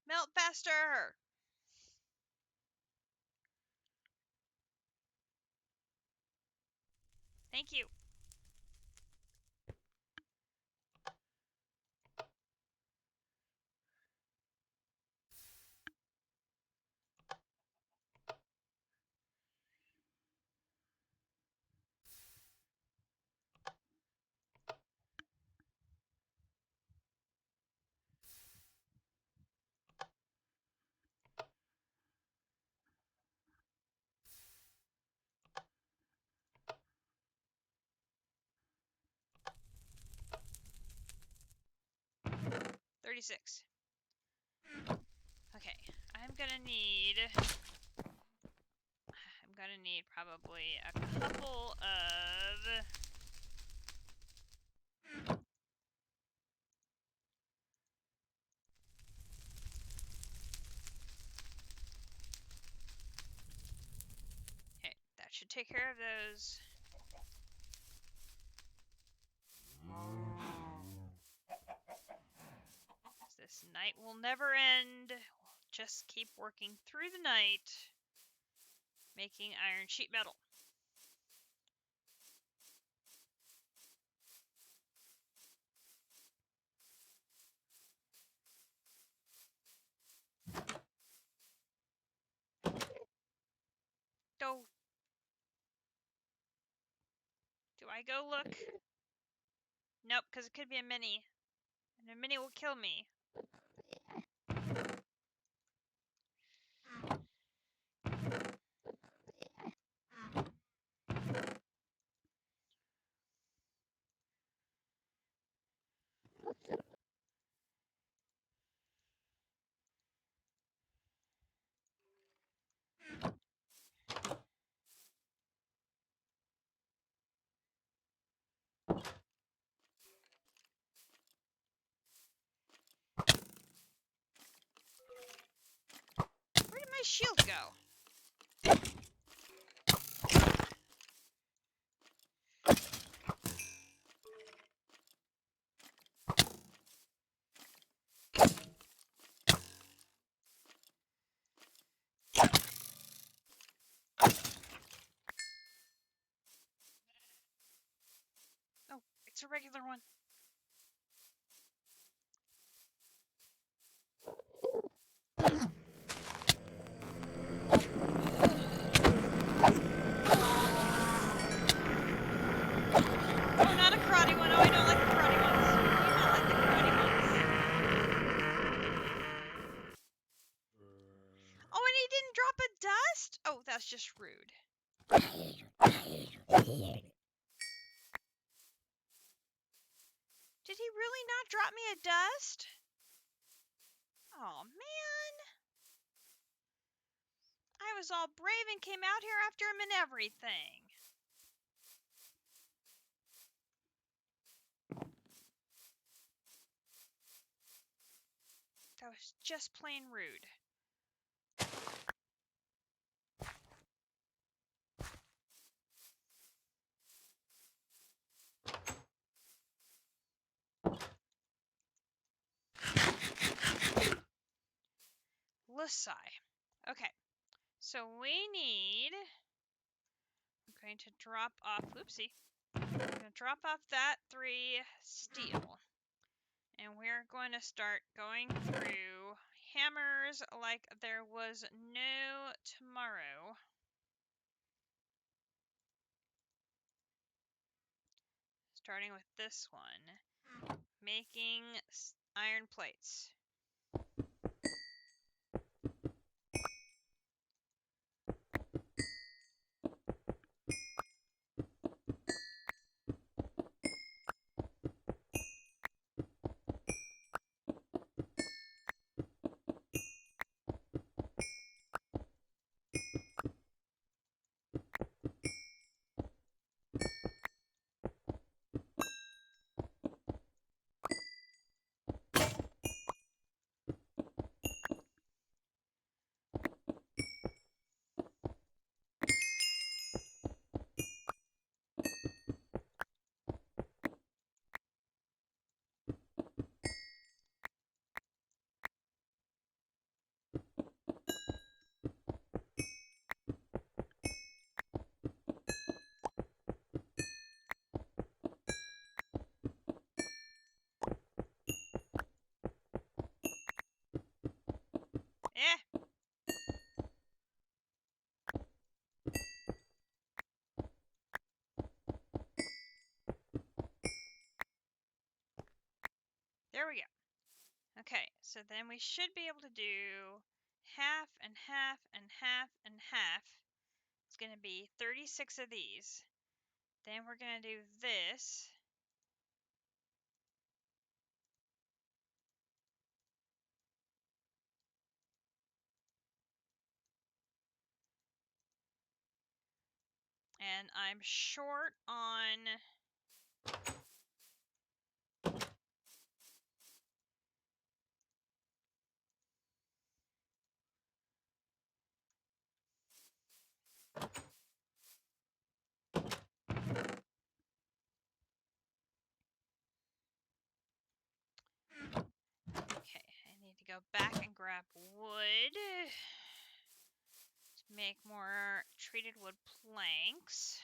Melt faster! Thank you. $36. Okay, I'm gonna need probably a couple of okay, that should take care of those. This night will never end. We'll just keep working through the night, making iron sheet metal. Do I go look? Nope, because it could be a mini. And a mini will kill me. Where did my shield go? Oh, it's a regular one. Oh, not a karate one. Oh, I don't like the karate ones. I do not like the karate ones. Oh, and he didn't drop a dust? Oh, that's just rude. Did he really not drop me a dust? Oh, man. I was all brave and came out here after him and everything. That was just plain rude. Lusai. Okay, so we need... I'm going to drop off... Oopsie. I'm going to drop off that 3 steel. And we're going to start going through hammers like there was no tomorrow. Starting with this one. Making iron plates. So then we should be able to do half and half and half and half. It's going to be 36 of these. Then we're going to do this. And I'm short on okay, I need to go back and grab wood to make more treated wood planks.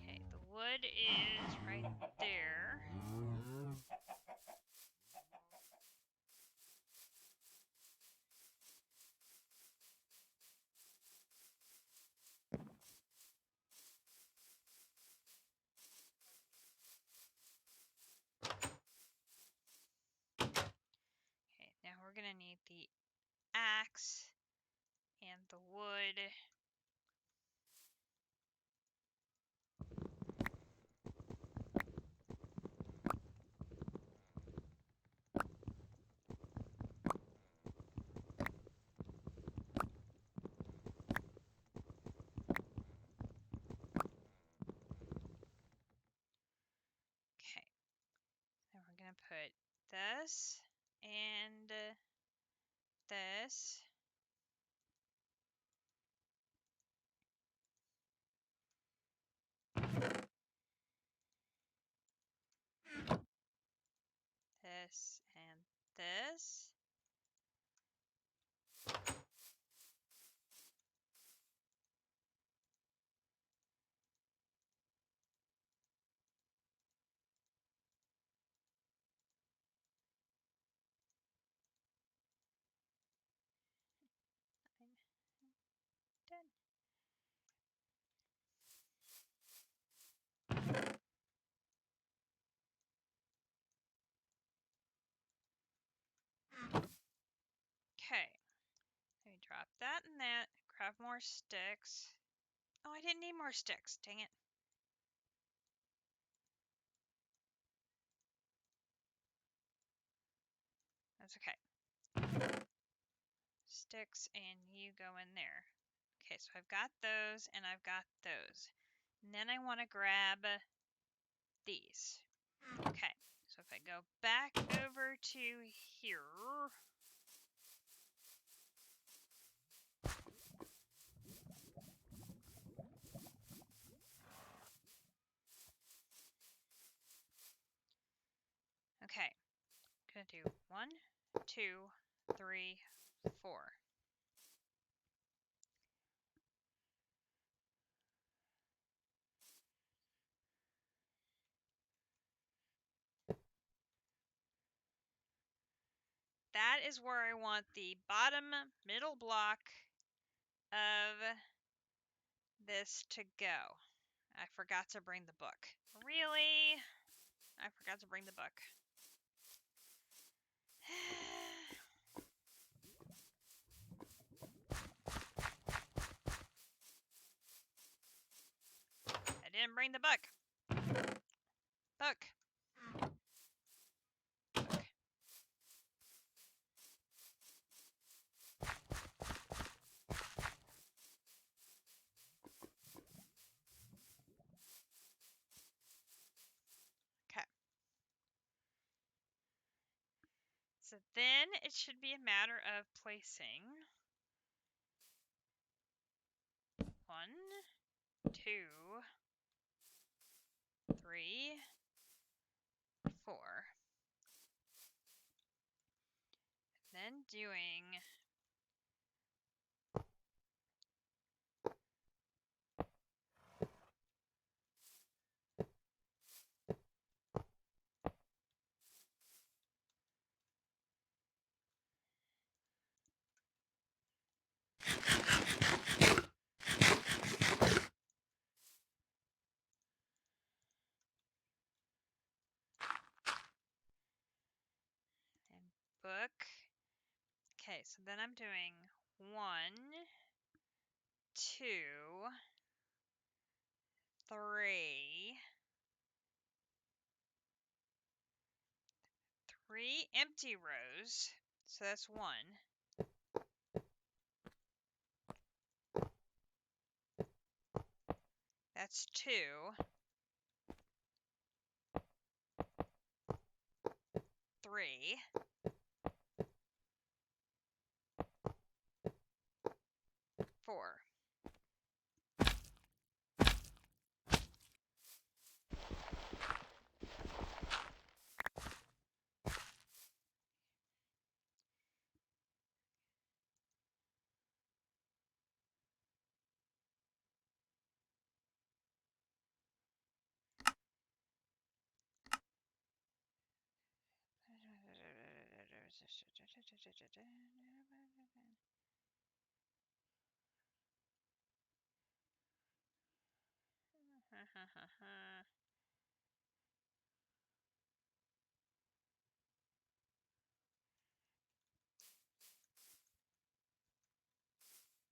Okay, the wood is right there. Okay, now we're going to need the axe and the wood. Okay, then we're going to put this and this. This and this. I'm done. Okay, let me drop that and that. Grab more sticks. Oh, I didn't need more sticks. Dang it. That's okay. Sticks and you go in there. Okay, so I've got those and I've got those. And then I want to grab these. Okay, so if I go back over to here. Okay, I'm going to do 1, 2, 3, 4. That is where I want the bottom middle block of this to go. I forgot to bring the book. Really? I forgot to bring the book. I didn't bring the book. Book. Book. Okay. So then it should be a matter of placing 1, 2, 3, 4. Then doing book. Okay, so then I'm doing 1, 2, 3. 3 empty rows. So that's 1. That's 2. 3. 4.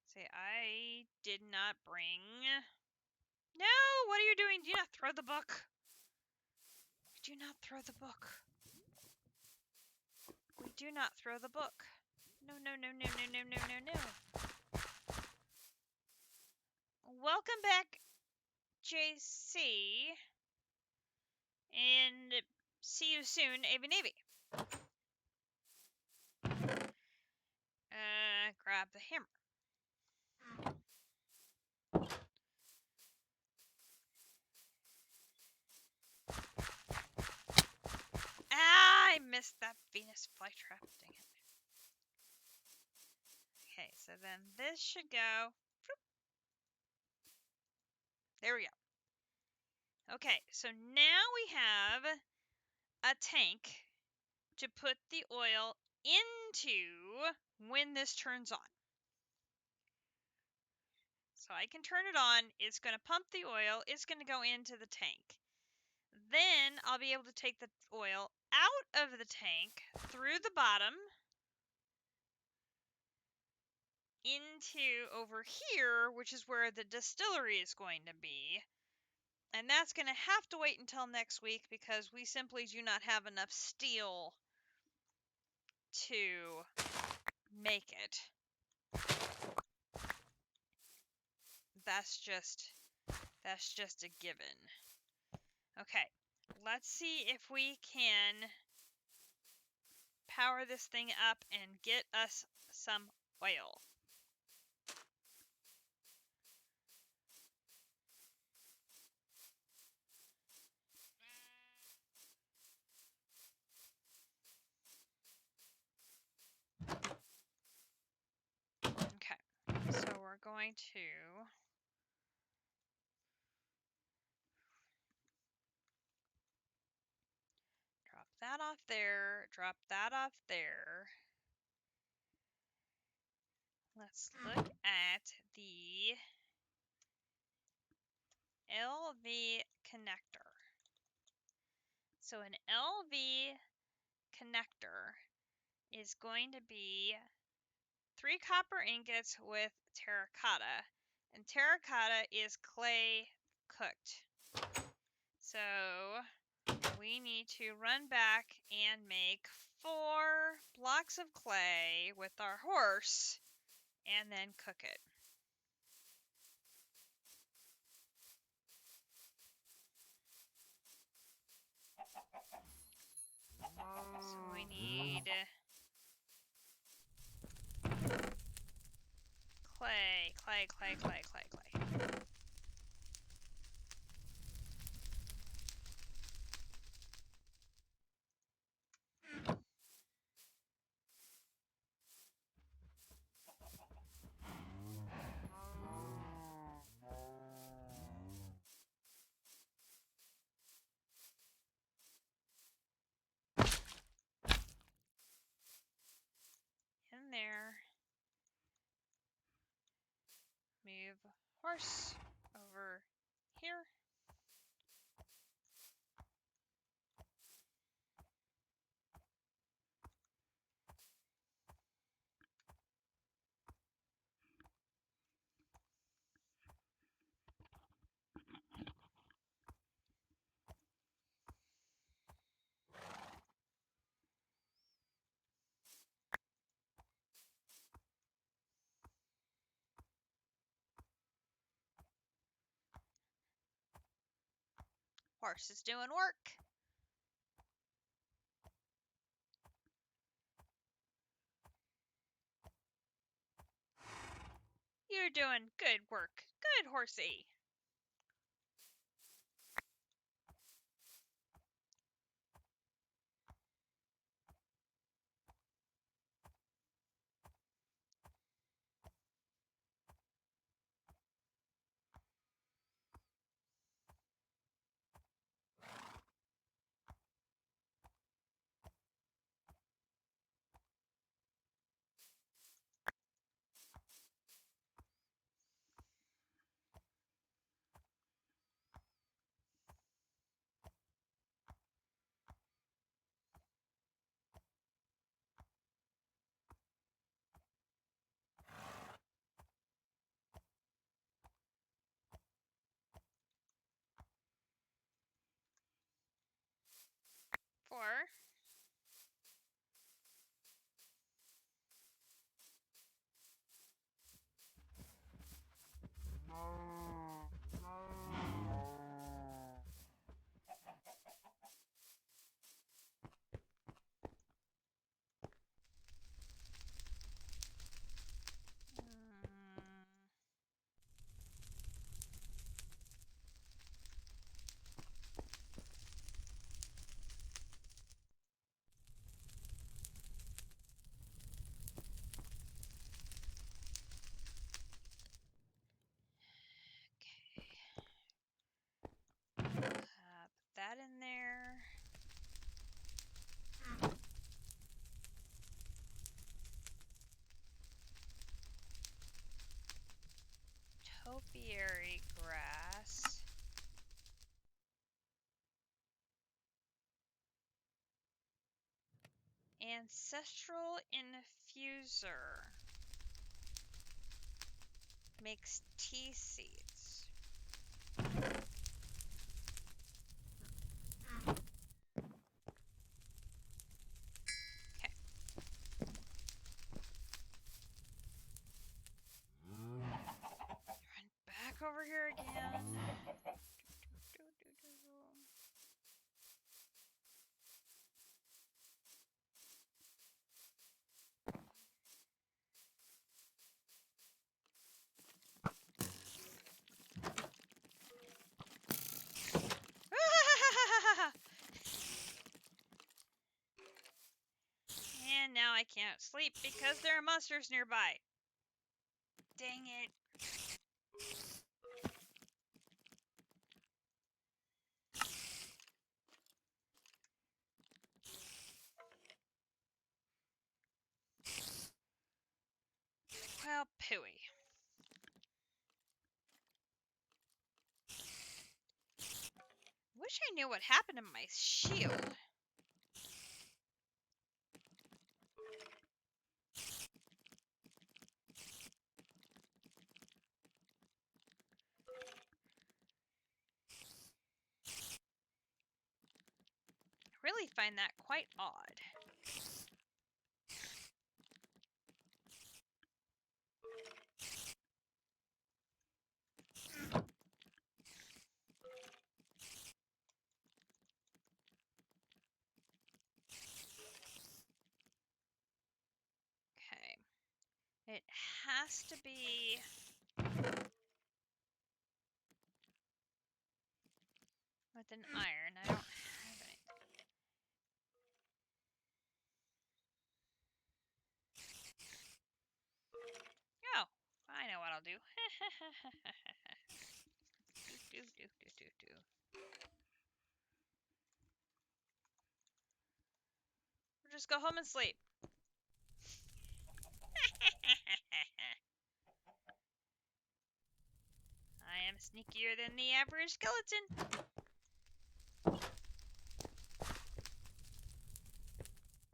Say, I did not bring... No! What are you doing? Do not throw the book. Do not throw the book. We do not throw the book. No, no, no, no, no, no, no, no, no. Welcome back, JC. And see you soon, Avy Navy. Grab the hammer. Ah, I missed that Venus flytrap. Dang it. Okay, so then this should go. There we go. Okay, so now we have a tank to put the oil into when this turns on. So I can turn it on. It's going to pump the oil. It's going to go into the tank. Then I'll be able to take the oil out of the tank through the bottom into over here, which is where the distillery is going to be. And that's going to have to wait until next week because we simply do not have enough steel to make it. That's just a given. Okay, let's see if we can power this thing up and get us some oil. Okay, so we're going to drop that off there, drop that off there. Let's look at the LV connector. So an LV connector is going to be 3 copper ingots with terracotta. And terracotta is clay cooked. So we need to run back and make 4 blocks of clay with our horse and then cook it. So we need clay, clay, clay, clay, clay, clay. In there. Move horse over here. Horse is doing work. You're doing good work. Good, horsey. Four. Put that in there. Topiary grass. Ancestral infuser. Makes tea seeds. Over here again. And now I can't sleep because there are monsters nearby. Dang it. Well, pooey. Wish I knew what happened to my shield. I really find that quite odd. Okay. It has to be... with an iron. I don't have any. Oh, I know what I'll do. Or just go home and sleep. I am sneakier than the average skeleton.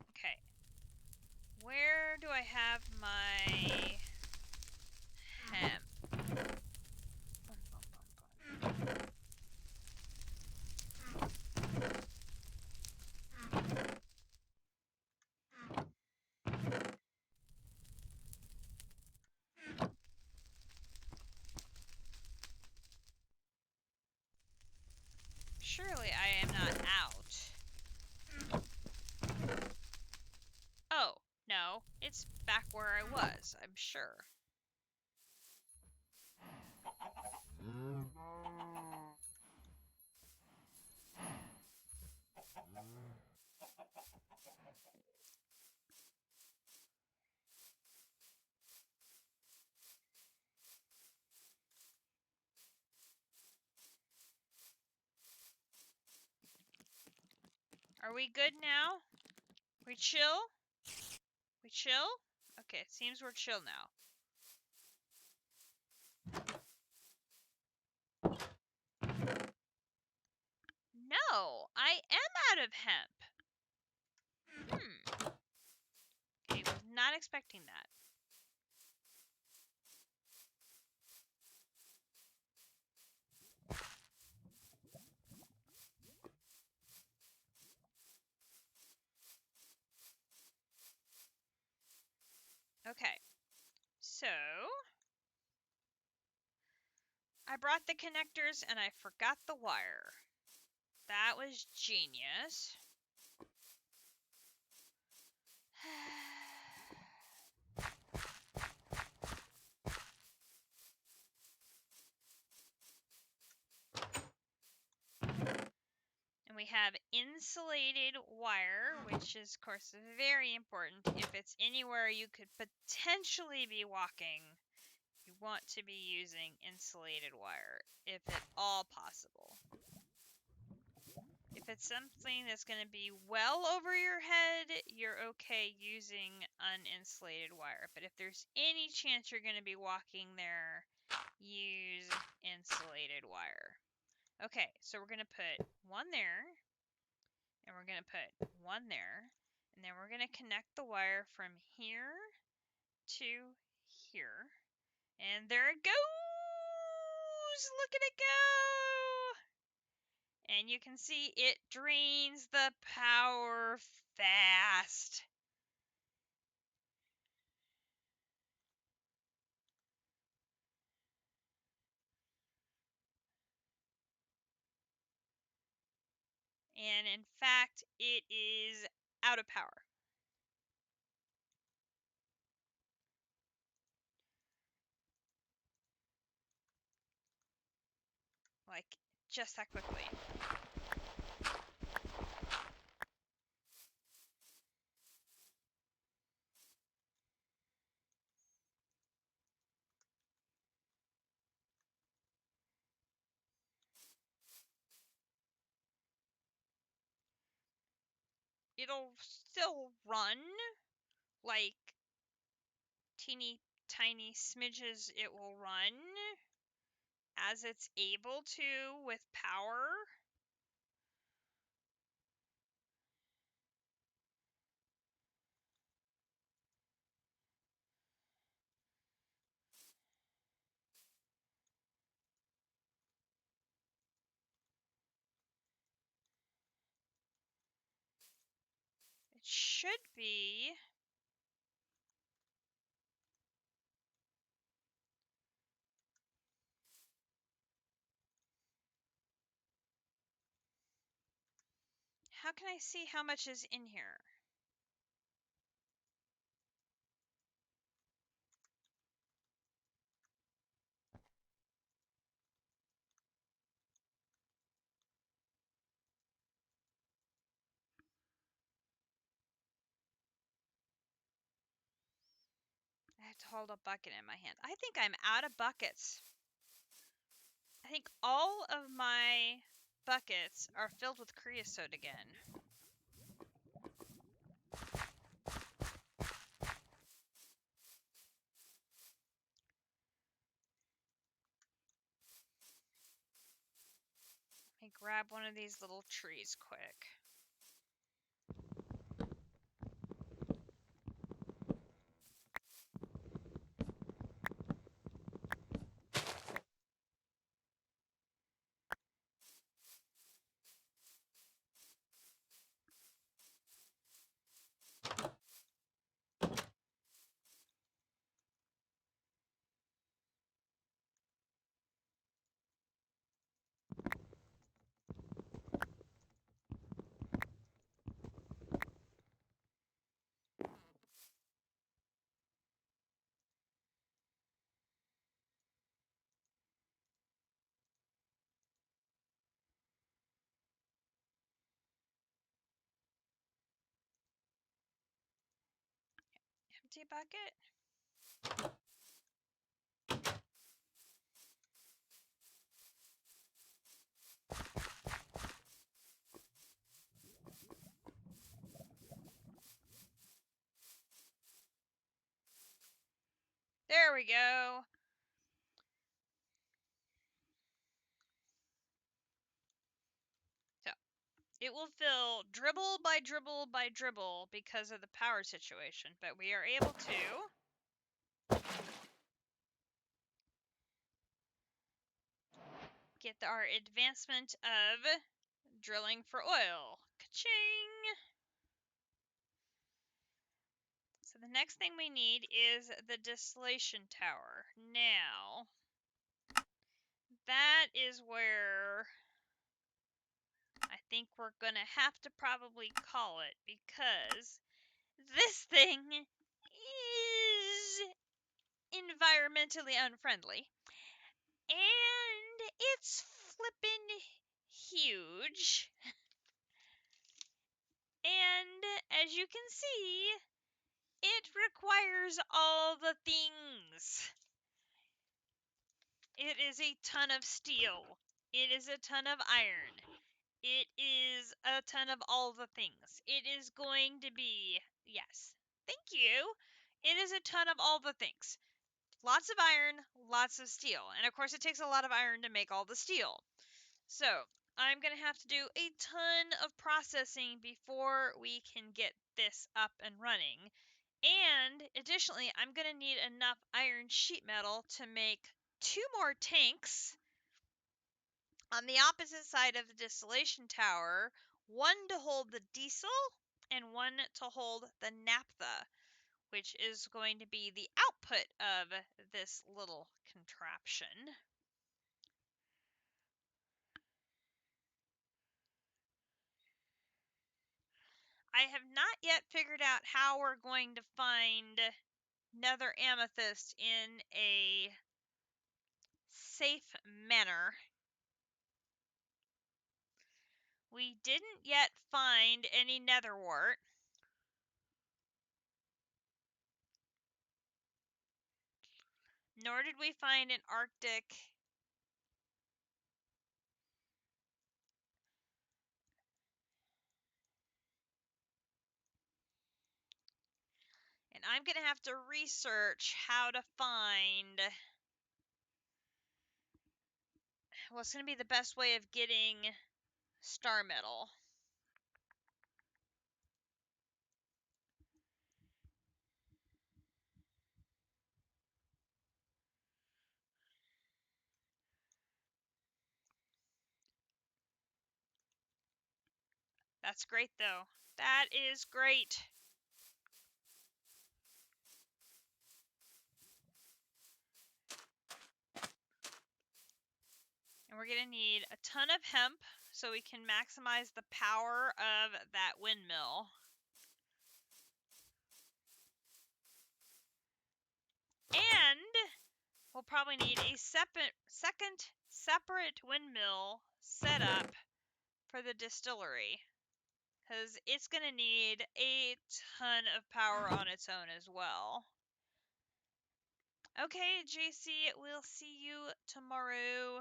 Okay. Where do I have my hemp? Surely Sure. Are we good now? We chill? We chill? Okay, it seems we're chill now. No, I am out of hemp. Okay, was not expecting that. Okay, so I brought the connectors and I forgot the wire. That was genius. And we have insulated wire, which is, of course, very important. If it's anywhere you could potentially be walking, you want to be using insulated wire, if at all possible. If it's something that's going to be well over your head, you're okay using uninsulated wire. But if there's any chance you're going to be walking there, use insulated wire. Okay, so we're going to put one there, and we're going to put one there, and then we're going to connect the wire from here to here. And there it goes! Look at it go! And you can see it drains the power fast. And in fact, it is out of power. Like, just that quickly. It'll still run, like, teeny tiny smidges it will run as it's able to with power. It should be. How can I see how much is in here? I have to hold a bucket in my hand. I think I'm out of buckets. I think all of my buckets are filled with creosote again. Let me grab one of these little trees quick. empty bucket? There we go. So, it will fill dribble by dribble by dribble because of the power situation, but we are able to get our advancement of drilling for oil. Ka-ching! So the next thing we need is the distillation tower. Now, that is where I think we're going to have to probably call it, because this thing is environmentally unfriendly. And it's flippin' huge. And as you can see, it requires all the things. It is a ton of steel. It is a ton of iron. It is a ton of all the things. It is going to be, yes, thank you. It is a ton of all the things. Lots of iron, lots of steel. And of course, it takes a lot of iron to make all the steel. So I'm going to have to do a ton of processing before we can get this up and running. And additionally, I'm going to need enough iron sheet metal to make 2 more tanks on the opposite side of the distillation tower, one to hold the diesel and one to hold the naphtha, which is going to be the output of this little contraption. I have not yet figured out how we're going to find nether amethyst in a safe manner. We didn't yet find any nether wart. Nor did we find an Arctic. And I'm going to have to research how to find what's going to be the best way of getting star metal. That's great, though. That is great. And we're going to need a ton of hemp so we can maximize the power of that windmill. And we'll probably need a second separate windmill set up for the distillery, because it's going to need a ton of power on its own as well. Okay, JC, we'll see you tomorrow.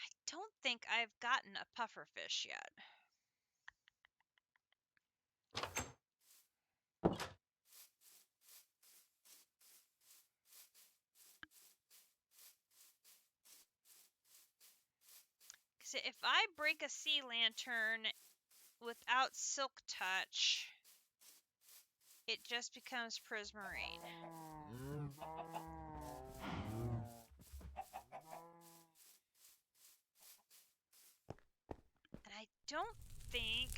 I don't think I've gotten a pufferfish yet. Because if I break a sea lantern without silk touch, it just becomes prismarine. And I don't think...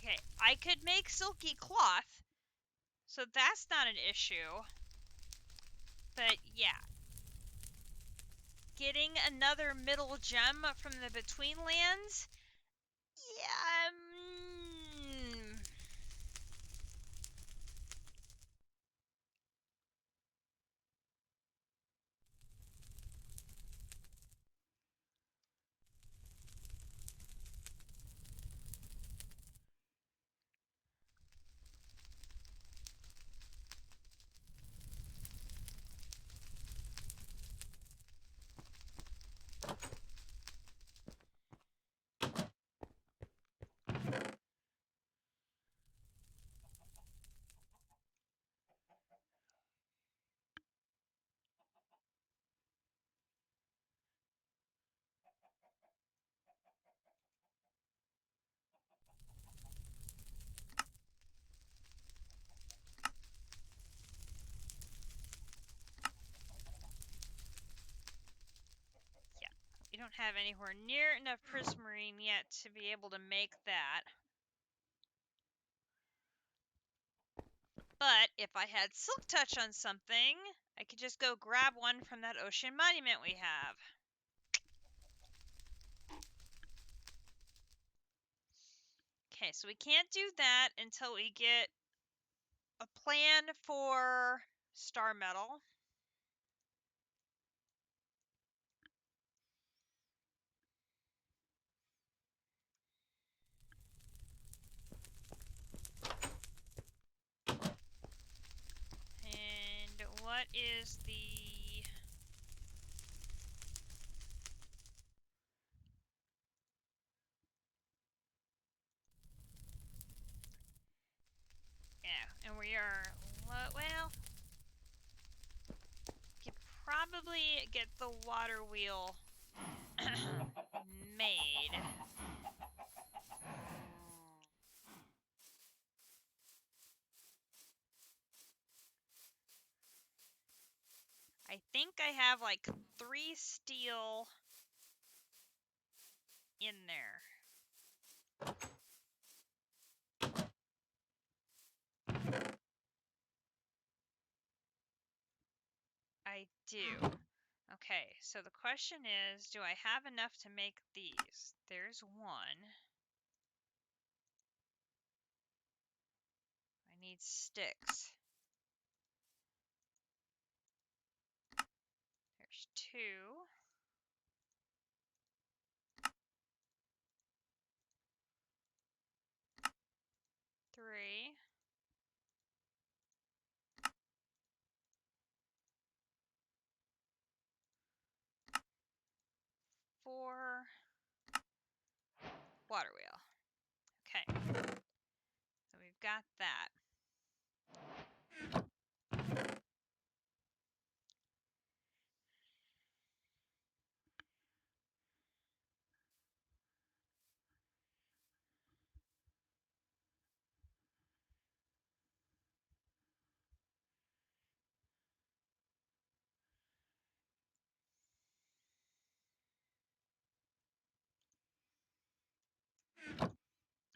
Okay, I could make silky cloth, so that's not an issue. But yeah, getting another middle gem from the Between Lands, yeah. Yeah, we don't have anywhere near enough prismarine yet to be able to make that. But if I had Silk Touch on something, I could just go grab one from that ocean monument we have. Okay, so we can't do that until we get a plan for Star Metal. And what is the... Yeah, and we are... Well, we could probably get the water wheel made. I think I have like 3 steel in there. I do. Okay, so the question is, do I have enough to make these? There's one. I need sticks. There's 2. 3. 4. Water wheel. Okay, so we've got that.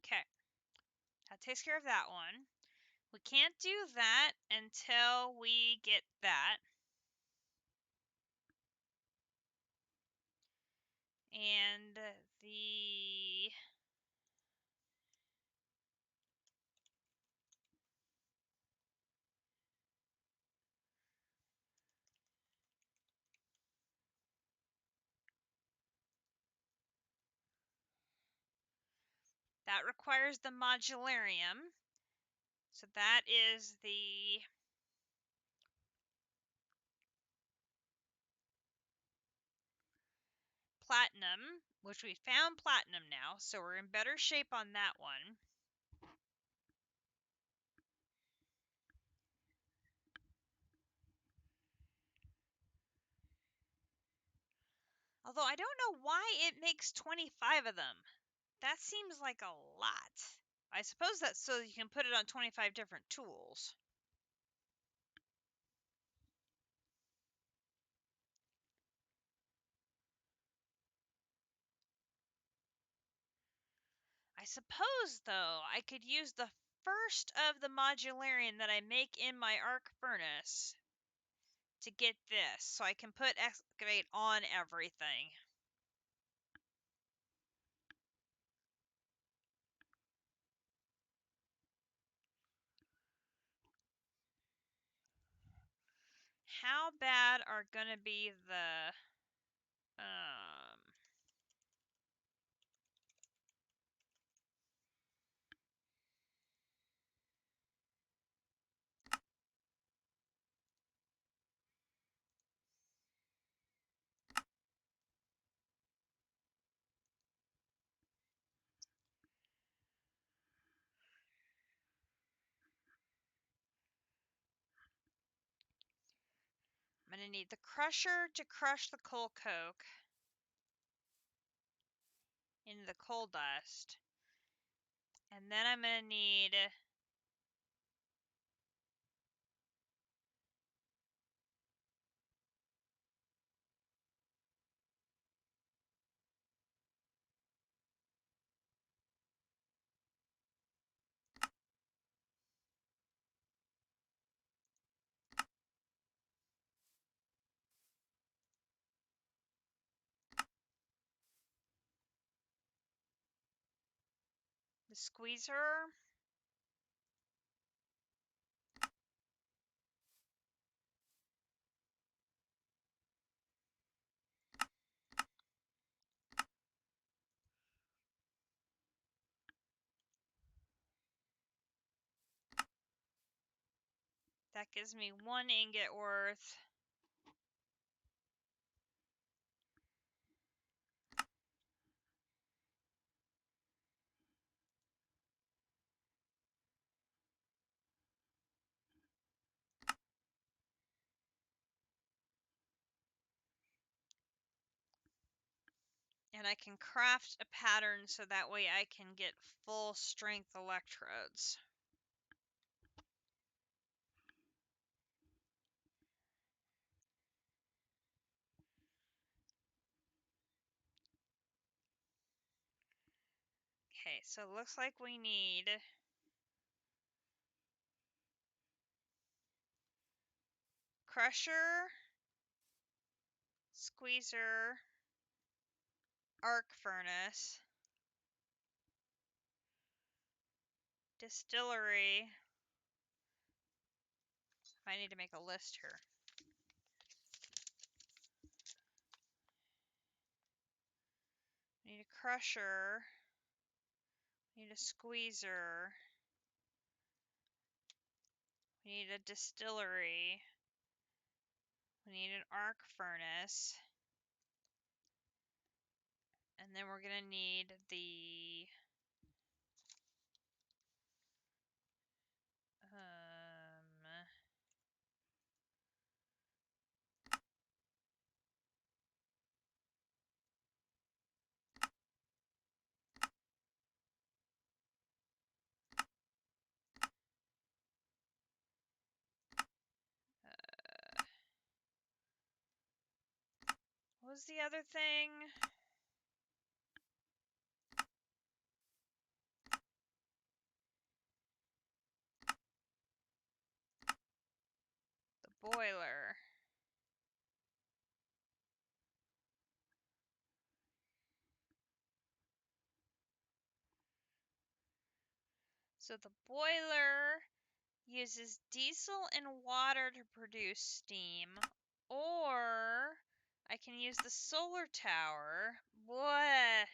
Okay, that takes care of that one. We can't do that until we get that. And the... That requires the modularium. So that is the platinum, which we found platinum now, so we're in better shape on that one. Although I don't know why it makes 25 of them. That seems like a lot. I suppose that's so you can put it on 25 different tools. I suppose, though, I could use the first of the modularian that I make in my arc furnace to get this, so I can put excavate on everything. How bad are gonna be the I'm gonna need the crusher to crush the coal coke into the coal dust. And then I'm gonna need the squeezer. That gives me 1 ingot worth. And I can craft a pattern so that way I can get full strength electrodes. Okay, so it looks like we need crusher, squeezer, arc furnace, distillery. I need to make a list here. We need a crusher. We need a squeezer. We need a distillery. We need an arc furnace. And then we're going to need the what was the other thing? The boiler. So the boiler uses diesel and water to produce steam, or I can use the solar tower. What?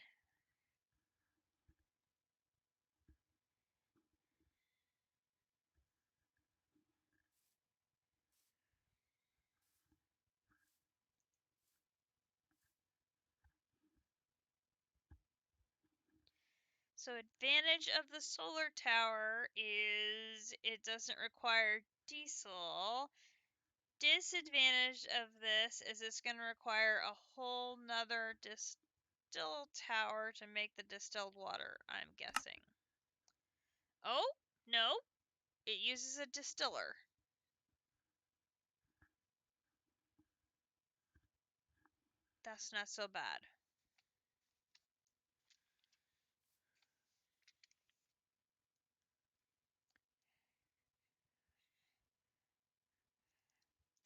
So advantage of the solar tower is it doesn't require diesel. Disadvantage of this is it's going to require a whole nother distill tower to make the distilled water, I'm guessing. Oh, no, it uses a distiller. That's not so bad.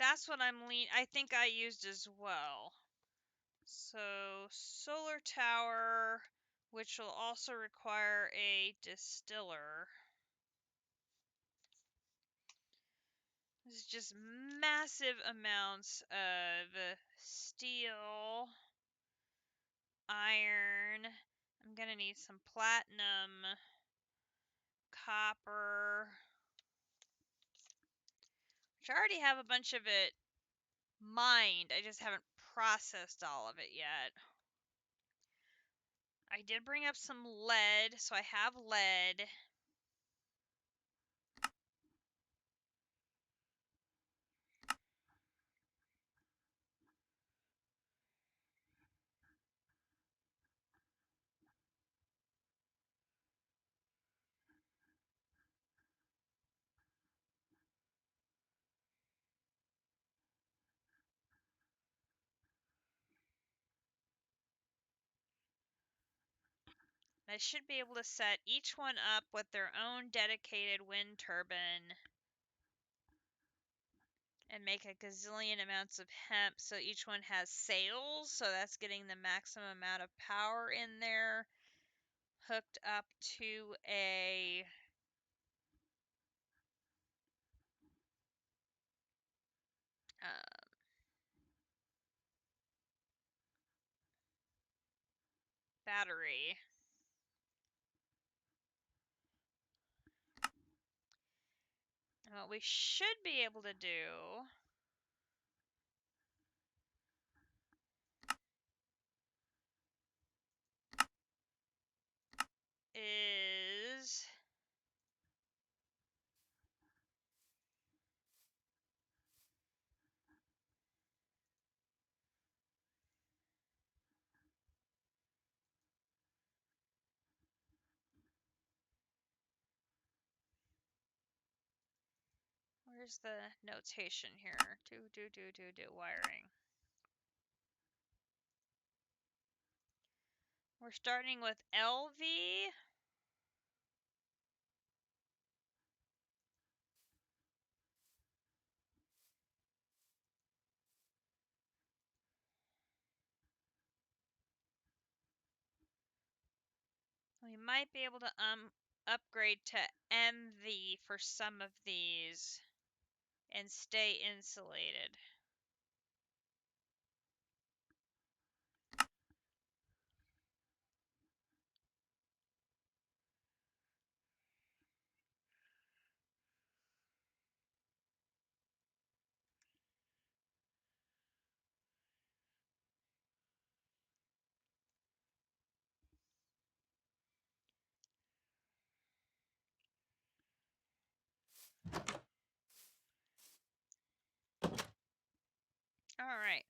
That's what I think I used as well. So, solar tower, which will also require a distiller. This is just massive amounts of steel, iron. I'm gonna need some platinum, copper, which I already have a bunch of it mined. I just haven't processed all of it yet. I did bring up some lead, so I have lead. I should be able to set each one up with their own dedicated wind turbine and make a gazillion amounts of hemp so each one has sails, so that's getting the maximum amount of power in there, hooked up to a battery. And what we should be able to do is where's the notation here? Do wiring. We're starting with LV. We might be able to upgrade to MV for some of these and stay insulated. Alright.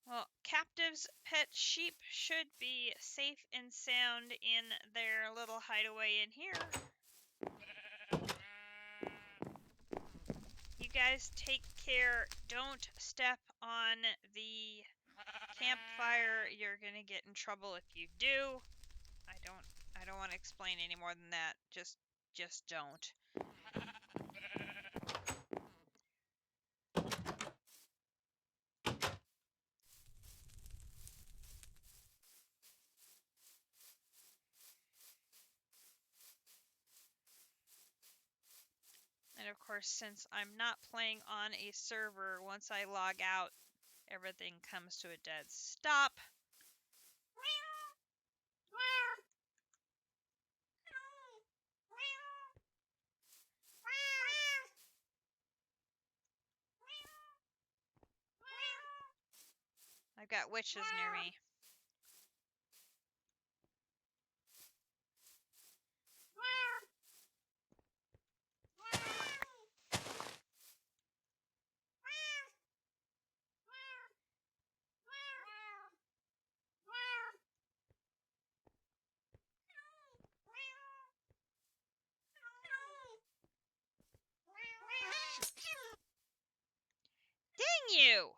Well, captives' pet sheep should be safe and sound in their little hideaway in here. You guys take care. Don't step on the campfire. You're gonna get in trouble if you do. I don't want to explain any more than that. Just don't. And of course, since I'm not playing on a server, once I log out, everything comes to a dead stop. I've got witches near me. Dang you!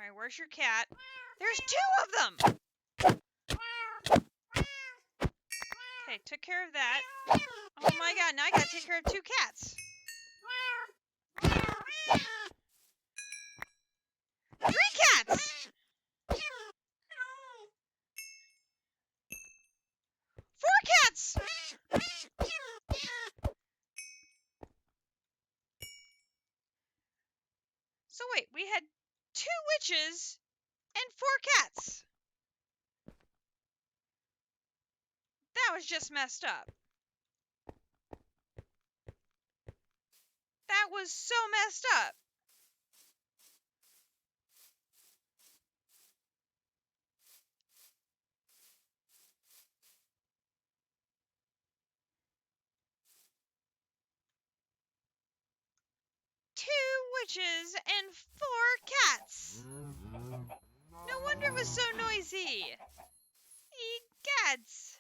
Alright, where's your cat? There's 2 of them! Okay, took care of that. Oh my god, now I gotta take care of 2 cats. 3 cats! 4 cats! So wait, we had 2 witches and 4 cats. That was just messed up. That was so messed up. Two witches and 4 cats. No wonder it was so noisy. Egads.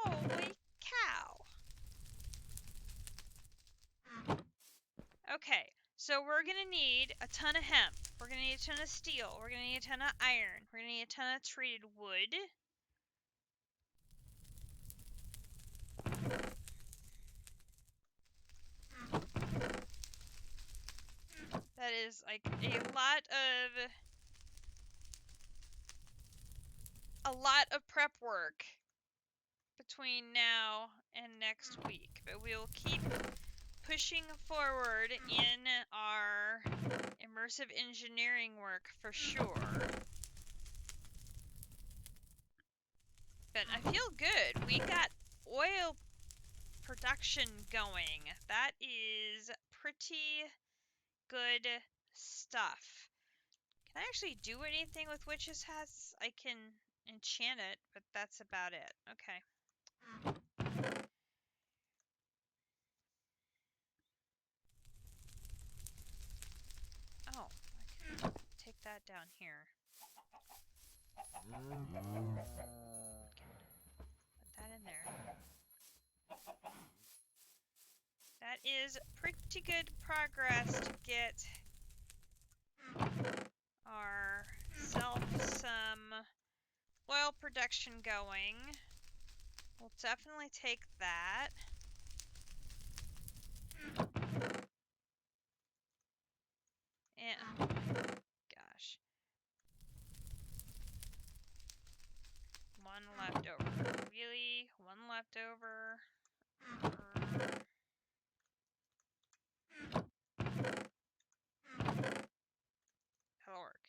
Holy cow. Okay, so we're gonna need a ton of hemp. We're gonna need a ton of steel. We're gonna need a ton of iron. We're gonna need a ton of treated wood. That is like a lot of prep work between now and next week, but we'll keep pushing forward in our immersive engineering work for sure. But I feel good. We got oil production going. That is pretty good stuff. Can I actually do anything with witch's hats? I can enchant it, but that's about it. Okay. Oh, I can take that down here. Put that in there. That is pretty good progress to get some oil production going. We'll definitely take that. And, oh gosh. 1 left over. Really? 1 left over? That'll work.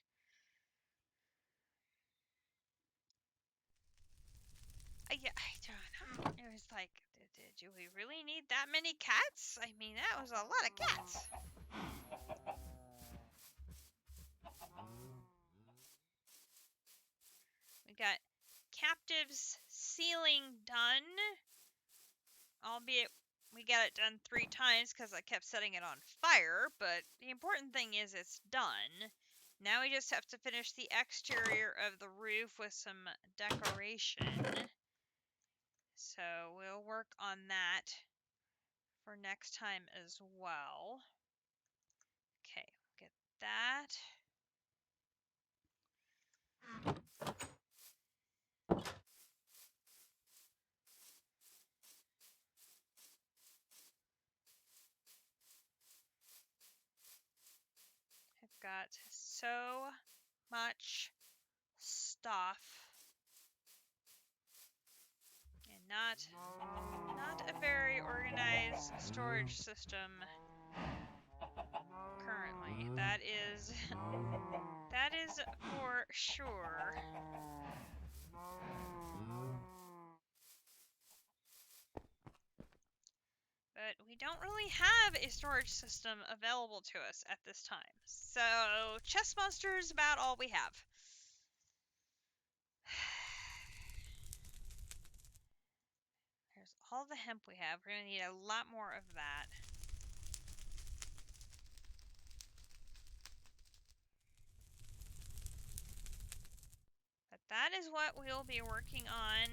Yeah, I don't know. It was like, do we really need that many cats? I mean, that was a lot of cats. We got captives sealing done. Albeit we got it done 3 times because I kept setting it on fire, but the important thing is it's done. Now we just have to finish the exterior of the roof with some decoration. So we'll work on that for next time as well. Okay, get that. I've got so much stuff. And not a very organized storage system currently. That is for sure. But we don't really have a storage system available to us at this time. So chest monster is about all we have. There's all the hemp we have. We're going to need a lot more of that. But that is what we'll be working on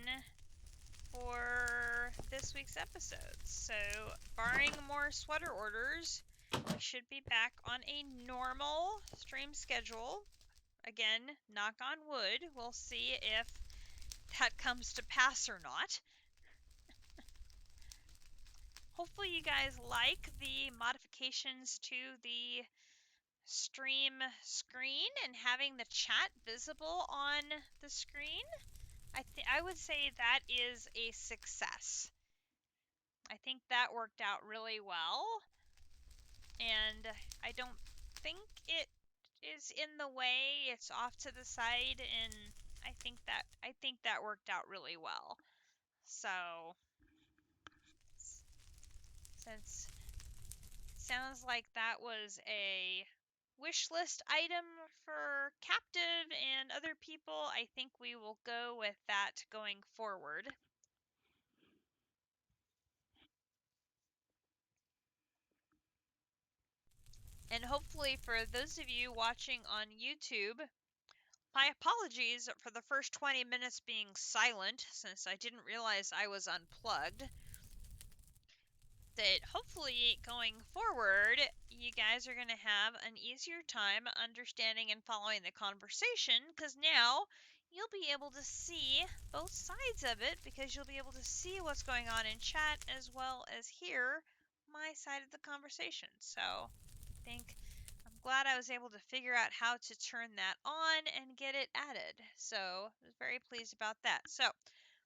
for this week's episode. So, barring more sweater orders, we should be back on a normal stream schedule. Again, knock on wood. We'll see if that comes to pass or not. Hopefully you guys like the modifications to the stream screen and having the chat visible on the screen. I would say that is a success. I think that worked out really well, and I don't think it is in the way. It's off to the side, and I think that worked out really well. So, since sounds like that was a wish list item for Captive and other people, I think we will go with that going forward. And hopefully for those of you watching on YouTube, my apologies for the first 20 minutes being silent, since I didn't realize I was unplugged. That hopefully going forward, you guys are going to have an easier time understanding and following the conversation, because now you'll be able to see both sides of it, because you'll be able to see what's going on in chat as well as hear my side of the conversation. So I'm glad I was able to figure out how to turn that on and get it added. So I was very pleased about that. So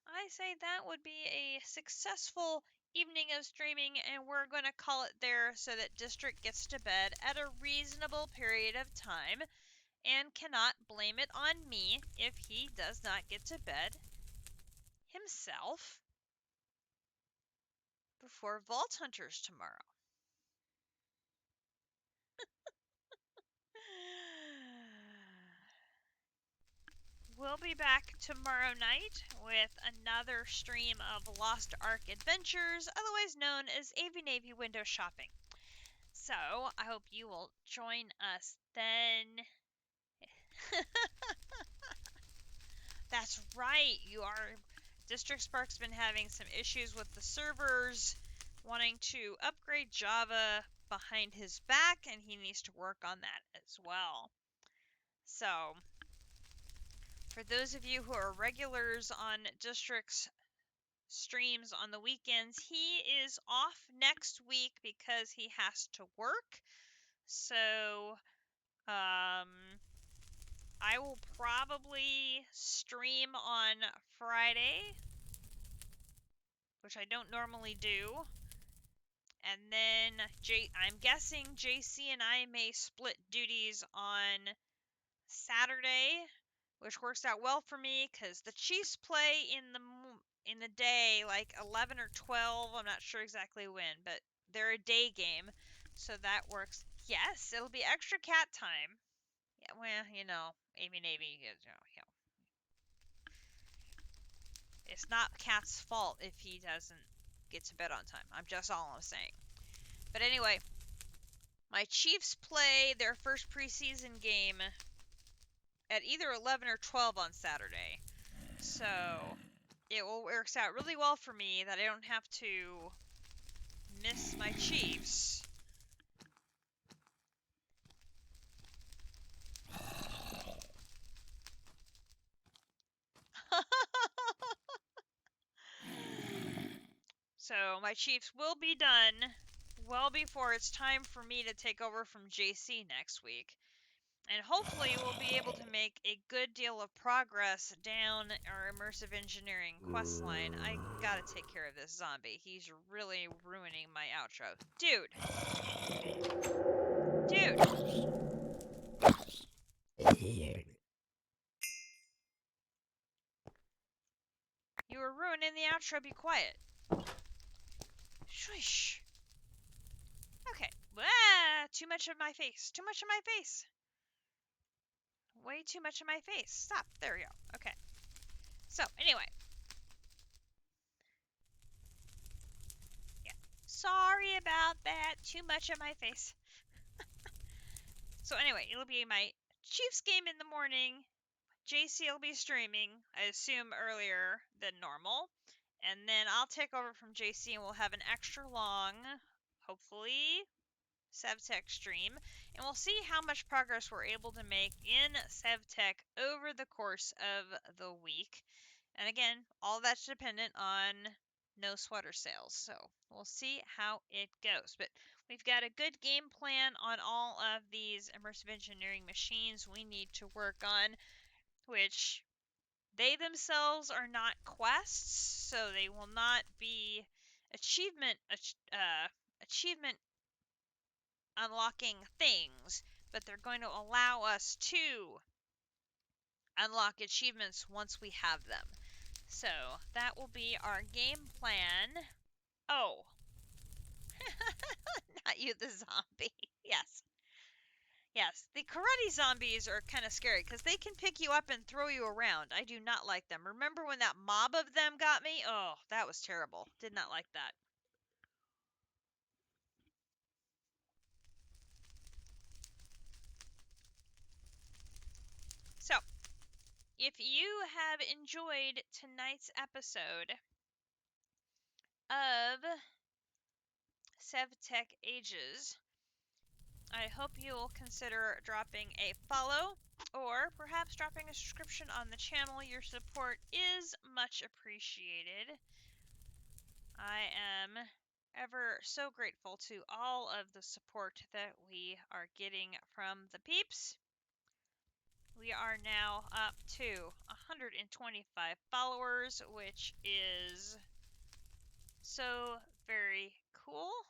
I say that would be a successful evening of streaming, and we're going to call it there so that District gets to bed at a reasonable period of time and cannot blame it on me if he does not get to bed himself before Vault Hunters tomorrow. We'll be back tomorrow night with another stream of Lost Ark Adventures, otherwise known as AV Navy Window Shopping. So, I hope you will join us then. That's right, District Spark's been having some issues with the servers, wanting to upgrade Java behind his back, and he needs to work on that as well. So, for those of you who are regulars on District's streams on the weekends, he is off next week because he has to work. So, I will probably stream on Friday, which I don't normally do. And then I'm guessing JC and I may split duties on Saturday, which works out well for me because the Chiefs play in the day, like 11 or 12. I'm not sure exactly when, but they're a day game, so that works. Yes, it'll be extra cat time. Yeah, well, Amy Navy, it's not Cat's fault if he doesn't get to bed on time. I'm saying. But anyway, my Chiefs play their first preseason game at either 11 or 12 on Saturday. So it works out really well for me that I don't have to miss my Chiefs. So my Chiefs will be done well before it's time for me to take over from JC next week. And hopefully we'll be able to make a good deal of progress down our immersive engineering quest line. I gotta take care of this zombie. He's really ruining my outro. Dude! You were ruining the outro, be quiet. Shush! Okay. Too much of my face. Too much of my face. Way too much of my face. Stop. There we go. Okay. So, anyway. Yeah. Sorry about that. Too much of my face. So, anyway, it'll be my Chiefs game in the morning. JC will be streaming, I assume earlier than normal. And then I'll take over from JC and we'll have an extra long, hopefully, Sevtech stream, and we'll see how much progress we're able to make in Sevtech over the course of the week. And again, all that's dependent on no sweater sales, so we'll see how it goes. But we've got a good game plan on all of these immersive engineering machines we need to work on, which they themselves are not quests, so they will not be achievement unlocking things, but they're going to allow us to unlock achievements once we have them. So that will be our game plan. Oh, not you, the zombie. Yes. Yes, the karate zombies are kind of scary because they can pick you up and throw you around. I do not like them. Remember when that mob of them got me? Oh, that was terrible. Did not like that. So, if you have enjoyed tonight's episode of Sevtech Ages, I hope you will consider dropping a follow or perhaps dropping a subscription on the channel. Your support is much appreciated. I am ever so grateful to all of the support that we are getting from the peeps. We are now up to 125 followers, which is so very cool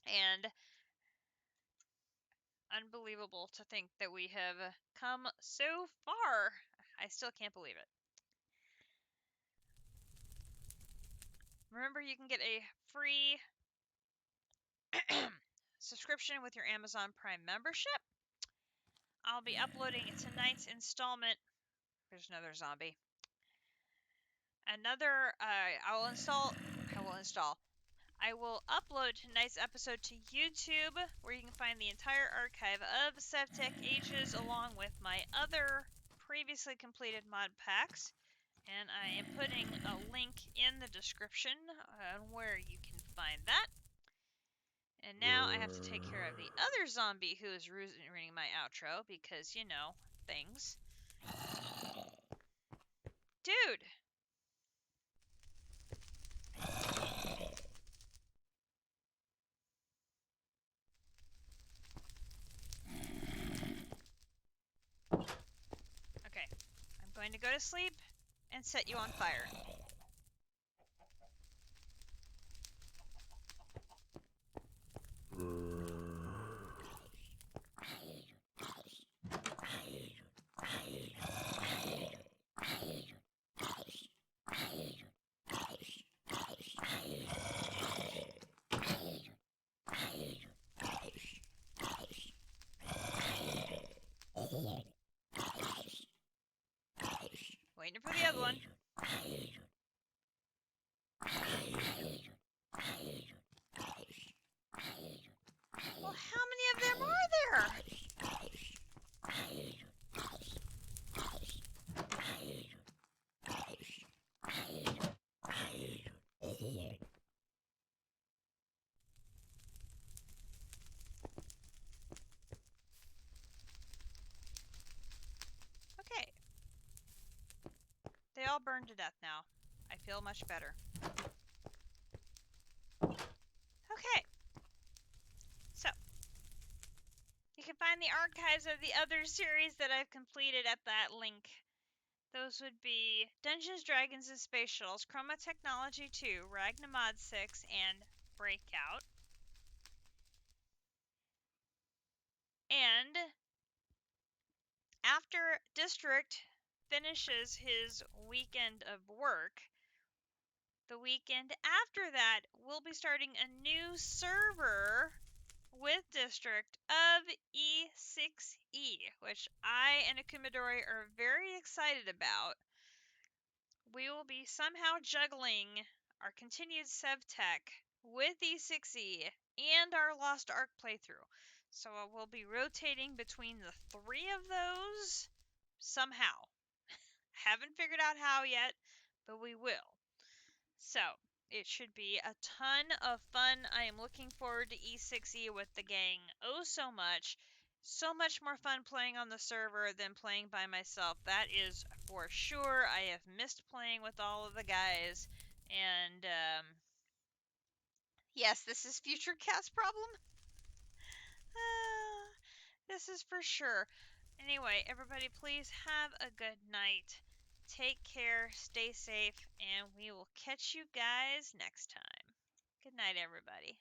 and unbelievable to think that we have come so far. I still can't believe it. Remember, you can get a free subscription with your Amazon Prime membership. I'll be uploading tonight's installment. There's another zombie. I will upload tonight's episode to YouTube, where you can find the entire archive of Sevtech Ages along with my other previously completed mod packs. And I am putting a link in the description on where you can find that. And now I have to take care of the other zombie who is ruining my outro because, you know, things. Dude! Okay, I'm going to go to sleep and set you on fire. Waiting for the other one. Well, how many of them are there? Okay. They all burned to death now. I feel much better. Okay. So, you can find the archives of the other series that I've completed at that link. Those would be Dungeons, Dragons, and Space Shuttles, Chroma Technology 2, Ragnamod 6, and Breakout. And after District finishes his weekend of work, the weekend after that, we'll be starting a new server with District of E6E, which I and Akumadori are very excited about. We will be somehow juggling our continued Sevtech with E6E and our Lost Ark playthrough. So we'll be rotating between the three of those somehow. Haven't figured out how yet, but we will. So, it should be a ton of fun. I am looking forward to E6E with the gang oh so much. So much more fun playing on the server than playing by myself. That is for sure. I have missed playing with all of the guys. And, yes, this is Future Cat's problem. This is for sure. Anyway, everybody, please have a good night. Take care, stay safe, and we will catch you guys next time. Good night, everybody.